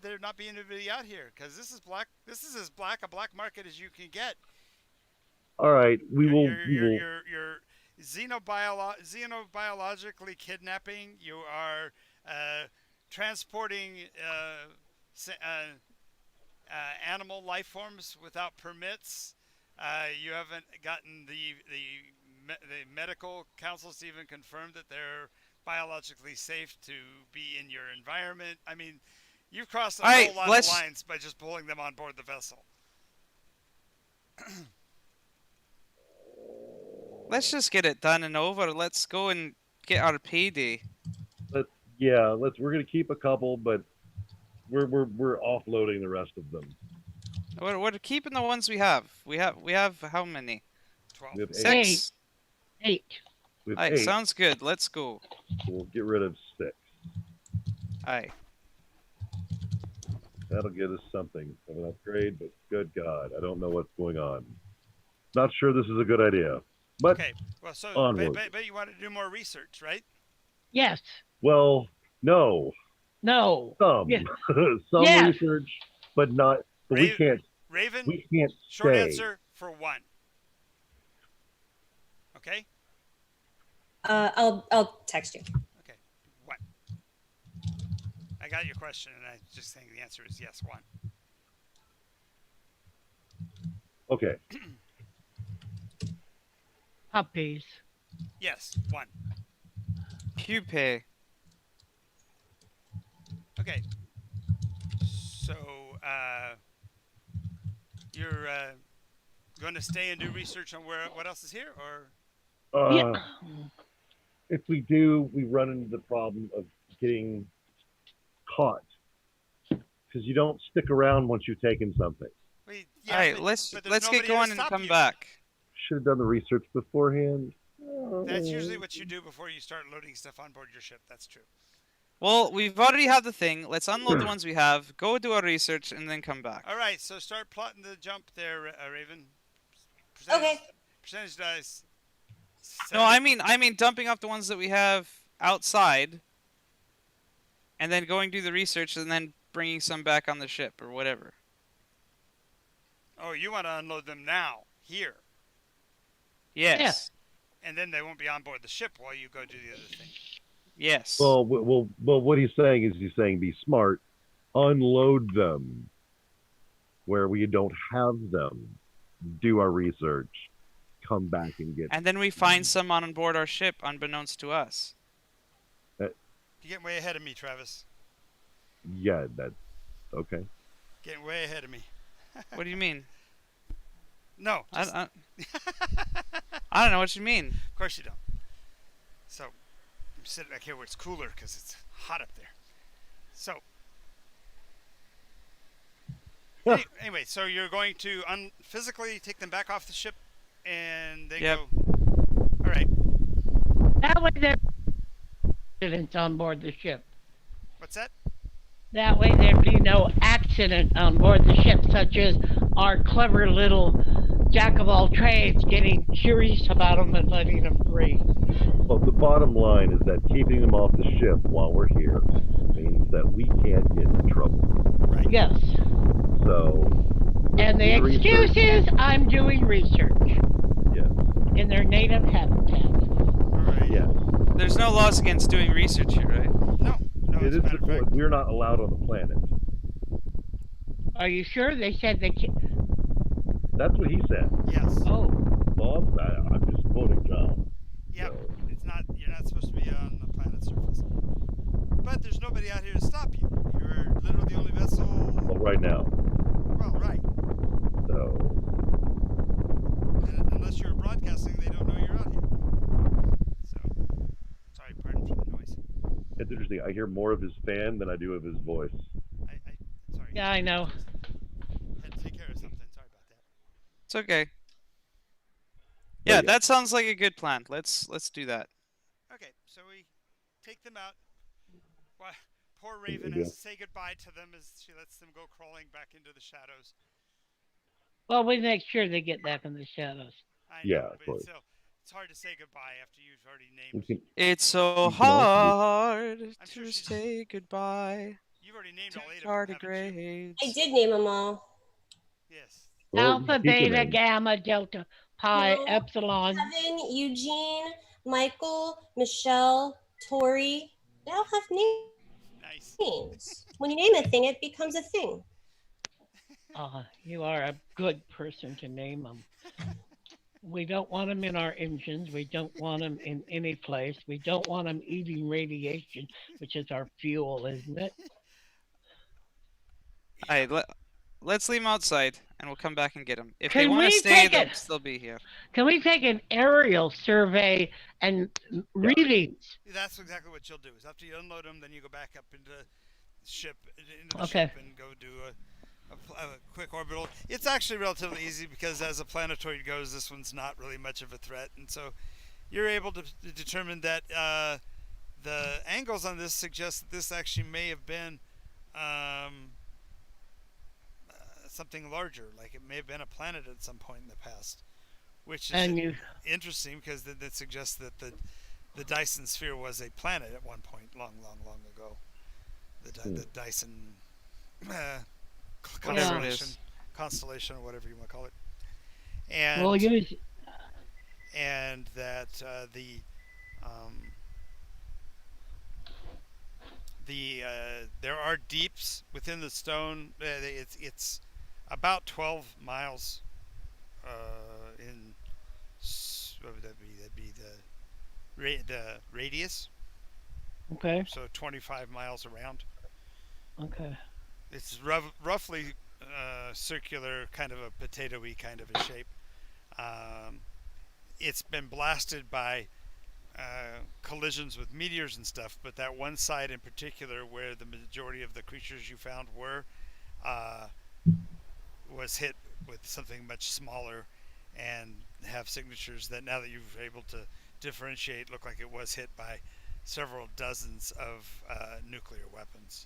there not be anybody out here? Because this is black. This is as black a black market as you can get. All right, we will. You're xenobiologically kidnapping. You are transporting animal life forms without permits. You haven't gotten the medical councils to even confirm that they're biologically safe to be in your environment. I mean, you've crossed a whole lot of lines by just pulling them on board the vessel. Let's just get it done and over. Let's go and get our payday. We're gonna keep a couple, but we're offloading the rest of them. We're keeping the ones we have. We have how many? 12. We have 8. 6. 8. We have Aye, 8. sounds good. Let's go. We'll get rid of 6. Aye. That'll get us something of an upgrade, but good God, I don't know what's going on. Not sure this is a good idea. But Okay. Well, so onward. but you want to do more research, right? Yes. Well, no, No. some Yes. some Yes. research, but not. But Ra- Raven, we can't short say. answer for 1. Okay? I'll text you. Okay. 1. I got your question, and I just think the answer is yes, 1. Okay. Puppies. Yes, 1. Pupae. Okay. So, you're going to stay and do research on what else is here, or? Uh, If we do, we run into the problem of getting caught because you don't stick around once you've taken something. Wait, All right, let's there's get nobody to going and stop come you. back. Should have done the research beforehand. That's usually what you do before you start loading stuff on board your ship. That's true. Well, we've already had the thing. Let's unload the ones we have, go do our research, and then come back. All right, so start plotting the jump there, Raven. Okay. Percentage dice. No, I mean dumping off the ones that we have outside, and then going do the research, and then bringing some back on the ship or whatever. Oh, you want to unload them now, here, Yes. and then they won't be on board the ship while you go do the other thing. Yes. Well, what he's saying is be smart, unload them where we don't have them, do our research, come back and get. And then we find some on board our ship, unbeknownst to us. You're getting way ahead of me, Travis. Yeah, that's okay. Getting way ahead of me. What do you mean? No. I don't know what you mean. Of course you don't. So, I'm sitting back here where it's cooler because it's hot up there. So, anyway, so you're going to physically take them back off the ship, and they Yep. go. All right. That way there accidents on board the ship. What's that? That way there'd be no accident on board the ship, such as our clever little jack of all trades getting curious about them and letting them free. Well, the bottom line is that keeping them off the ship while we're here means that we can't get in trouble. Right. Yes. So. And the do excuse research. is I'm doing research Yes. in their native habitat. All right. Yes. There's no laws against doing research here, right? No. It As is a matter of fact. we're not allowed on the planet. Are you sure? They said they can't. That's what he said. Oh, Yes. Well, I'm just quoting John. Yep. So, It's not. You're not supposed to be on the planet's surface. But there's nobody out here to stop you. You're literally the only vessel. well, right now. Well, right. So, And unless you're broadcasting, they don't know you're out here. So, sorry, pardon for the noise. it's interesting. I hear more of his fan than I do of his voice. Sorry. yeah, I know. Had to take care of something. Sorry about that. It's okay. But Yeah, yeah. that sounds like a good plan. Let's do that. Okay, so we take them out. Why, poor you Raven go. has to say goodbye to them as she lets them go crawling back into the shadows. Well, we make sure they get back in the shadows. I Yeah, know, of but course. still, it's hard to say goodbye after you've already We named. can, It's so You can also hard I'm sure to she's- say goodbye You've already named to all 8 of them, haven't you? tardigrades. I did name them all. Yes. well, Alpha, keep your beta, name. Gamma, Delta, Pi, No. Epsilon. Kevin, Eugene, Michael, Michelle, Tori. They all have Nice. names. When you name a thing, it becomes a thing. You are a good person to name them. We don't want them in our engines. We don't want them in any place. We don't want them eating radiation, which is our fuel, isn't it? All right, let's leave them outside, and we'll come back and get them. If they Can want to we stay, take they'll it? still be here. Can we take an aerial survey and readings? That's exactly what you'll do. Is after you unload them, then you go back up into the ship, Okay. and go do a quick orbital. It's actually relatively easy because as a planetoid goes, this one's not really much of a threat, and so you're able to determine that the angles on this suggest that this actually may have been something larger, like it may have been a planet at some point in the past, which is And you, interesting because that suggests that the Dyson sphere was a planet at one point, long, long, long ago. The Dyson uh, Whatever it constellation, is. constellation or whatever you want to call it, well, and use that um, there are deeps within the stone. It's about 12 miles in what would that be? That'd be the radius. okay, So 25 miles around. okay, It's roughly circular, kind of a potato-y kind of a shape. Um, it's been blasted by collisions with meteors and stuff, but that one side in particular, where the majority of the creatures you found were, uh, was hit with something much smaller, and have signatures that, now that you've been able to differentiate, look like it was hit by several dozens of nuclear weapons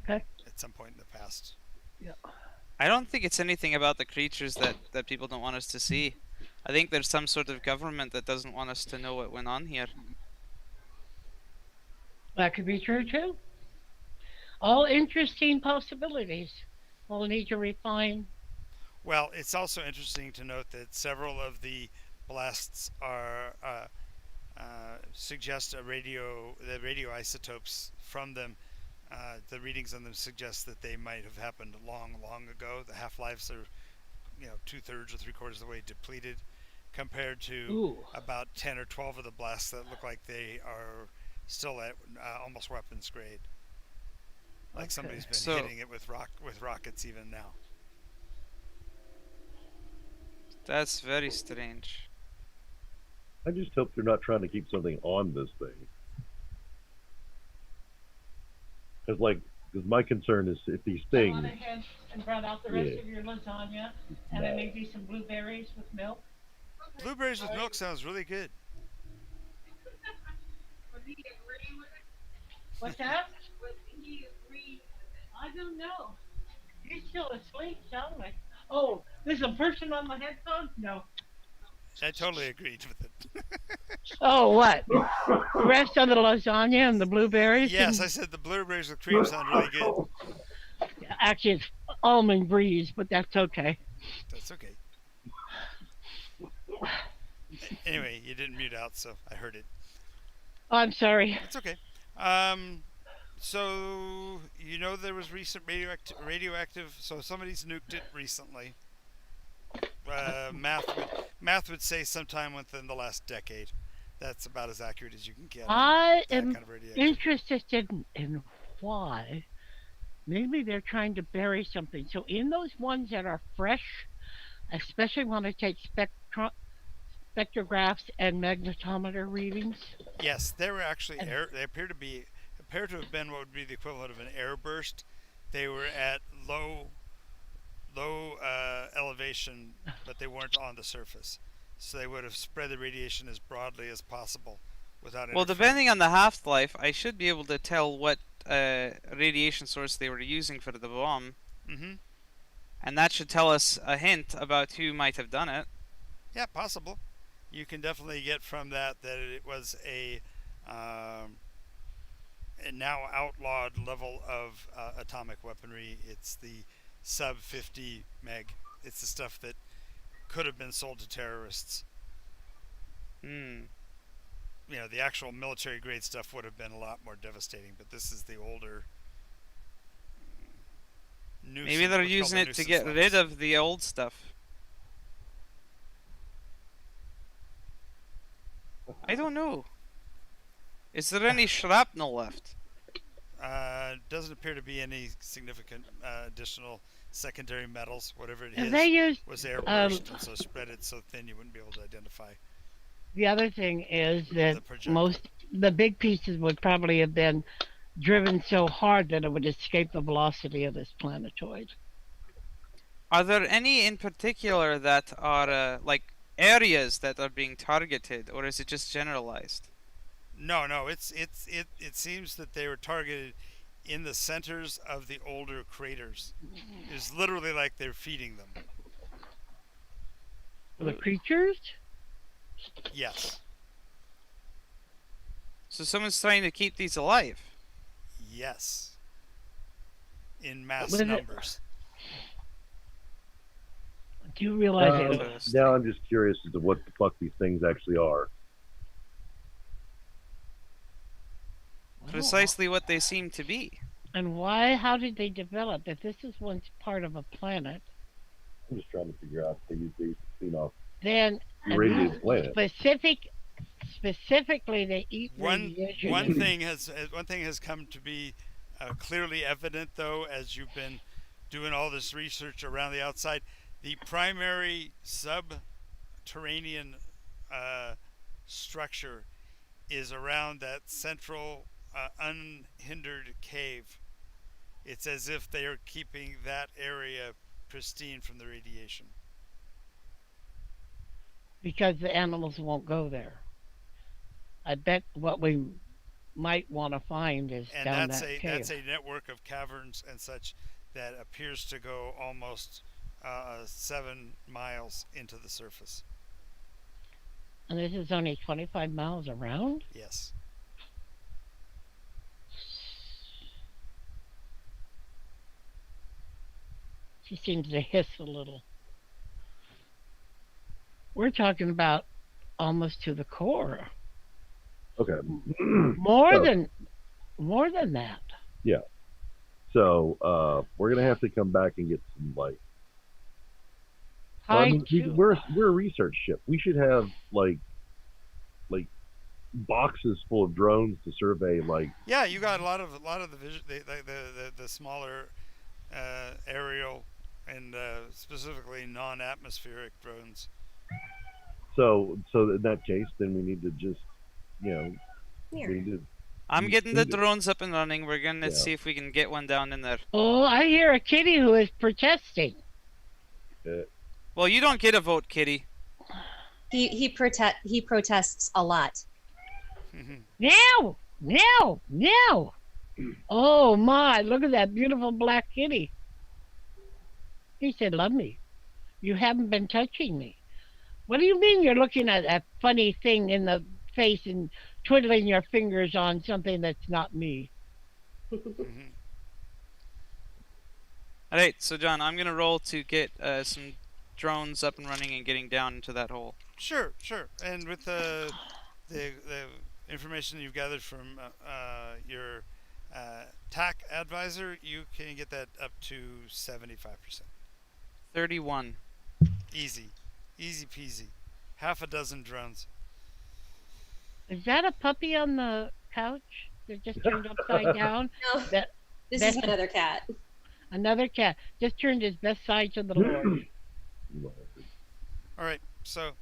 okay. at some point in the past. Yeah. I don't think it's anything about the creatures that people don't want us to see. I think there's some sort of government that doesn't want us to know what went on here. That could be true too. All interesting possibilities. We'll need to refine. Well, it's also interesting to note that several of the blasts are suggest the radioisotopes from them. The readings on them suggest that they might have happened long, long ago. The half-lives are, 2/3 or 3/4 of the way depleted, compared to Ooh. about 10 or 12 of the blasts that look like they are still at almost weapons grade. Like Okay. somebody's been So- hitting it with rockets even now. That's very strange. I just hope they're not trying to keep something on this thing. Because my concern is if these I things, went ahead and brought out the rest of your lasagna, and then maybe some blueberries with milk. Blueberries with milk sounds really good. What's that? I don't know. You're still asleep, sound like. Oh, there's a person on my headphones? No. I totally agreed with it. Oh, what? The rest of the lasagna and the blueberries? Yes, and- I said the blueberries with cream sound really good. Actually, it's almond breeze, but that's okay. That's okay. Anyway, you didn't mute out, so I heard it. Oh, I'm sorry. It's okay. So there was recent radioactive. So somebody's nuked it recently. Math would say sometime within the last decade. That's about as accurate as you can get. I that am kind of radioactive. interested in why. Maybe they're trying to bury something. So in those ones that are fresh, especially when I take spectrographs and magnetometer readings. Yes, they were actually air. They appear to have been what would be the equivalent of an air burst. They were at low elevation, but they weren't on the surface, so they would have spread the radiation as broadly as possible without. Well, depending on the half-life, I should be able to tell what radiation source they were using for the bomb. Mm-hmm. And that should tell us a hint about who might have done it. Yeah, possible. You can definitely get from that it was a now outlawed level of atomic weaponry. It's the sub 50 meg. It's the stuff that could have been sold to terrorists. Hmm. The actual military grade stuff would have been a lot more devastating, but this is the older. Maybe they're using it to get rid of the old stuff. I don't know. Is there any shrapnel left? Doesn't appear to be any significant additional secondary metals. Whatever it Have is they used was airburst, and so spread it so thin you wouldn't be able to identify. the other thing is that The projectile. most the big pieces would probably have been driven so hard that it would escape the velocity of this planetoid. Are there any in particular that are like areas that are being targeted, or is it just generalized? No. It seems that they were targeted in the centers of the older craters. It's literally like they're feeding them. For the creatures? Yes. So someone's trying to keep these alive. Yes. In mass With it- numbers. Do you realize Um, it? Interesting. Now I'm just curious as to what the fuck these things actually are. Precisely what they seem to be. And why? How did they develop? If this is once part of a planet, I'm just trying to figure out if they use these to clean off then irradiated planet. specifically they eat One radiation. one thing has come to be clearly evident, though, as you've been doing all this research around the outside. The primary subterranean structure is around that central unhindered cave. It's as if they are keeping that area pristine from the radiation. Because the animals won't go there. I bet what we might want to find is And down that's that a cave. that's a network of caverns and such that appears to go almost 7 miles into the surface. And this is only 25 miles around? Yes. She seems to hiss a little. We're talking about almost to the core. Okay. More So- than that. So we're gonna have to come back and get some like. High we're a research ship. We should have like boxes full of drones to survey like. Yeah, you got a lot of the vision, the smaller aerial and specifically non-atmospheric drones. So in that case, then we need to just, you know, Here. we need to. I'm getting the Indeed. drones up and running. We're gonna Yeah. see if we can get one down in there. Oh, I hear a kitty who is protesting. Well, you don't get a vote, Kitty. He protests a lot. Now! Now! Now! Oh my, look at that beautiful black kitty. He said, love me. You haven't been touching me. What do you mean you're looking at a funny thing in the face and twiddling your fingers on something that's not me? Mhm. Alright, so John, I'm gonna roll to get some drones up and running and getting down into that hole. Sure. And with the information you've gathered from your TAC advisor, you can get that up to 75%. 31. Easy peasy. Half a dozen drones. Is that a puppy on the couch that just turned upside down? No, That this that's- is my other cat. Another cat just turned his best side to the Lord. All right, so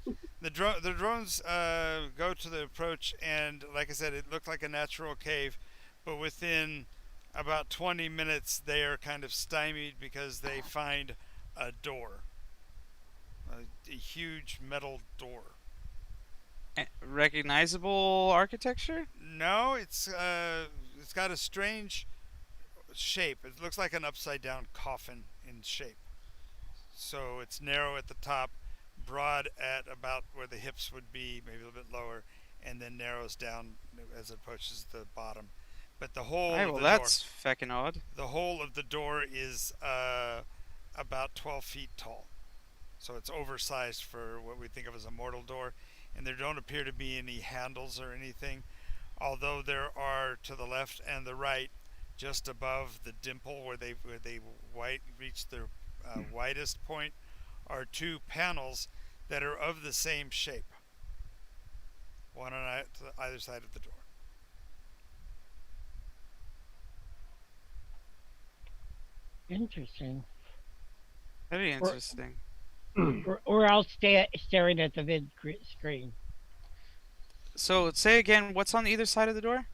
the drones go to the approach, and like I said, it looked like a natural cave, but within about 20 minutes, they are kind of stymied because they find a door, a huge metal door. Recognizable architecture? No, it's got a strange shape. It looks like an upside down coffin in shape. So it's narrow at the top, broad at about where the hips would be, maybe a little bit lower, and then narrows down as it approaches the bottom. But the whole Alright, of well the that's feckin' odd. the whole of the door is about 12 feet tall. So it's oversized for what we think of as a mortal door, and there don't appear to be any handles or anything, although there are to the left and the right, just above the dimple where they reach their widest point, are two panels that are of the same shape, one on either side of the door. Interesting. Very interesting. Or I'll stay staring at the screen. So say again, what's on either side of the door?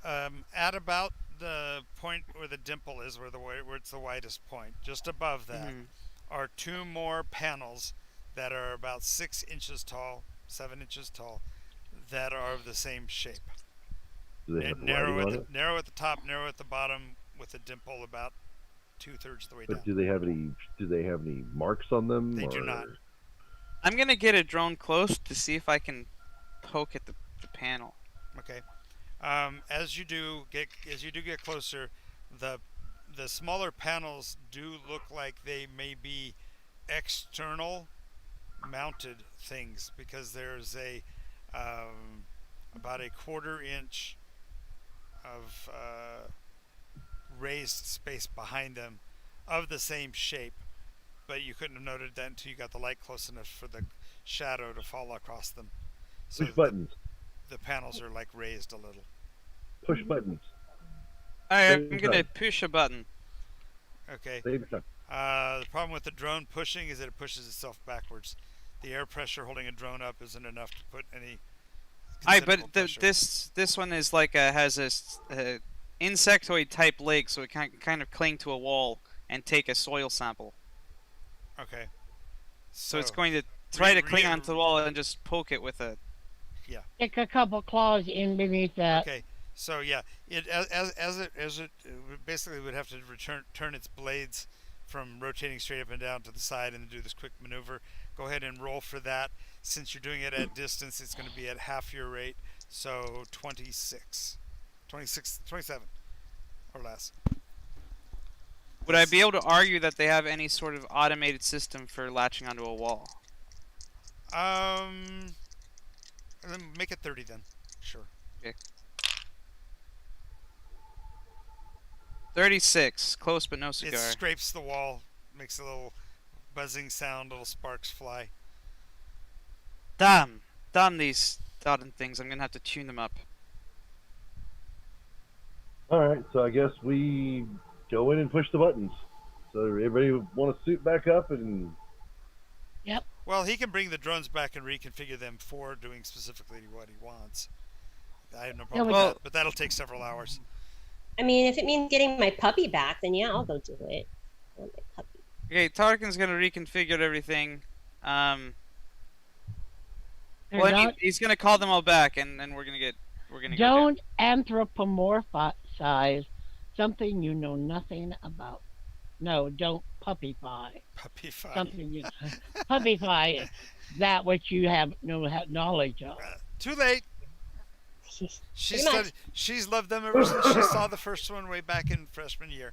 At about the point where the dimple is, where it's the widest point, just above that, Mhm. are two more panels that are about 6 inches tall, 7 inches tall, that are of the same shape. Do they have Narrow writing at on the it? narrow at the top, narrow at the bottom, with a dimple about 2/3 of the way But down. do they have any? Do they have any marks on them? They do or- not. I'm gonna get a drone close to see if I can poke at the panel. Okay. As you do get closer, the the smaller panels do look like they may be external mounted things because there's a about a quarter inch of raised space behind them of the same shape, but you couldn't have noted that until you got the light close enough for the shadow to fall across them. So Push buttons. the panels are like raised a little. Push buttons. I'm Same gonna time. push a button. Okay. Same time. The problem with the drone pushing is that it pushes itself backwards. The air pressure holding a drone up isn't enough to put any Aye, considerable but pressure. this one is like has this insectoid type leg, so it can kind of cling to a wall and take a soil sample. Okay. So it's going to try to cling onto the wall and just poke it with a. Stick a couple claws in beneath that. Okay. So yeah, it as it basically would have to turn its blades from rotating straight up and down to the side and do this quick maneuver. Go ahead and roll for that. Since you're doing it at distance, it's going to be at half your rate, so 26, 27 or less. Would I be able to argue that they have any sort of automated system for latching onto a wall? Then make it 30 then. Sure. 36, close but no It cigar. scrapes the wall, makes a little buzzing sound, little sparks fly. Damn these dotted things. I'm gonna have to tune them up. All right, so I guess we go in and push the buttons. So everybody want to suit back up and. Well, he can bring the drones back and reconfigure them for doing specifically what he wants. I have no problem with that, but that'll take several hours. I mean, if it means getting my puppy back, then yeah, I'll go do it. I want my puppy. Okay, Tarkin's gonna reconfigure everything. They're Well, I mean, not- he's gonna call them all back, and then we're gonna go don't anthropomorphize something you know nothing about. No, don't puppify Puppy fine. something you puppify that which you have no knowledge of. Too late. Pretty much. She's loved them ever since she saw the first one way back in freshman year.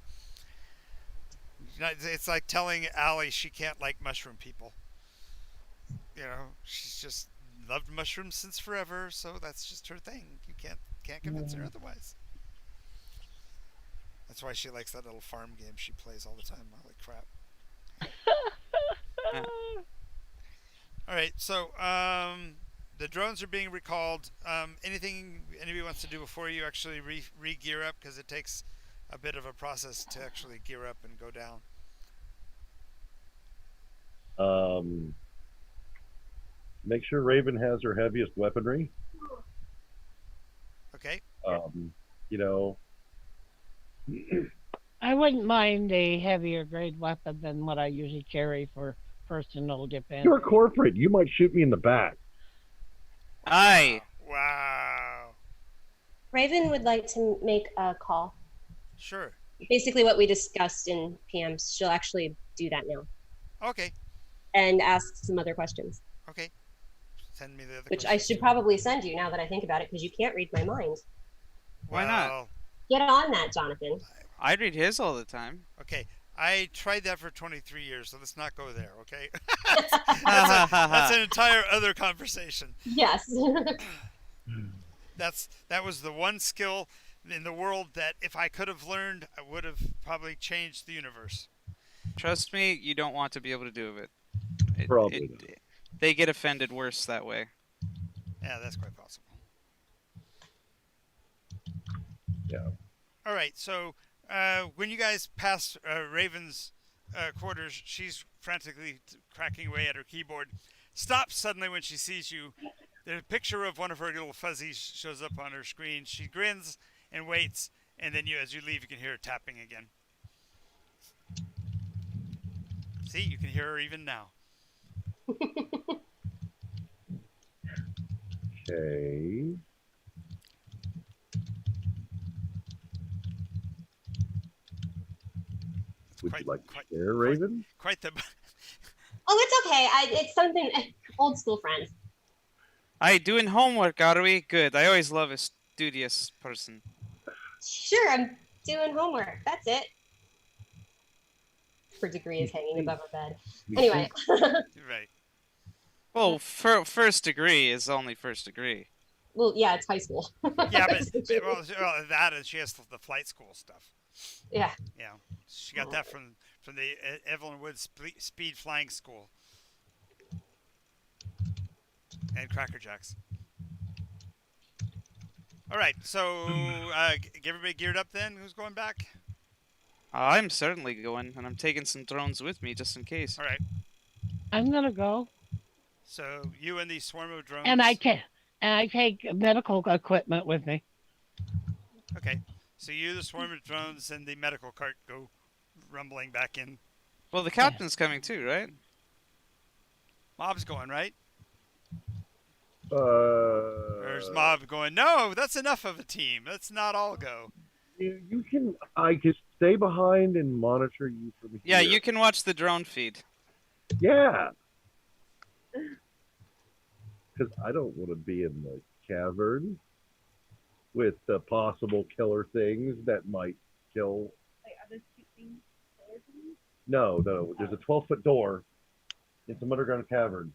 It's like telling Allie she can't like mushroom people. You know, she's just loved mushrooms since forever, so that's just her thing. You can't convince her otherwise. That's why she likes that little farm game she plays all the time. Holy crap! All right, so the drones are being recalled. Anything anybody wants to do before you actually re-gear up, because it takes a bit of a process to actually gear up and go down. Make sure Raven has her heaviest weaponry. Okay. You know. I wouldn't mind a heavier grade weapon than what I usually carry for personal defense. You're a corporate. You might shoot me in the back. Aye. Wow. Raven would like to make a call. Sure. Basically, what we discussed in PMs, she'll actually do that now Okay. and ask some other questions, Okay. Send me the other. which I questions. should probably send you now that I think about it, because you can't read my mind. Why not? Well, Get on that, Jonathan. I read his all the time. okay. I tried that for 23 years, so let's not go there, okay? Ha That's an entire other conversation. Yes. That was the one skill in the world that if I could have learned, I would have probably changed the universe. Trust me, you don't want to be able to do it. Probably not. They get offended worse that way. Yeah, that's quite possible. Yeah. All right, so when you guys pass Raven's quarters, she's frantically cracking away at her keyboard. Stops suddenly when she sees you. The picture of one of her little fuzzies shows up on her screen. She grins and waits, and then as you leave, you can hear her tapping again. See, you can hear her even now. Okay. Would you like to share, Raven? Quite the Oh, it's okay. It's something old school friends. Aye, doing homework, are we? Good. I always love a studious person. Sure, I'm doing homework. That's it. Her degree is hanging above her bed. Anyway. Right. Well, first degree is only first degree. Well, yeah, it's high school. Yeah, but well, that and she has the flight school stuff. Yeah. Yeah, she got that from the Evelyn Woods Speed Flying School and Cracker Jacks. All right, so get everybody geared up then. Who's going back? I'm certainly going, and I'm taking some drones with me just in case. All right. I'm gonna go, So you and the swarm of drones. and I take medical equipment with me. Okay. So you, the swarm of drones, and the medical cart go rumbling back in. Well, the captain's coming too, right? Mob's going, right? Or is Mob going, no, that's enough of a team. Let's not all go. You can. I can stay behind and monitor you from here. Yeah, you can watch the drone feed. Yeah. Because I don't want to be in the cavern with the possible killer things that might kill. Wait, are those cute things killer things? No. There's a 12-foot door in some underground cavern.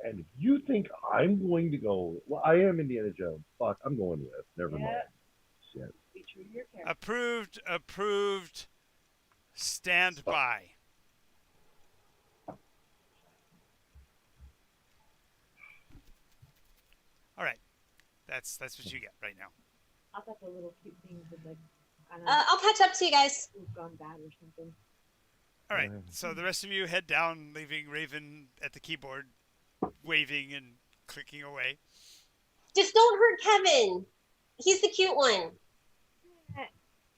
And if you think I'm going to go, well, I am Indiana Jones. Fuck, I'm going with. Never mind. Shit. Be true to your character. Approved. Stand by. All right. That's what you get right now. I thought the little cute things would like, I don't know, I'll catch up to you guys. have gone bad or something. All right. So the rest of you head down, leaving Raven at the keyboard, waving and clicking away. Just don't hurt Kevin. He's the cute one.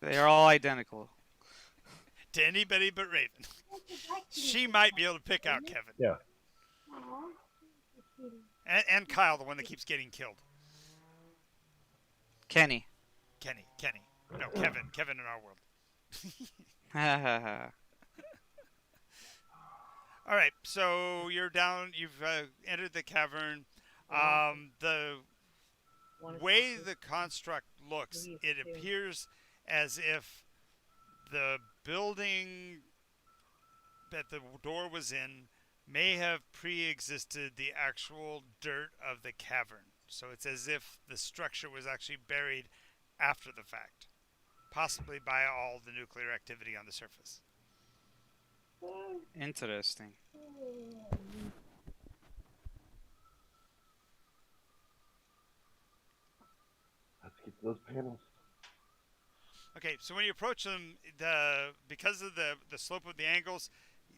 They are all identical. To anybody but Raven. She might be able to pick out Kevin. Yeah. And Kyle, the one that keeps getting killed. Kenny. Kenny. No, Kevin. Kevin in our world. Ha ha ha. All right, so you're down. You've entered the cavern. The way the construct looks, it appears as if the building that the door was in may have pre-existed the actual dirt of the cavern. So it's as if the structure was actually buried after the fact, possibly by all the nuclear activity on the surface. Interesting. Let's get those panels. Okay, so when you approach them, because of the slope of the angles,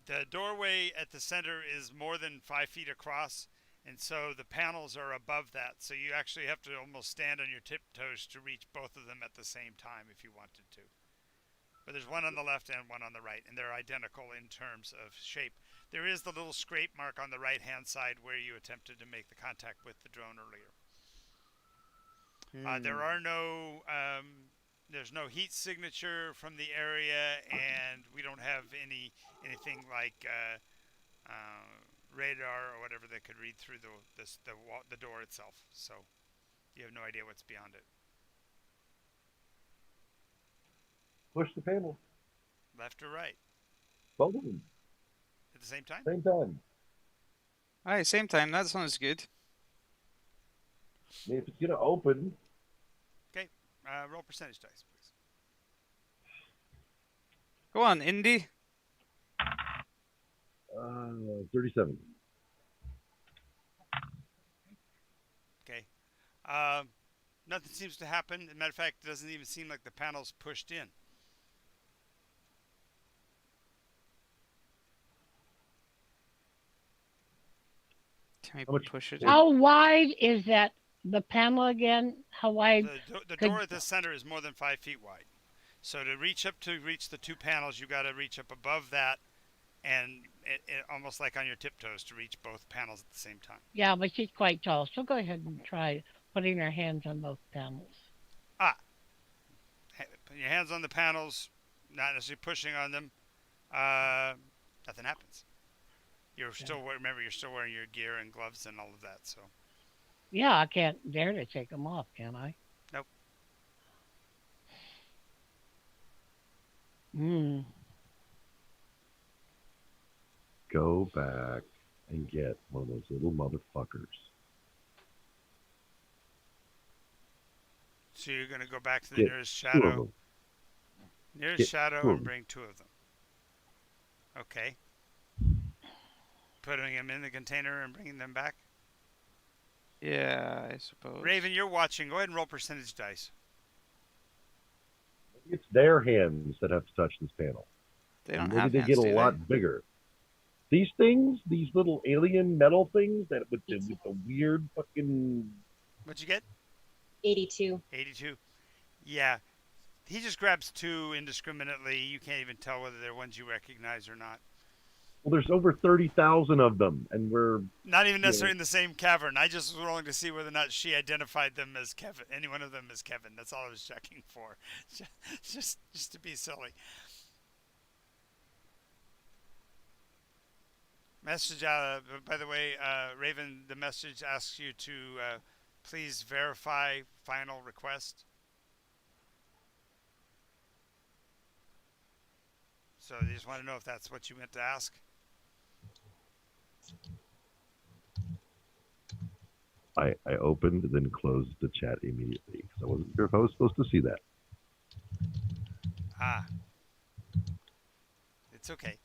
the doorway at the center is more than 5 feet across, and so the panels are above that. So you actually have to almost stand on your tiptoes to reach both of them at the same time if you wanted to. But there's one on the left and one on the right, and they're identical in terms of shape. There is the little scrape mark on the right-hand side where you attempted to make the contact with the drone earlier. There are no, there's no heat signature from the area, and we don't have anything like radar or whatever that could read through the door itself. So you have no idea what's beyond it. Push the panel. Left or right? Both of them. At the same time? Same time. Alright, same time. That sounds good. I mean, if it's going to open. Okay. Roll percentage dice, please. Go on, Indy. 37. Okay. Nothing seems to happen. As a matter of fact, it doesn't even seem like the panel's pushed in. Can we How much- push it? How wide is that? The panel again? How wide? The door at the center is more than 5 feet wide. So to reach the two panels, you got to reach up above that, and it almost like on your tiptoes to reach both panels at the same time. Yeah, but she's quite tall. So go ahead and try putting her hands on both panels. Put your hands on the panels, not necessarily pushing on them. Nothing happens. You're still remember you're still wearing your gear and gloves and all of that. So Yeah, I can't dare to take them off, can I? nope. Hmm. Go back and get one of those little motherfuckers. So you're gonna go back to the Get nearest two of shadow, them. nearest Get shadow, two of and them. bring 2 of them. Okay. Putting them in the container and bringing them back. Yeah, I suppose. Raven, you're watching. Go ahead and roll percentage dice. It's their hands that have to touch this panel. They don't Maybe have they hands, get a do lot bigger. These things, these little alien metal things that with the weird fucking. What'd you get? 82. 82. Yeah. He just grabs 2 indiscriminately. You can't even tell whether they're ones you recognize or not. Well, there's over 30,000 of them, and we're Not even necessarily in the same cavern. I just was rolling to see whether or not she identified them as Kevin. Any one of them as Kevin. That's all I was checking for. Just to be silly. Message, by the way, Raven, the message asks you to please verify final request. So they just want to know if that's what you meant to ask. I opened and then closed the chat immediately because I wasn't sure if I was supposed to see that. Ah. It's okay.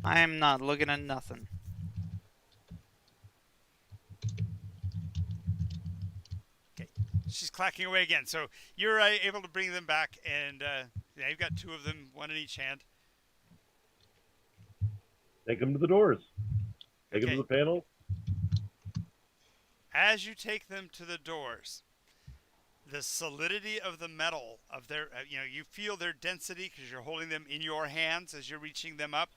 I am not looking at nothing. Okay. She's clacking away again. So you're able to bring them back, and yeah, you've got 2 of them, 1 in each hand. Take them to the doors. Take Okay. them to the panel. As you take them to the doors, the solidity of the metal of their, you feel their density because you're holding them in your hands as you're reaching them up.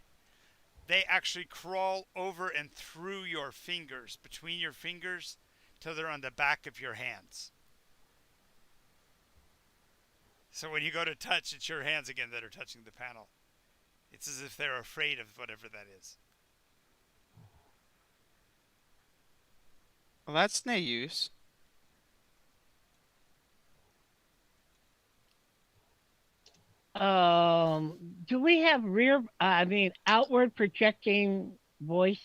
They actually crawl over and through your fingers, between your fingers, till they're on the back of your hands. So when you go to touch, it's your hands again that are touching the panel. It's as if they're afraid of whatever that is. Well, that's no use. Do we have outward projecting voice?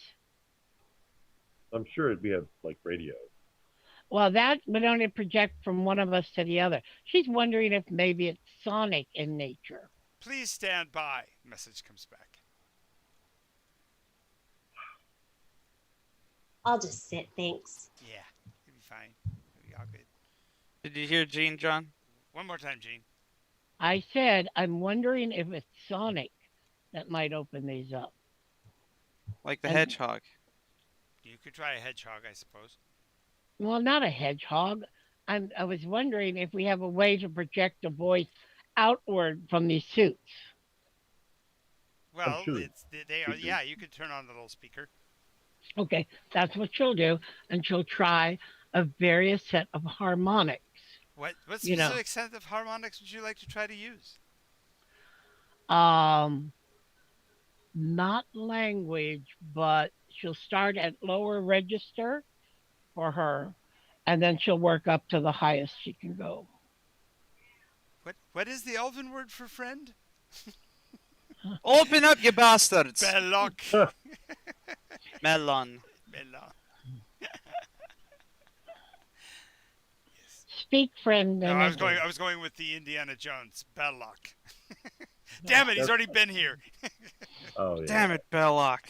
I'm sure we have like radio. Well, that would only project from one of us to the other. She's wondering if maybe it's sonic in nature. Please stand by. Message comes back. I'll just sit, thanks. Yeah, you'll be fine. You'll be all good. Did you hear Gene, John? One more time, Gene. I said, I'm wondering if it's sonic that might open these up. Like the And- hedgehog. You could try a hedgehog, I suppose. Well, not a hedgehog. I was wondering if we have a way to project a voice outward from these suits. Well, sure. they are. Yeah, you could turn on the little speaker. Okay, that's what she'll do, and she'll try a various set of harmonics. What You know. specific set of harmonics would you like to try to use? Not language, but she'll start at lower register for her, and then she'll work up to the highest she can go. What is the Elven word for friend? Open up, you bastards! Belloc. Melon. Belloc. Speak, friend. No, and I was then- going with the Indiana Jones. Belloc. Damn it, he's already been here. Oh yeah. Damn it, Belloc.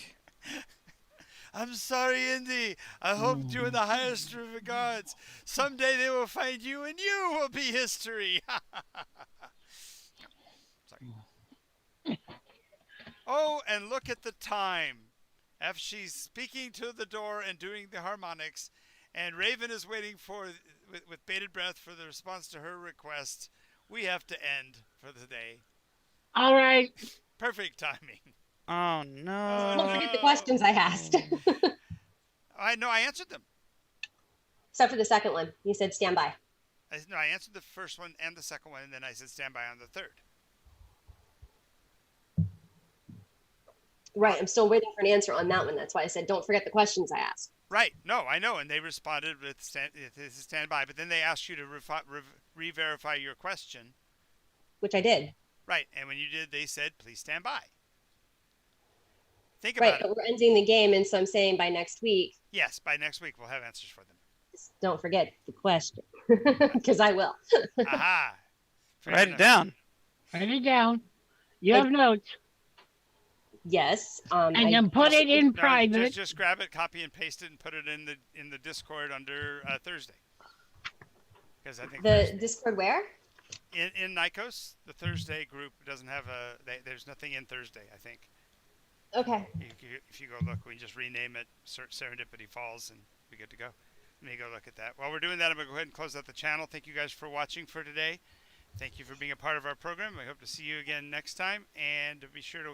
I'm sorry, Indy. I hoped you in the highest of regards. Someday they will find you, and you will be history. Sorry. Oh, and look at the time. If she's speaking to the door and doing the harmonics, and Raven is waiting with bated breath for the response to her request, we have to end for the day. All right. Perfect timing. Oh no. Don't forget the questions I asked. I know I answered them. Except for the second one. You said stand by. I answered the first one and the second one, and then I said stand by on the third. Right. I'm still waiting for an answer on that one. That's why I said don't forget the questions I asked. Right. No, I know. And they responded with stand by. But then they asked you to re-verify your question. Which I did. Right. And when you did, they said, please stand by. Think Right, about but it. we're ending the game, and so I'm saying by next week, Yes, by next week, we'll have answers for them. just don't forget the question. Because I will. Aha. Fair Write it enough. down. Write it down. You have notes. Yes. And then put it in No, private. just grab it, copy and paste it, and put it in the Discord under Thursday. Because I think The Discord where? in Nycos, the Thursday group doesn't have there's nothing in Thursday, I think. Okay. If you go look, we just rename it Serendipity Falls, and we're good to go. Let me go look at that. While we're doing that, I'm going to go ahead and close out the channel. Thank you guys for watching for today. Thank you for being a part of our program. I hope to see you again next time, and be sure to